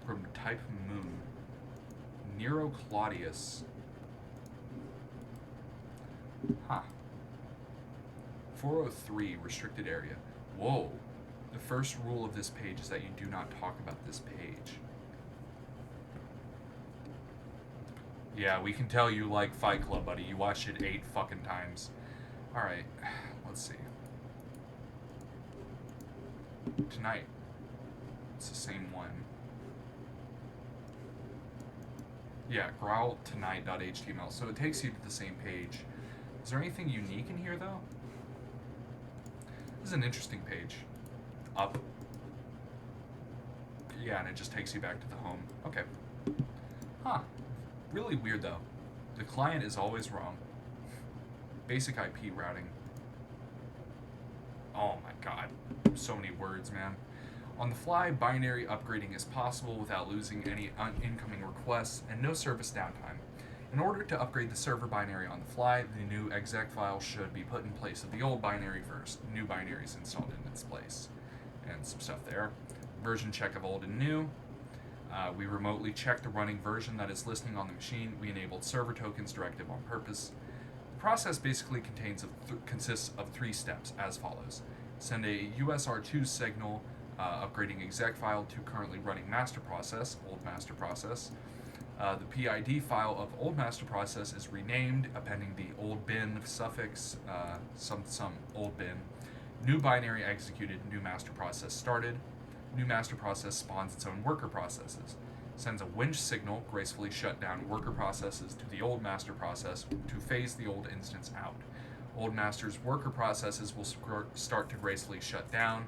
From type moon. Nero Claudius. Huh. 403 restricted area. Whoa. The first rule of this page is that you do not talk about this page. Yeah, we can tell you like Fight Club, buddy. You watched it 8 fucking times. Alright, let's see. Tonight. It's the same one. Yeah, growltonight.html. So it takes you to the same page. Is there anything unique in here, though? This is an interesting page. Up. Yeah, and it just takes you back to the home. Okay. Huh. Really weird, though. The client is always wrong. Basic IP routing. Oh my god. So many words, man. On the fly, binary upgrading is possible without losing any incoming requests and no service downtime. In order to upgrade the server binary on the fly, the new exec file should be put in place of the old binary first. New binary is installed in its place. And some stuff there. Version check of old and new. We remotely check the running version that is listening on the machine. We enabled server tokens directive on purpose. The process basically consists of 3 steps as follows. Send a USR2 signal upgrading exec file to currently running master process, old master process. The PID file of old master process is renamed, appending the old bin suffix, some old bin. New binary executed, new master process started. New master process spawns its own worker processes. Sends a winch signal, gracefully shut down worker processes to the old master process to phase the old instance out. Old master's worker processes will start to gracefully shut down.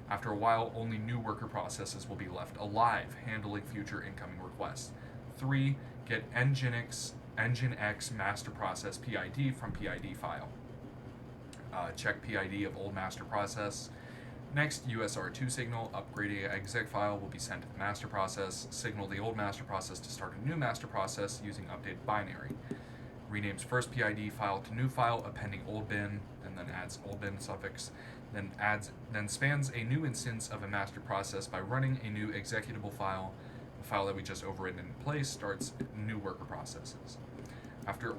After a while, only new worker processes will be left alive, handling future incoming requests. 3. Get Nginx master process PID from PID file. Check PID of old master process. Next, USR2 signal, upgrading exec file will be sent to the master process. Signal the old master process to start a new master process using updated binary. Renames first PID file to new file, appending old bin, and then adds old bin suffix. Then spans a new instance of a master process by running a new executable file. The file that we just overridden in place starts new worker processes. After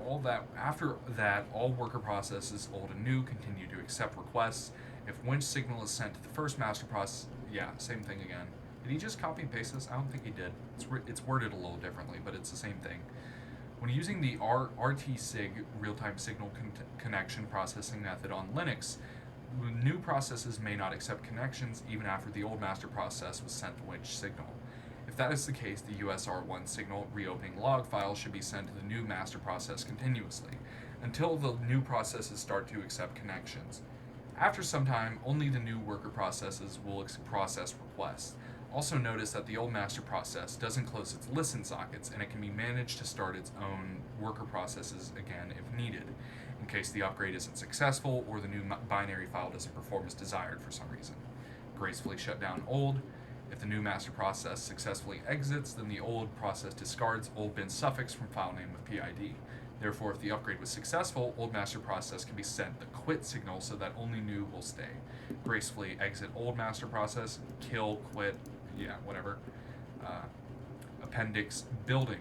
that, all worker processes, old and new, continue to accept requests. If winch signal is sent to the first master process, yeah, same thing again. Did he just copy and paste this? I don't think he did. It's worded a little differently, but it's the same thing. When using the RTSIG real-time signal connection processing method on Linux, new processes may not accept connections even after the old master process was sent the winch signal. If that is the case, the USR1 signal reopening log file should be sent to the new master process continuously, until the new processes start to accept connections. After some time, only the new worker processes will process requests. Also notice that the old master process doesn't close its listen sockets, and it can be managed to start its own worker processes again if needed, in case the upgrade isn't successful or the new binary file doesn't perform as desired for some reason. Gracefully shut down old. If the new master process successfully exits, then the old process discards old bin suffix from file name with PID. Therefore, if the upgrade was successful, old master process can be sent the quit signal so that only new will stay. Gracefully exit old master process, kill, quit, yeah, whatever. Appendix building.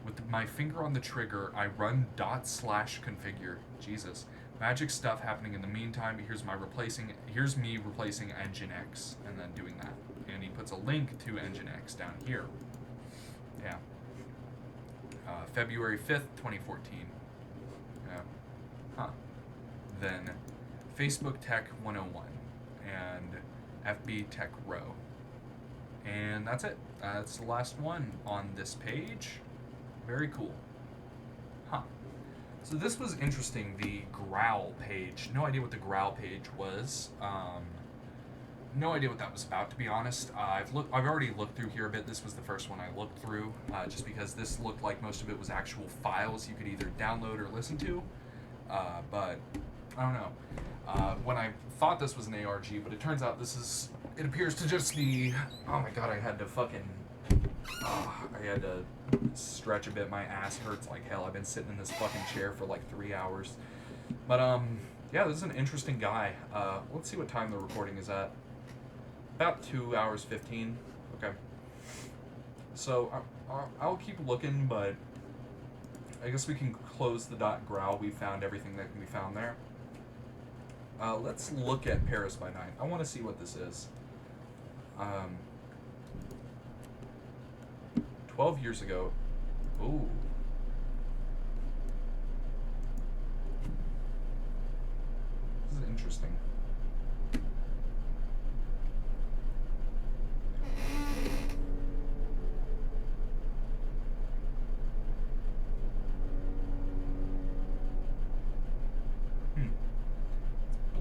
With my finger on the trigger, I run /configure. Jesus. Magic stuff happening in the meantime. Here's me replacing Nginx and then doing that. And he puts a link to Nginx down here. Yeah. February 5th, 2014. Yeah. Huh. Then Facebook Tech 101 and FB Tech Row. And that's it. That's the last one on this page. Very cool. Huh. So this was interesting, the Growl page. No idea what the Growl page was. No idea what that was about, to be honest. I've already looked through here a bit. This was the first one I looked through, just because this looked like most of it was actual files you could either download or listen to. But I don't know. When I thought this was an ARG, but it turns out it appears to just be. Oh my god, I had to stretch a bit. My ass hurts like hell. I've been sitting in this fucking chair for like 3 hours. But yeah, this is an interesting guy. Let's see what time the recording is at. About 2 hours 15. Okay. So I'll keep looking, but I guess we can close the .growl. We found everything that can be found there. Let's look at Paris by Night. I want to see what this is. 12 years ago. Ooh. This is interesting.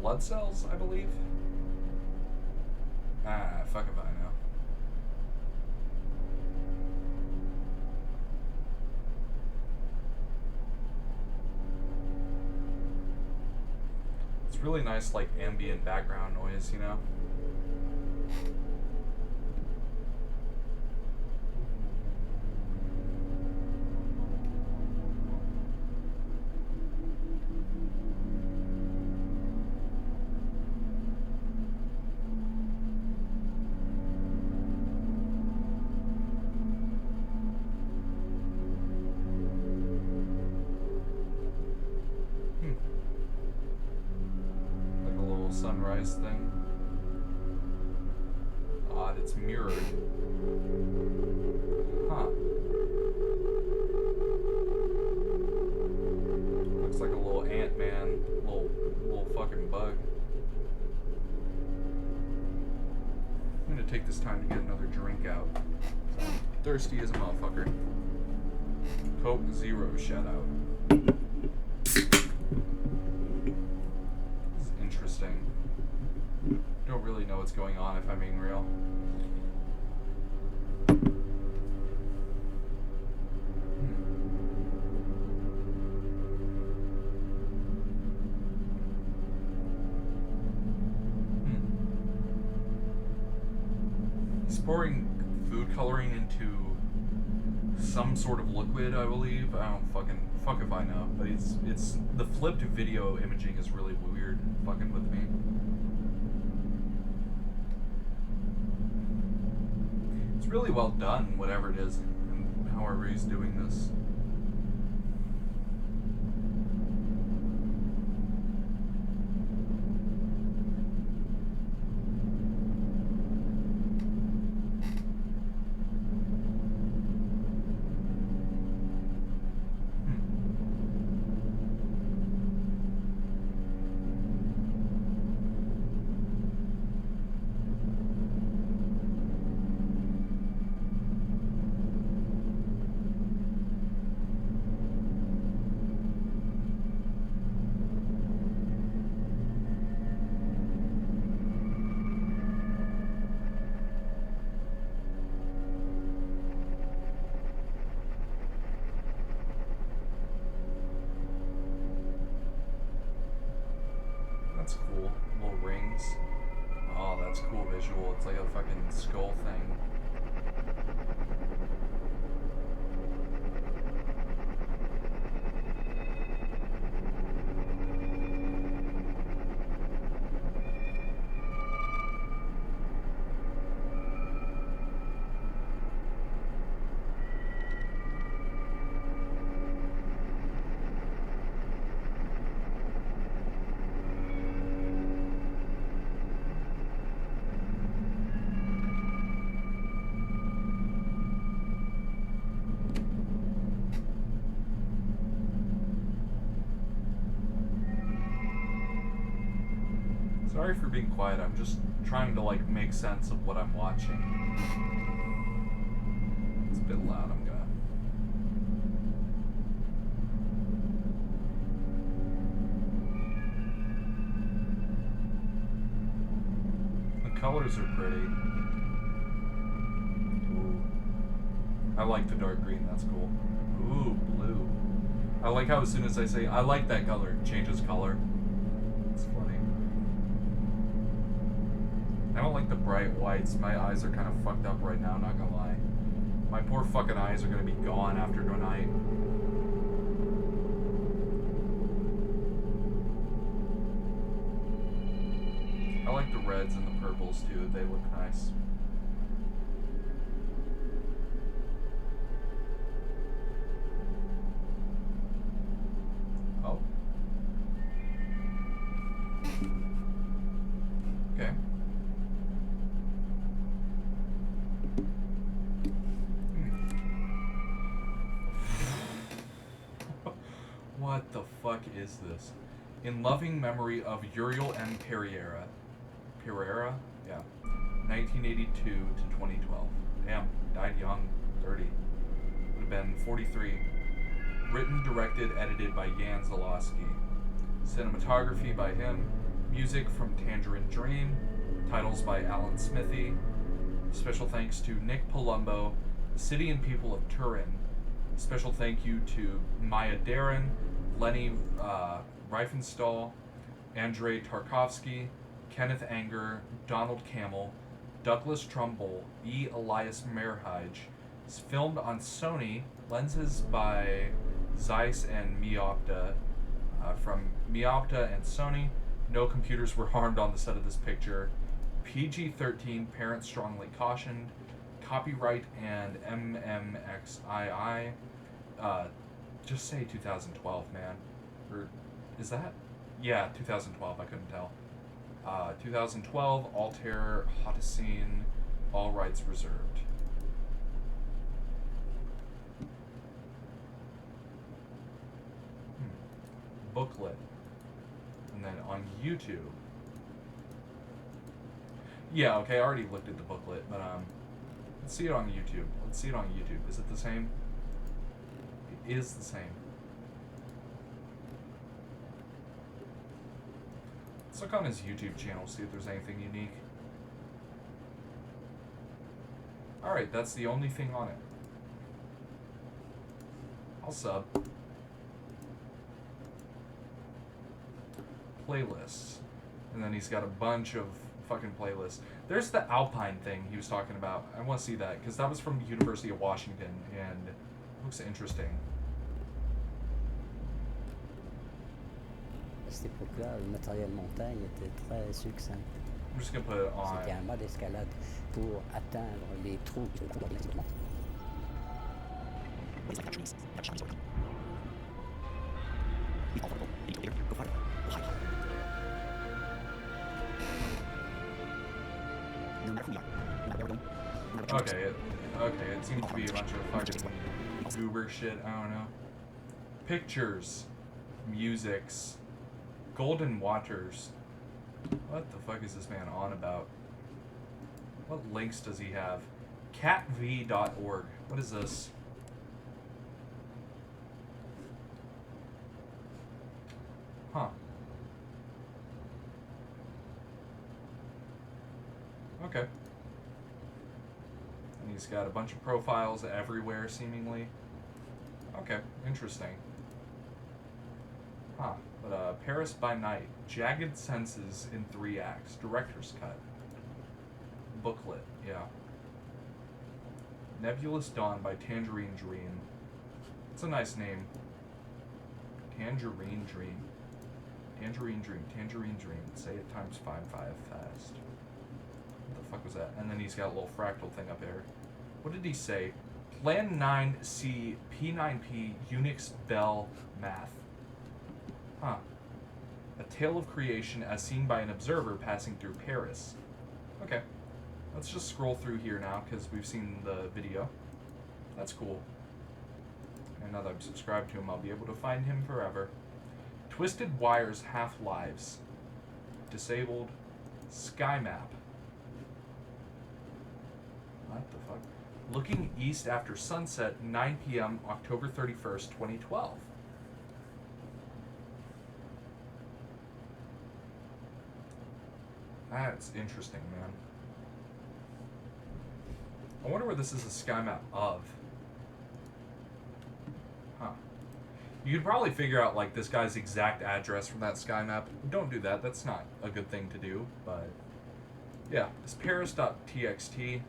Blood cells, I believe. Fuck if I know. It's really nice, like, ambient background noise, you know? Sunrise thing. not. It's mirrored. Huh. Looks like a little Ant-Man, little fucking bug. I'm gonna take this time to get another drink out. I'm thirsty as a motherfucker. Coke Zero, shout out. This is interesting. Don't really know what's going on, if I'm being real. He's pouring food coloring into some sort of liquid, I believe. I don't fuck if I know, but it's the flipped video imaging is really weird, fucking with me. It's really well done, whatever it is, and however he's doing this. That's cool. Little rings. Oh, that's cool visual. It's like a fucking skull thing. Sorry for being quiet. I'm just trying to like make sense of what I'm watching. It's a bit loud. I'm gonna. The colors are pretty. Ooh. I like the dark green. That's cool. Ooh, blue. I like how as soon as I say I like that color, it changes color. It's funny. I don't like the bright whites. My eyes are kind of fucked up right now, not gonna lie. My poor fucking eyes are gonna be gone after tonight. I like the reds and the purples too. They look nice. Oh. Okay. What the fuck is this? In loving memory of Uriel M. Pereira. Pereira? Yeah. 1982 to 2012. Damn, died young, 30. Would have been 43. Written, directed, edited by Jan Zalowski. Cinematography by him. Music from Tangerine Dream. Titles by Alan Smithy. Special thanks to Nick Palumbo, the city and people of Turin. Special thank you to Maya Deren, Lenny Riefenstahl, Andrei Tarkovsky, Kenneth Anger, Donald Camel, Douglas Trumbull, E. Elias Merhige. It's filmed on Sony, lenses by Zeiss and Meopta. From Meopta and Sony, no computers were harmed on the set of this picture. PG-13, parents strongly cautioned. Copyright and MMXII. Just say 2012, man. Or is that? Yeah, 2012. I couldn't tell. 2012, Altair, Hottescene, All rights reserved. Booklet. And then on YouTube. Yeah, okay, I already looked at the booklet, but let's see it on YouTube. Let's see it on YouTube. Is it the same? It is the same. Let's look on his YouTube channel, see if there's anything unique. Alright, that's the only thing on it. I'll sub. Playlists. And then he's got a bunch of fucking playlists. There's the Alpine thing he was talking about. I want to see that, because that was from the University of Washington, and it looks interesting. À cette époque-là, le matériel montagne était très succinct. I'm just going to put it on. C'était un mode d'escalade pour atteindre les trous qui étaient dans Okay, it seems to be a bunch of fucking goober shit, I don't know. Pictures. Musics. Golden Waters. What the fuck is this man on about? What links does he have? catv.org. What is this? Huh. Okay. And he's got a bunch of profiles everywhere, seemingly. Okay, interesting. Huh. But, Paris by Night. Jagged Senses in 3 acts. Director's cut. Booklet, yeah. Nebulous Dawn by Tangerine Dream. It's a nice name. Tangerine Dream. Tangerine Dream. Tangerine Dream. Say it times 5 fast. What the fuck was that? And then he's got a little fractal thing up there. What did he say? Plan 9C P9P Unix Bell Math. Huh. A tale of creation as seen by an observer passing through Paris. Okay. Let's just scroll through here now because we've seen the video. That's cool. And now that I'm subscribed to him, I'll be able to find him forever. Twisted Wires Half-Lives. Disabled. Sky Map. What the fuck? Looking East After Sunset, 9 p.m., October 31st, 2012. That's interesting, man. I wonder where this is a sky map of. Huh. You could probably figure out, like, this guy's exact address from that sky map. Don't do that. That's not a good thing to do, but... yeah, it's paris.txt.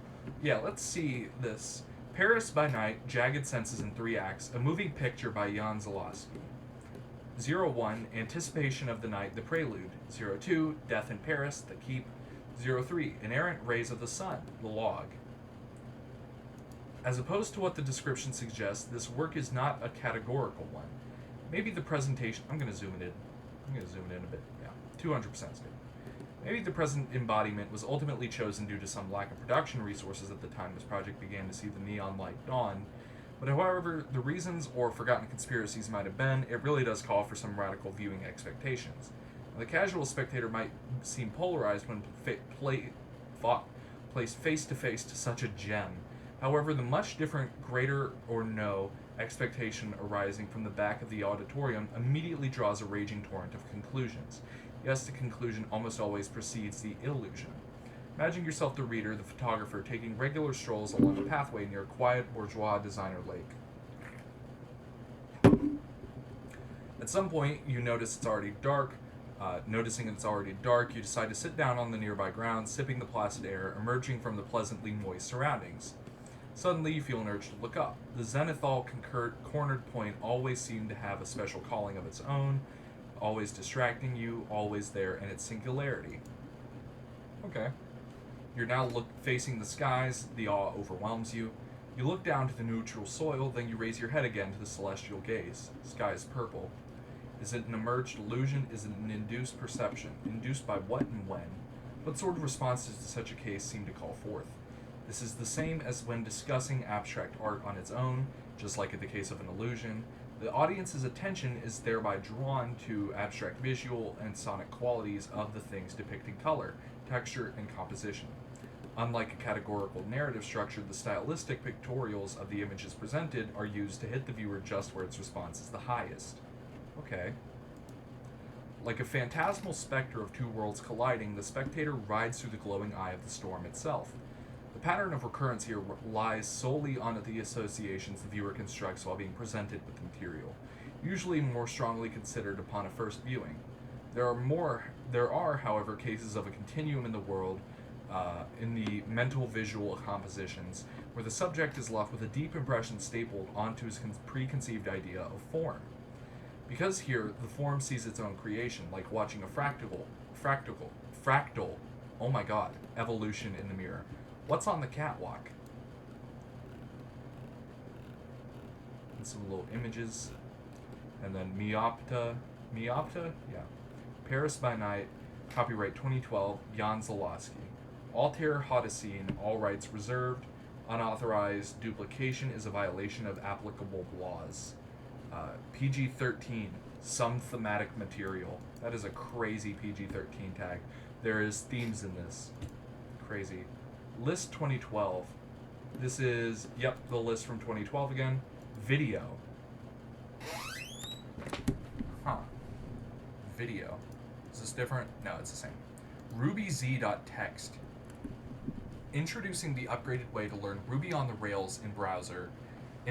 Yeah, let's see this. Paris by Night, Jagged Senses in 3 acts, a moving picture by Jan Zalowski. 01, Anticipation of the Night, The Prelude. 02, Death in Paris, The Keep. 03, Inerrant Rays of the Sun, The Log. As opposed to what the description suggests, this work is not a categorical one. Maybe the presentation... I'm going to zoom it in. I'm going to zoom it in a bit. Yeah, 200% is good. Maybe the present embodiment was ultimately chosen due to some lack of production resources at the time this project began to see the neon light dawn. But however the reasons or forgotten conspiracies might have been, it really does call for some radical viewing expectations. The casual spectator might seem polarized when placed face-to-face to such a gem. However, the much different greater or no expectation arising from the back of the auditorium immediately draws a raging torrent of conclusions. Yes, the conclusion almost always precedes the illusion. Imagine yourself the reader, the photographer, taking regular strolls along a pathway near a quiet bourgeois designer lake. At some point, you notice it's already dark. Noticing it's already dark, you decide to sit down on the nearby ground, sipping the placid air, emerging from the pleasantly moist surroundings. Suddenly, you feel an urge to look up. The zenithal cornered point always seemed to have a special calling of its own, always distracting you, always there in its singularity. Okay. You're now facing the skies, the awe overwhelms you. You look down to the neutral soil, then you raise your head again to the celestial gaze. The sky is purple. Is it an emerged illusion? Is it an induced perception? Induced by what and when? What sort of responses to such a case seem to call forth? This is the same as when discussing abstract art on its own, just like in the case of an illusion. The audience's attention is thereby drawn to abstract visual and sonic qualities of the things depicting color, texture, and composition. Unlike a categorical narrative structure, the stylistic pictorials of the images presented are used to hit the viewer just where its response is the highest. Okay. Like a phantasmal specter of two worlds colliding, the spectator rides through the glowing eye of the storm itself. The pattern of recurrence here lies solely on the associations the viewer constructs while being presented with the material, usually more strongly considered upon a first viewing. There are, however, cases of a continuum in the world, in the mental visual compositions, where the subject is left with a deep impression stapled onto his preconceived idea of form. Because here the form sees its own creation, like watching a fractal, oh my god, evolution in the mirror. What's on the catwalk? And some little images. And then Miopta? Yeah. Paris by Night, copyright 2012, Jan Zalowski. Altair Hodicine, all rights reserved. Unauthorized duplication is a violation of applicable laws. PG-13, some thematic material. That is a crazy PG-13 tag. There is themes in this. Crazy. List 2012. This is, yep, the list from 2012 again. Video. Huh. Video. Is this different? No, it's the same. RubyZ.txt. Introducing the upgraded way to learn Ruby on the Rails in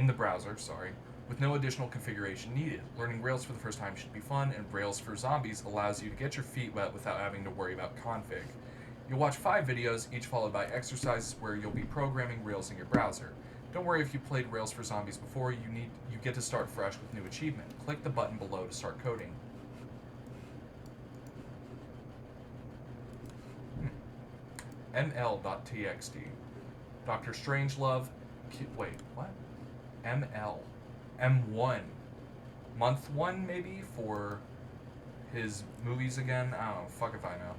the browser, with no additional configuration needed. Learning Rails for the first time should be fun, and Rails for Zombies allows you to get your feet wet without having to worry about config. You'll watch 5 videos, each followed by exercises where you'll be programming Rails in your browser. Don't worry if you played Rails for Zombies before, you get to start fresh with new achievement. Click the button below to start coding. ML.txt. Dr. Strangelove. Wait, what? ML. M1. Month 1, maybe, for his movies again? I don't know. Fuck if I know.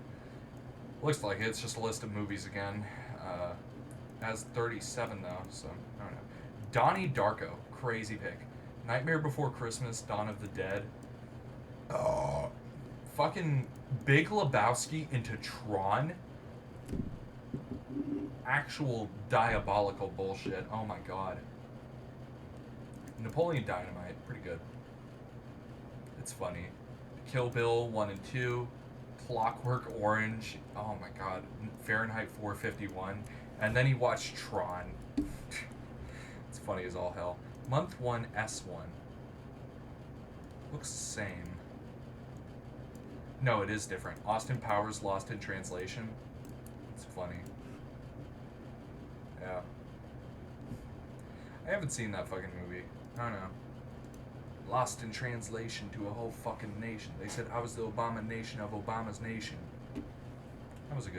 Looks like it's just a list of movies again. Has 37, though, so I don't know. Donnie Darko. Crazy pick. Nightmare Before Christmas, Dawn of the Dead. Oh. Fucking Big Lebowski into Tron? Actual diabolical bullshit. Oh my god. Napoleon Dynamite. Pretty good. It's funny. Kill Bill 1 and 2. Clockwork Orange. Oh my god. Fahrenheit 451. And then he watched Tron. It's funny as all hell. Month 1 S1. Looks the same. No, it is different. Austin Powers Lost in Translation. It's funny. Yeah. I haven't seen that fucking movie. I don't know. Lost in translation to a whole fucking nation. They said I was the abomination of Obama's nation. That was a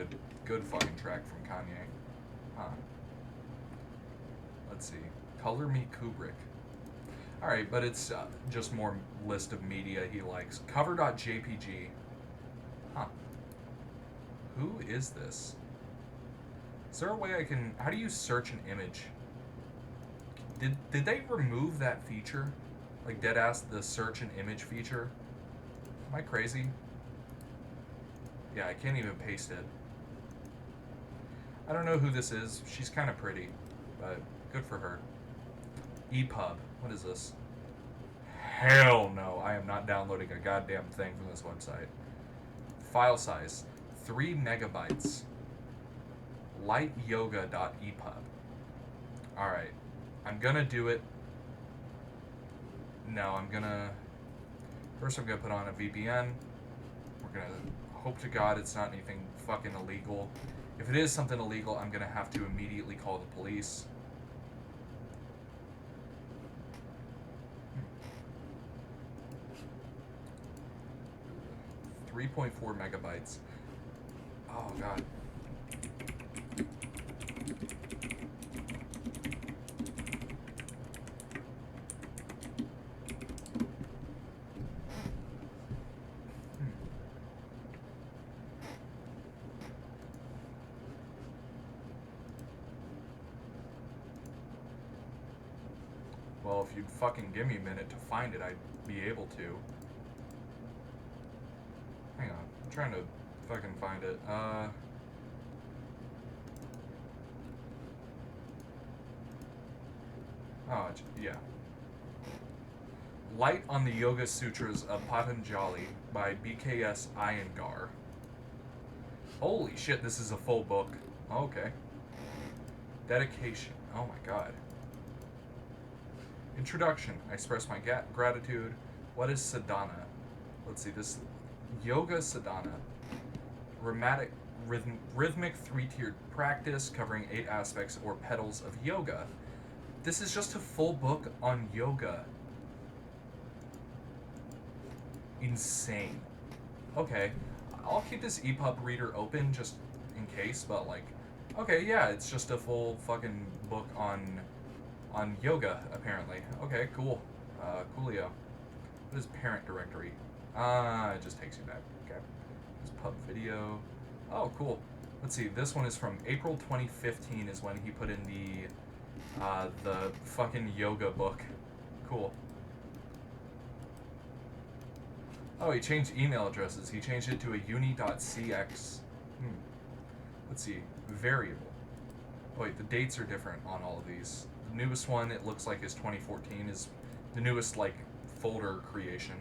good fucking track from Kanye. Huh. Let's see. Color Me Kubrick. Alright, but it's just more list of media he likes. Cover.jpg. Huh. Who is this? Is there a way I can... How do you search an image? Did they remove that feature? Like, deadass, the search an image feature? Am I crazy? Yeah, I can't even paste it. I don't know who this is. She's kind of pretty, but good for her. EPUB. What is this? Hell no. I am not downloading a goddamn thing from this website. File size. 3 megabytes. Lightyoga.epub. Alright. I'm gonna do it. No, First I'm gonna put on a VPN. We're gonna hope to God it's not anything fucking illegal. If it is something illegal, I'm gonna have to immediately call the police. 3.4 megabytes. Oh god. Well, if you'd fucking give me a minute to find it, I'd be able to. Hang on. I'm trying to fucking find it. Oh, yeah. Light on the Yoga Sutras of Patanjali by BKS Iyengar. Holy shit, this is a full book. Okay. Dedication. Oh my god. Introduction. I express my gratitude. What is sadhana? Let's see, this Yoga Sadhana. Rhythmic three-tiered practice covering 8 aspects or petals of yoga. This is just a full book on yoga. Insane. Okay, I'll keep this EPUB reader open just in case, but like, okay, yeah, it's just a full fucking book on yoga, apparently. Okay, cool. Coolio. What is parent directory? It just takes you back. Okay. This pub video. Oh, cool. Let's see, this one is from April 2015 is when he put in the fucking yoga book. Cool. Oh, he changed email addresses. He changed it to a uni.cx. Let's see. Variable. Oh, wait, the dates are different on all of these. The newest one, it looks like, is 2014, is the newest, like, folder creation.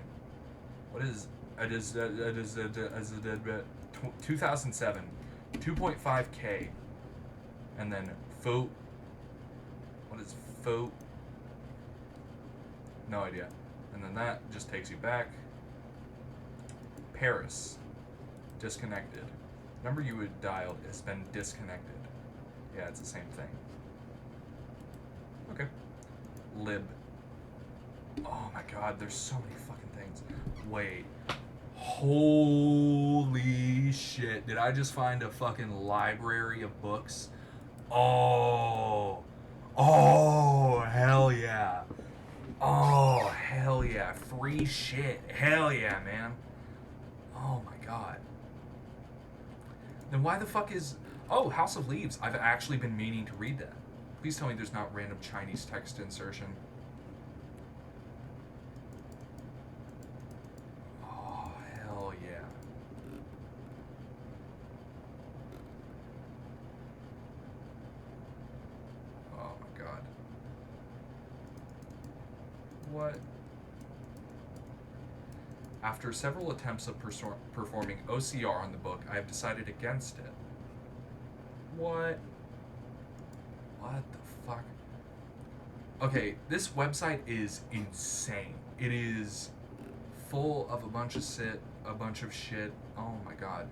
What is... It is 2007. 2.5K. And then faux... What is faux? No idea. And then that just takes you back. Paris. Disconnected. Number you had dialed has been disconnected. Yeah, it's the same thing. Okay. Lib. Oh my god, there's so many fucking things. Wait. Holy shit. Did I just find a fucking library of books? Oh. Oh, hell yeah. Oh, hell yeah. Free shit. Hell yeah, man. Oh my god. Then why the fuck is... Oh, House of Leaves. I've actually been meaning to read that. Please tell me there's not random Chinese text insertion. Oh, hell yeah. Oh my god. What? After several attempts of performing OCR on the book, I have decided against it. What? What the fuck? Okay, this website is insane. It is full of a bunch of shit. Oh my god.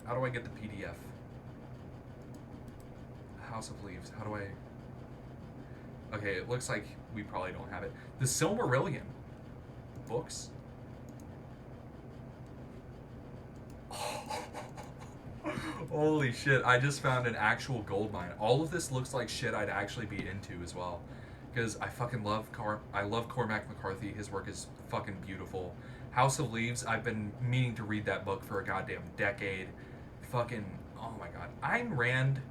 How do I get the PDF? House of Leaves. How do I... Okay, it looks like we probably don't have it. The Silmarillion. Books. Holy shit, I just found an actual gold mine. All of this looks like shit I'd actually be into as well. Because I fucking love Cormac McCarthy. His work is fucking beautiful. House of Leaves, I've been meaning to read that book for a goddamn decade. Fucking, oh my god. Ayn Rand,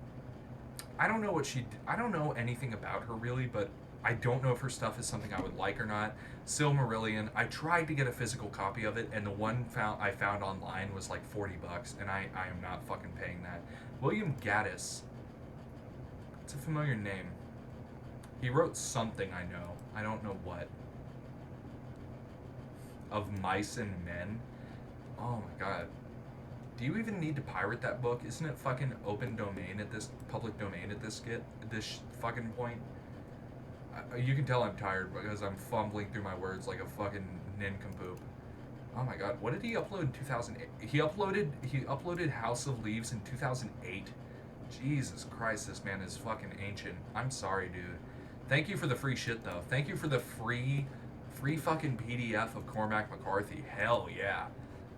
I don't know I don't know anything about her really, but I don't know if her stuff is something I would like or not. Silmarillion, I tried to get a physical copy of it, and the one I found online was like $40, and I am not fucking paying that. William Gaddis. It's a familiar name. He wrote something I know. I don't know what. Of Mice and Men. Oh my god. Do you even need to pirate that book? Isn't it fucking open domain at this, public domain at this fucking point? You can tell I'm tired because I'm fumbling through my words like a fucking nincompoop. Oh my god, what did he upload in 2008? He uploaded House of Leaves in 2008. Jesus Christ, this man is fucking ancient. I'm sorry, dude. Thank you for the free shit, though. Thank you for the free fucking PDF of Cormac McCarthy. Hell yeah.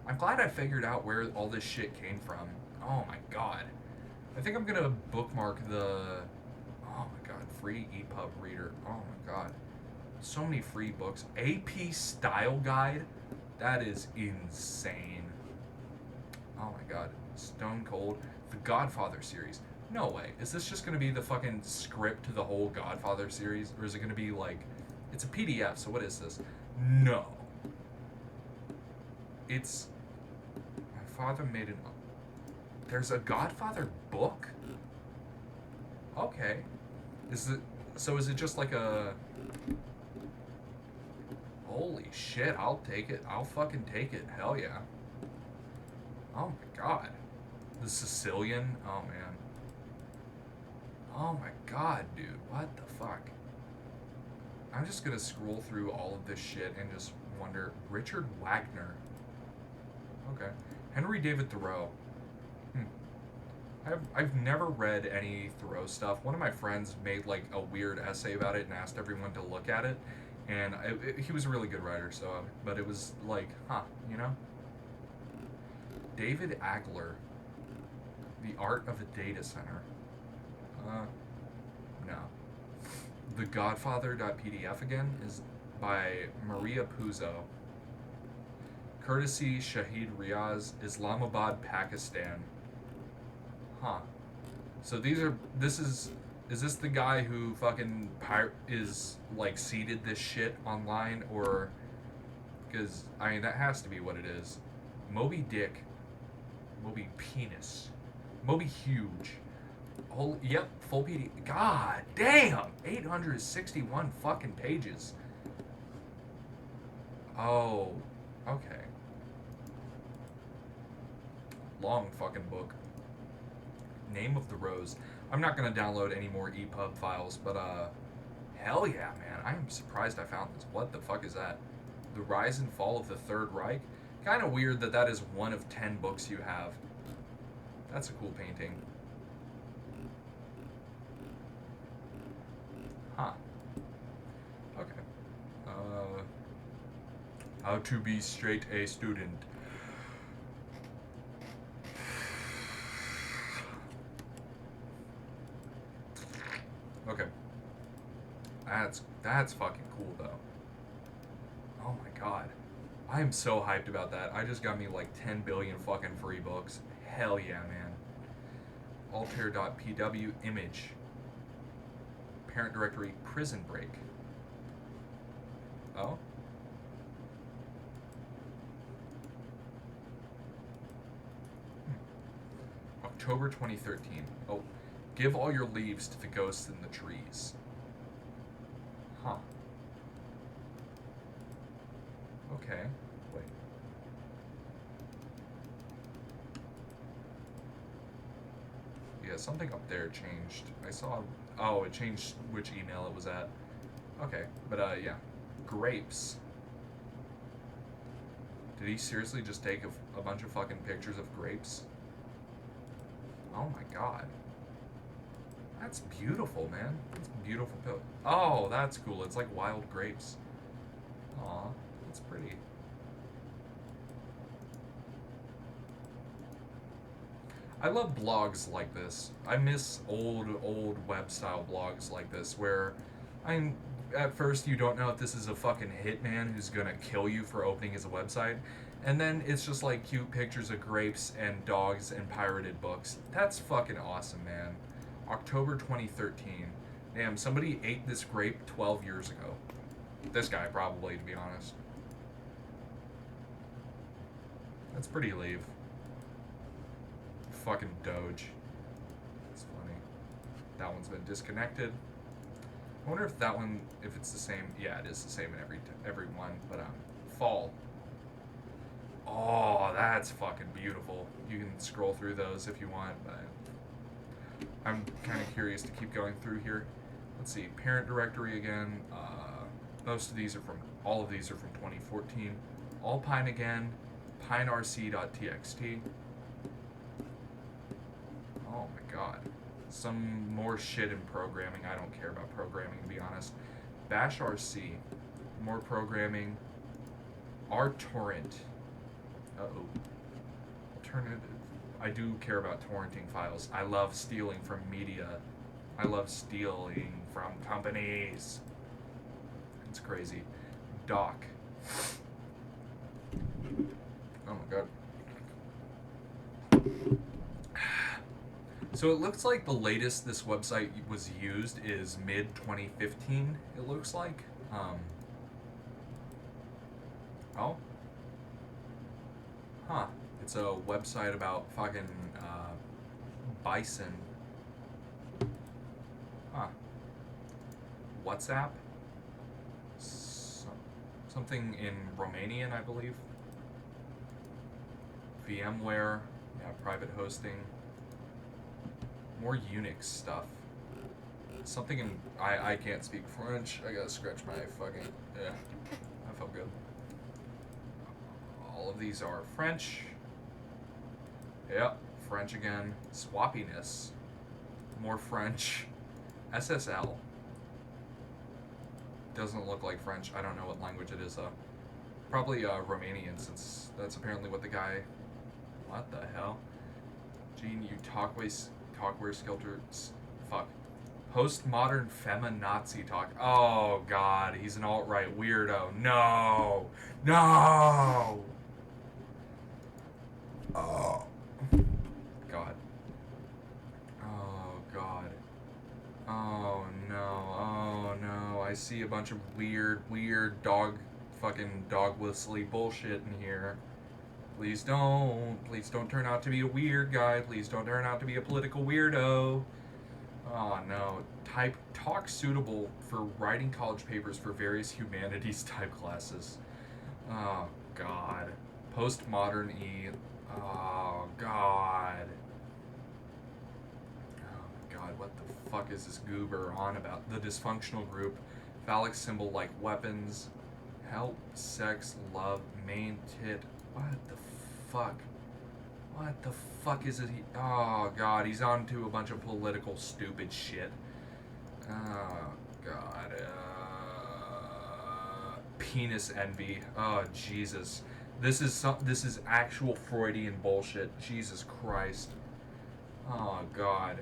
I'm glad I figured out where all this shit came from. Oh my god. I think I'm gonna bookmark the... Oh my god, free EPUB reader. Oh my god. So many free books. AP Style Guide? That is insane. Oh my god. Stone Cold. The Godfather series. No way. Is this just going to be the fucking script to the whole Godfather series? Or is it going to be like... It's a PDF, so what is this? No. It's... My father made an... There's a Godfather book? Okay. Is it... So is it just like a... Holy shit, I'll take it. I'll fucking take it. Hell yeah. Oh my god. The Sicilian? Oh man. Oh my god, dude. What the fuck? I'm just gonna scroll through all of this shit and just wonder. Richard Wagner. Okay. Henry David Thoreau. I've never read any Thoreau stuff. One of my friends made like a weird essay about it and asked everyone to look at it. And he was a really good writer, so, but it was like, you know? David Agler. The Art of a Data Center. No. The Godfather.pdf again is by Maria Puzo. Courtesy Shahid Riaz, Islamabad, Pakistan. So is this the guy who fucking is like seeded this shit online, or, because, I mean, that has to be what it is. Moby Dick. Moby Penis. Moby Huge. Yep, full PD. God damn! 861 fucking pages. Oh, okay. Long fucking book. Name of the Rose. I'm not gonna download any more EPUB files, but hell yeah, man. I am surprised I found this. What the fuck is that? The Rise and Fall of the Third Reich? Kind of weird that is one of 10 books you have. That's a cool painting. Okay. How to be straight A student. Okay. That's fucking cool though. Oh my god. I am so hyped about that. I just got me like 10 billion fucking free books. Hell yeah, man. Altair.pw image. Parent directory Prison Break. Oh? October 2013. Oh. Give all your leaves to the ghosts in the trees. Okay. Wait. Yeah, something up there changed. I saw... Oh, it changed which email it was at. Okay, but yeah. Grapes. Did he seriously just take a bunch of fucking pictures of grapes? Oh my god. That's beautiful, man. That's beautiful. Oh, that's cool. It's like wild grapes. Aw, that's pretty. I love blogs like this. I miss old web-style blogs like this, where at first you don't know if this is a fucking hitman who's gonna kill you for opening his website, and then it's just like cute pictures of grapes and dogs and pirated books. That's fucking awesome, man. October 2013. Damn, somebody ate this grape 12 years ago. This guy, probably, to be honest. That's pretty leave. Fucking Doge. That's funny. That one's been disconnected. I wonder if that one, if it's the same. Yeah, it is the same in every one. But fall. Oh, that's fucking beautiful. You can scroll through those if you want, but I'm kind of curious to keep going through here. Let's see, parent directory again. All of these are from 2014. Alpine again. PineRC.txt. Oh my god. Some more shit in programming. I don't care about programming, to be honest. Bash RC. More programming. RTorrent. Uh-oh. Alternative. I do care about torrenting files. I love stealing from media. I love stealing from companies. It's crazy. Doc. Oh my god. So it looks like the latest this website was used is mid 2015. It looks like. Oh. Huh. It's a website about fucking bison. Huh. WhatsApp. Something in Romanian, I believe. VMware. Yeah, private hosting. More Unix stuff. Something in... I can't speak French. I gotta scratch my fucking... Yeah. That felt good. All of these are French. Yep. French again. Swappiness. More French. SSL. Doesn't look like French. I don't know what language it is though. Probably Romanian, since that's apparently what the guy... What the hell? Gene, you talkware skilters. Fuck. Postmodern feminazi talk. Oh god, he's an alt-right weirdo. No! No! Oh. God. Oh god. Oh no. Oh no. I see a bunch of weird fucking dog whistly bullshit in here. Please don't. Please don't turn out to be a weird guy. Please don't turn out to be a political weirdo. Oh no. Talk suitable for writing college papers for various humanities type classes. Oh god. Postmodern E. Oh god. Oh god, what the fuck is this goober on about? The dysfunctional group. Phallic symbol like weapons. Help, sex, love, main tit. What the fuck? What the fuck is it? Oh god, he's on to a bunch of political stupid shit. Oh god. Penis envy. Oh Jesus. This is actual Freudian bullshit. Jesus Christ. Oh god.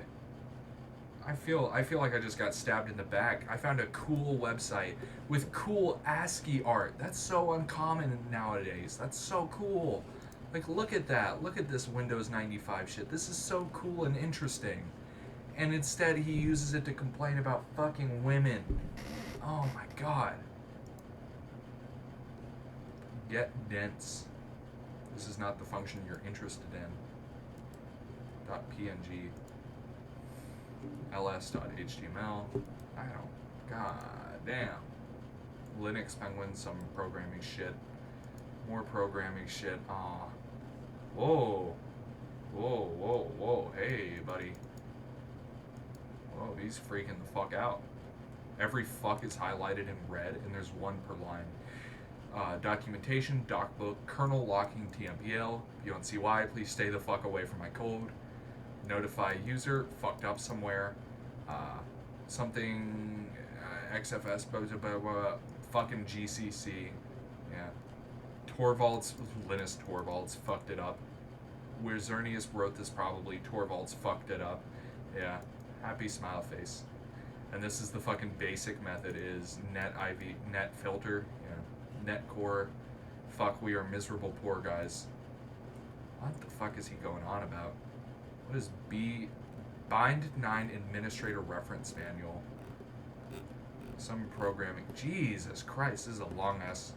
I feel like I just got stabbed in the back. I found a cool website with cool ASCII art. That's so uncommon nowadays. That's so cool. Like, look at that. Look at this Windows 95 shit. This is so cool and interesting. And instead he uses it to complain about fucking women. Oh my god. Get dense. This is not the function you're interested in. .png. ls.html. I don't... God damn. Linux Penguin, some programming shit. More programming shit. Aw. Whoa. Whoa, whoa, whoa. Hey, buddy. Whoa, he's freaking the fuck out. Every fuck is highlighted in red, and there's one per line. Documentation, docbook, kernel locking TMPL. You don't see why, please stay the fuck away from my code. Notify user, fucked up somewhere. Something, XFS, fucking GCC. Yeah. Torvalds, Linus Torvalds fucked it up. Where Zernius wrote this probably, Torvalds fucked it up. Yeah. Happy smile face. And this is the fucking basic method is net filter, yeah, net core. Fuck, we are miserable poor guys. What the fuck is he going on about? What is Bind 9 Administrator Reference Manual? Some programming. Jesus Christ, this is a long ass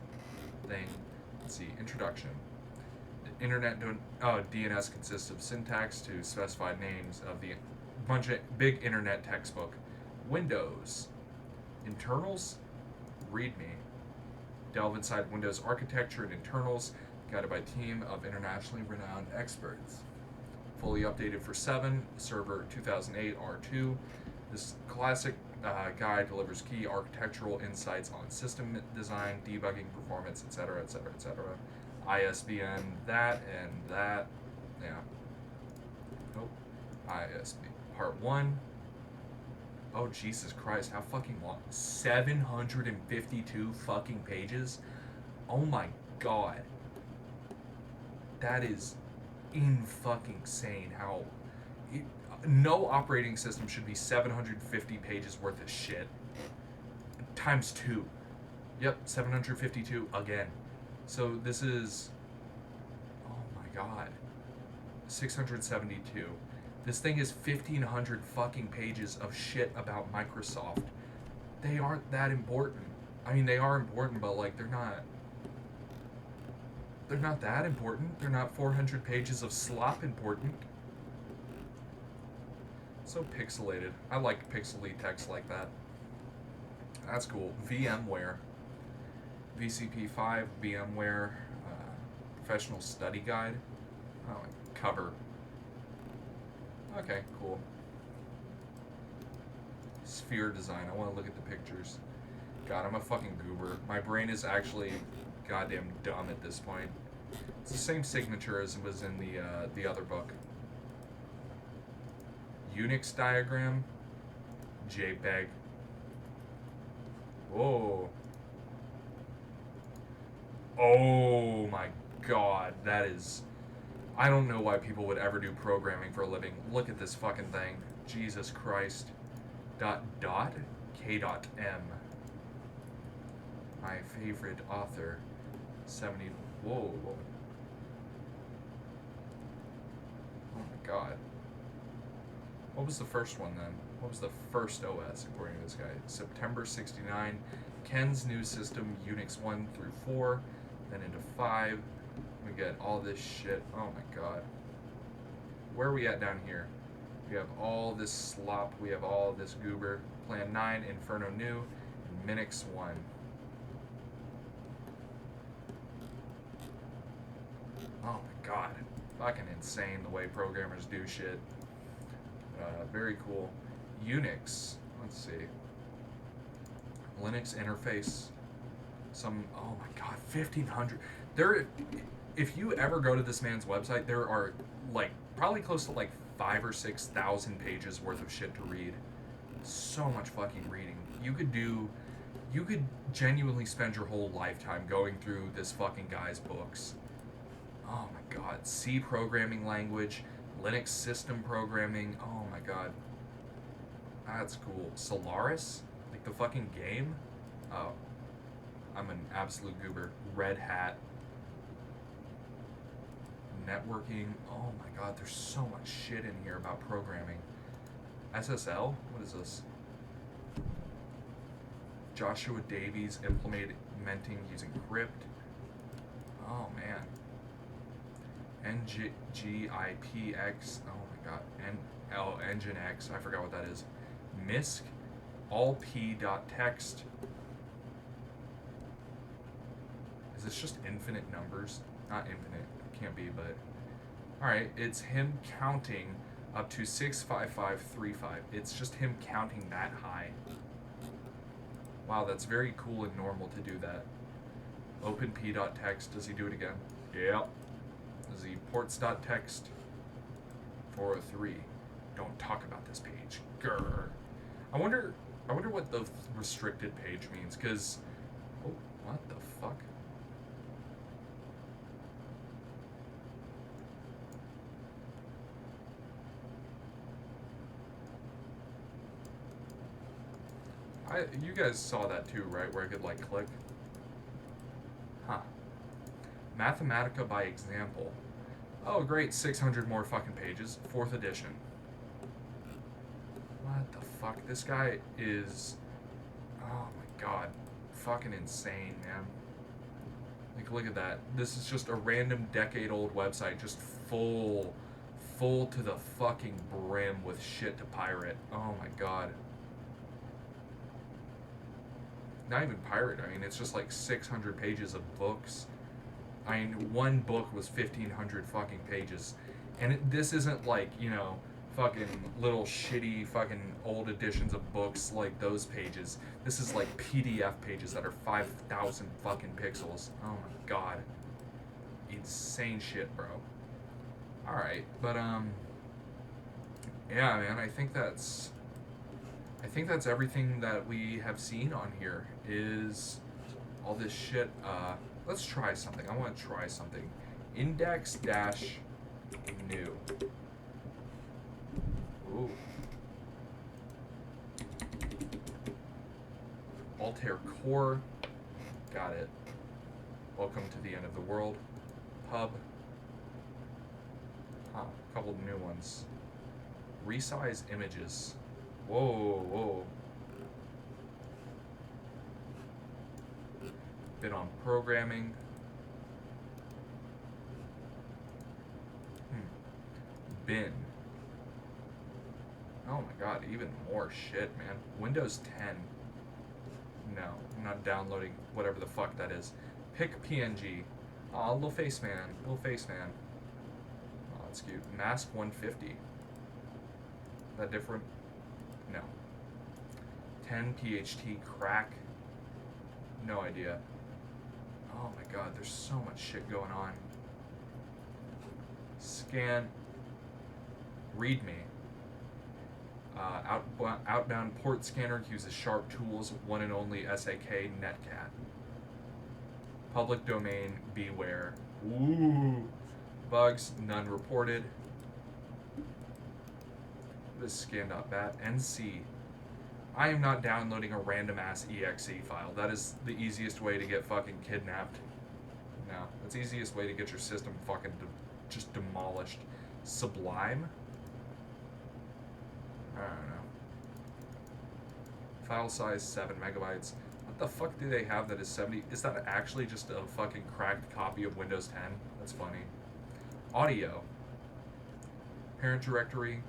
thing. Let's see, introduction. The internet DNS consists of syntax to specify names of the bunch of big internet textbook. Windows. Internals. README. Delve inside Windows architecture and internals, guided by a team of internationally renowned experts. Fully updated for 7, server 2008 R2. This classic guide delivers key architectural insights on system design, debugging, performance, etc., etc., etc. ISBN that and that. Yeah. Nope. ISB. Part 1. Oh, Jesus Christ, how fucking long? 752 fucking pages? Oh my god. That is fucking insane how... no operating system should be 750 pages worth of shit. Times 2. Yep, 752 again. So this is... oh my god. 672. This thing is 1,500 fucking pages of shit about Microsoft. They aren't that important. I mean, they are important, but like they're not that important. They're not 400 pages of slop important. So pixelated. I like pixely text like that. That's cool. VMware. VCP5, VMware, Professional Study Guide. Oh, cover. Okay, cool. Sphere design. I want to look at the pictures. God, I'm a fucking goober. My brain is actually goddamn dumb at this point. It's the same signature as it was in the other book. Unix diagram. JPEG. Whoa. Oh my god, that is... I don't know why people would ever do programming for a living. Look at this fucking thing. Jesus Christ. K.M. My favorite author. 70... Whoa. Oh my god. What was the first one then? What was the first OS according to this guy? September 69. Ken's new system, Unix 1 through 4. Then into 5. We get all this shit. Oh my god. Where are we at down here? We have all this slop. We have all this goober. Plan 9, Inferno New, and Minix 1. Oh my god. Fucking insane the way programmers do shit. Very cool. Unix. Let's see. Linux interface. Oh my god, 1,500. If you ever go to this man's website, there are like probably close to like 5,000 or 6,000 pages worth of shit to read. So much fucking reading. You could genuinely spend your whole lifetime going through this fucking guy's books. Oh my god. C programming language, Linux system programming. Oh my god. That's cool. Solaris? Like the fucking game? Oh. I'm an absolute goober. Red Hat. Networking. Oh my god, there's so much shit in here about programming. SSL? What is this? Joshua Davies implementing using crypt. Oh man. NGIPX. Oh my god. Nginx. I forgot what that is. MISC. All p.text. Is this just infinite numbers? Not infinite. It can't be, but... Alright, it's him counting up to 65535. It's just him counting that high. Wow, that's very cool and normal to do that. Open p.text. Does he do it again? Yep. Does he ports.text? 403. Don't talk about this page. Grr. I wonder what the restricted page means, because... Oh, what the fuck? You guys saw that too, right? Where I could, like, click? Huh. Mathematica by example. Oh, great. 600 more fucking pages. 4th edition. What the fuck? This guy is... Oh, my God. Fucking insane, man. Like, look at that. This is just a random decade-old website. Just full to the fucking brim with shit to pirate. Oh, my God. Not even pirate. I mean, it's just like 600 pages of books. I mean, one book was 1,500 fucking pages. And this isn't like, you know, fucking little shitty fucking old editions of books like those pages. This is like PDF pages that are 5,000 fucking pixels. Oh my god. Insane shit, bro. Alright, but, yeah, man, I think that's everything that we have seen on here is all this shit. Let's try something. I want to try something. Index-new. Ooh. Altair Core. Got it. Welcome to the end of the world. Pub. Huh. A couple of new ones. Resize images. Whoa, whoa. Bit on programming. Bin. Oh my god, even more shit, man. Windows 10. No, I'm not downloading whatever the fuck that is. Pick PNG. Aw, little face man. Little face man. Oh, that's cute. Mask 150. That different? No. 10 PHT crack. No idea. Oh my god, there's so much shit going on. Scan. README. Outbound port scanner uses sharp tools, one and only SAK Netcat. Public domain, beware. Ooh. Bugs, none reported. This scan.bat. NC. I am not downloading a random ass exe file. That is the easiest way to get fucking kidnapped. No, that's the easiest way to get your system fucking just demolished. Sublime? I don't know. File size 7 megabytes. What the fuck do they have that is 70? Is that actually just a fucking cracked copy of Windows 10? That's funny. Audio. Parent directory.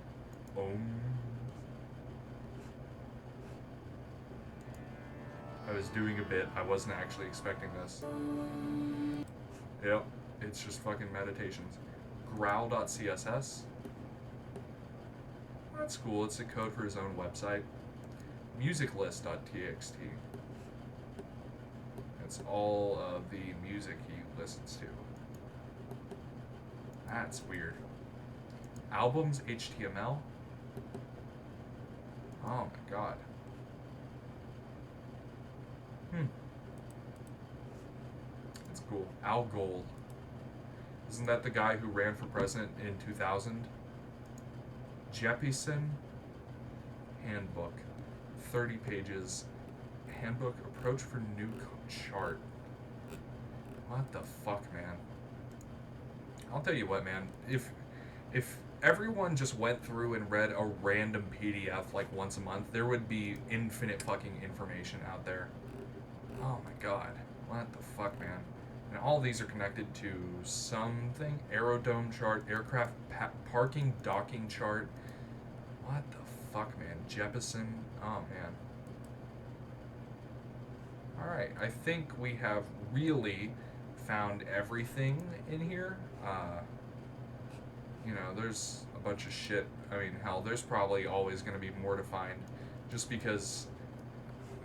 I was doing a bit. I wasn't actually expecting this. Yep. It's just fucking meditations. Growl.css. That's cool. It's a code for his own website. Musiclist.txt. It's all of the music he listens to. That's weird. Albums HTML. Oh my god. That's cool. Al Gold. Isn't that the guy who ran for president in 2000? Jeppesen Handbook. 30 pages. Handbook approach for new chart. What the fuck, man? I'll tell you what, man. If everyone just went through and read a random PDF like once a month, there would be infinite fucking information out there. Oh my god. What the fuck, man? And all these are connected to something. Aerodome chart, aircraft parking docking chart. What the fuck, man? Jeppesen. Oh, man. Alright, I think we have really found everything in here. You know, there's a bunch of shit. I mean, hell, there's probably always going to be more to find. Just because,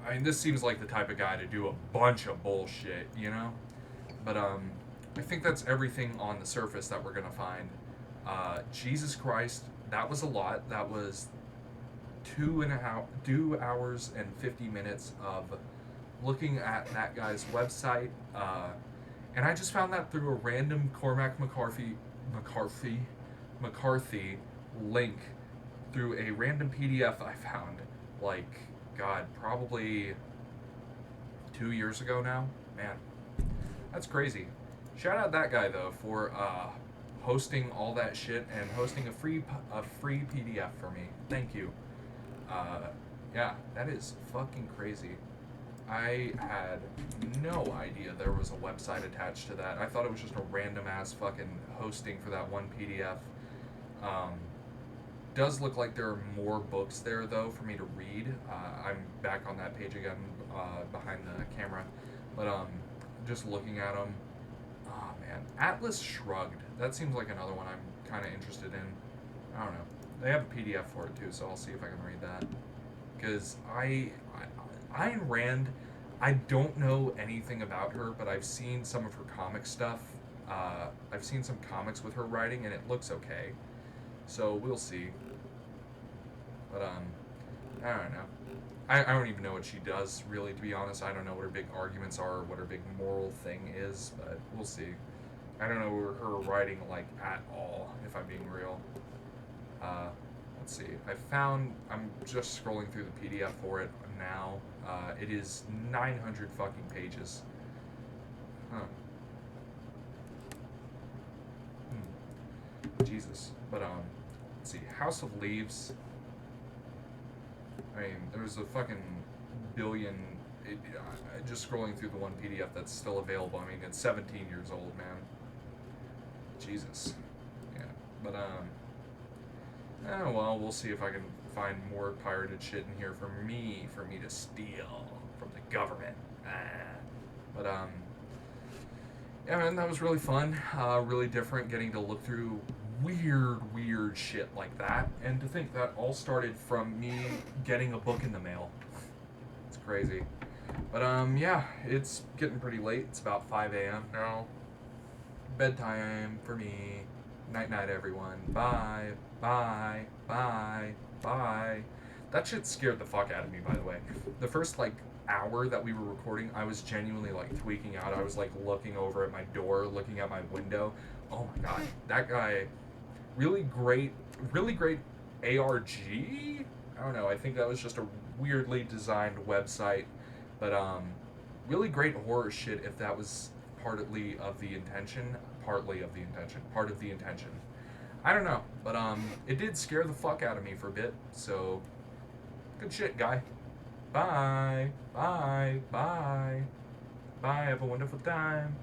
I mean, this seems like the type of guy to do a bunch of bullshit, you know? But, I think that's everything on the surface that we're going to find. Jesus Christ, that was a lot. That was 2 hours and 50 minutes of looking at that guy's website. And I just found that through a random Cormac McCarthy link through a random PDF I found. Like, God, probably 2 years ago now. Man, that's crazy. Shout out that guy though for hosting all that shit and hosting a free PDF for me. Thank you. Yeah, that is fucking crazy. I had no idea there was a website attached to that. I thought it was just a random ass fucking hosting for that one PDF. Does look like there are more books there though for me to read. I'm back on that page again behind the camera, but just looking at them. Oh man, Atlas Shrugged. That seems like another one I'm kind of interested in. I don't know. They have a PDF for it too, so I'll see if I can read that. Because Ayn Rand, I don't know anything about her, but I've seen some of her comic stuff. I've seen some comics with her writing, and it looks okay. So we'll see. But I don't know. I don't even know what she does, really, to be honest. I don't know what her big arguments are, what her big moral thing is, but we'll see. I don't know her writing, like, at all, if I'm being real. Let's see. I'm just scrolling through the PDF for it now. It is 900 fucking pages. Huh. Jesus. But, let's let's see, House of Leaves. I mean, there's a fucking billion. Just scrolling through the one PDF that's still available. I mean, it's 17 years old, man. Jesus. Yeah. But, oh, well, we'll see if I can find more pirated shit in here for me to steal from the government. But, yeah, man, that was really fun. Really different getting to look through weird shit like that. And to think that all started from me getting a book in the mail. It's crazy. But, yeah, it's getting pretty late. It's about 5 a.m. now. Bedtime for me. Night-night, everyone. Bye. Bye. Bye. Bye. That shit scared the fuck out of me, by the way. The first, like, hour that we were recording, I was genuinely, like, tweaking out. I was, like, looking over at my door, looking at my window. Oh, my God. That guy, really great ARG? I don't know. I think that was just a weirdly designed website. But, really great horror shit if that was part of the intention. I don't know, but it did scare the fuck out of me for a bit, so good shit, guy. Bye. Bye. Bye. Bye. Have a wonderful time.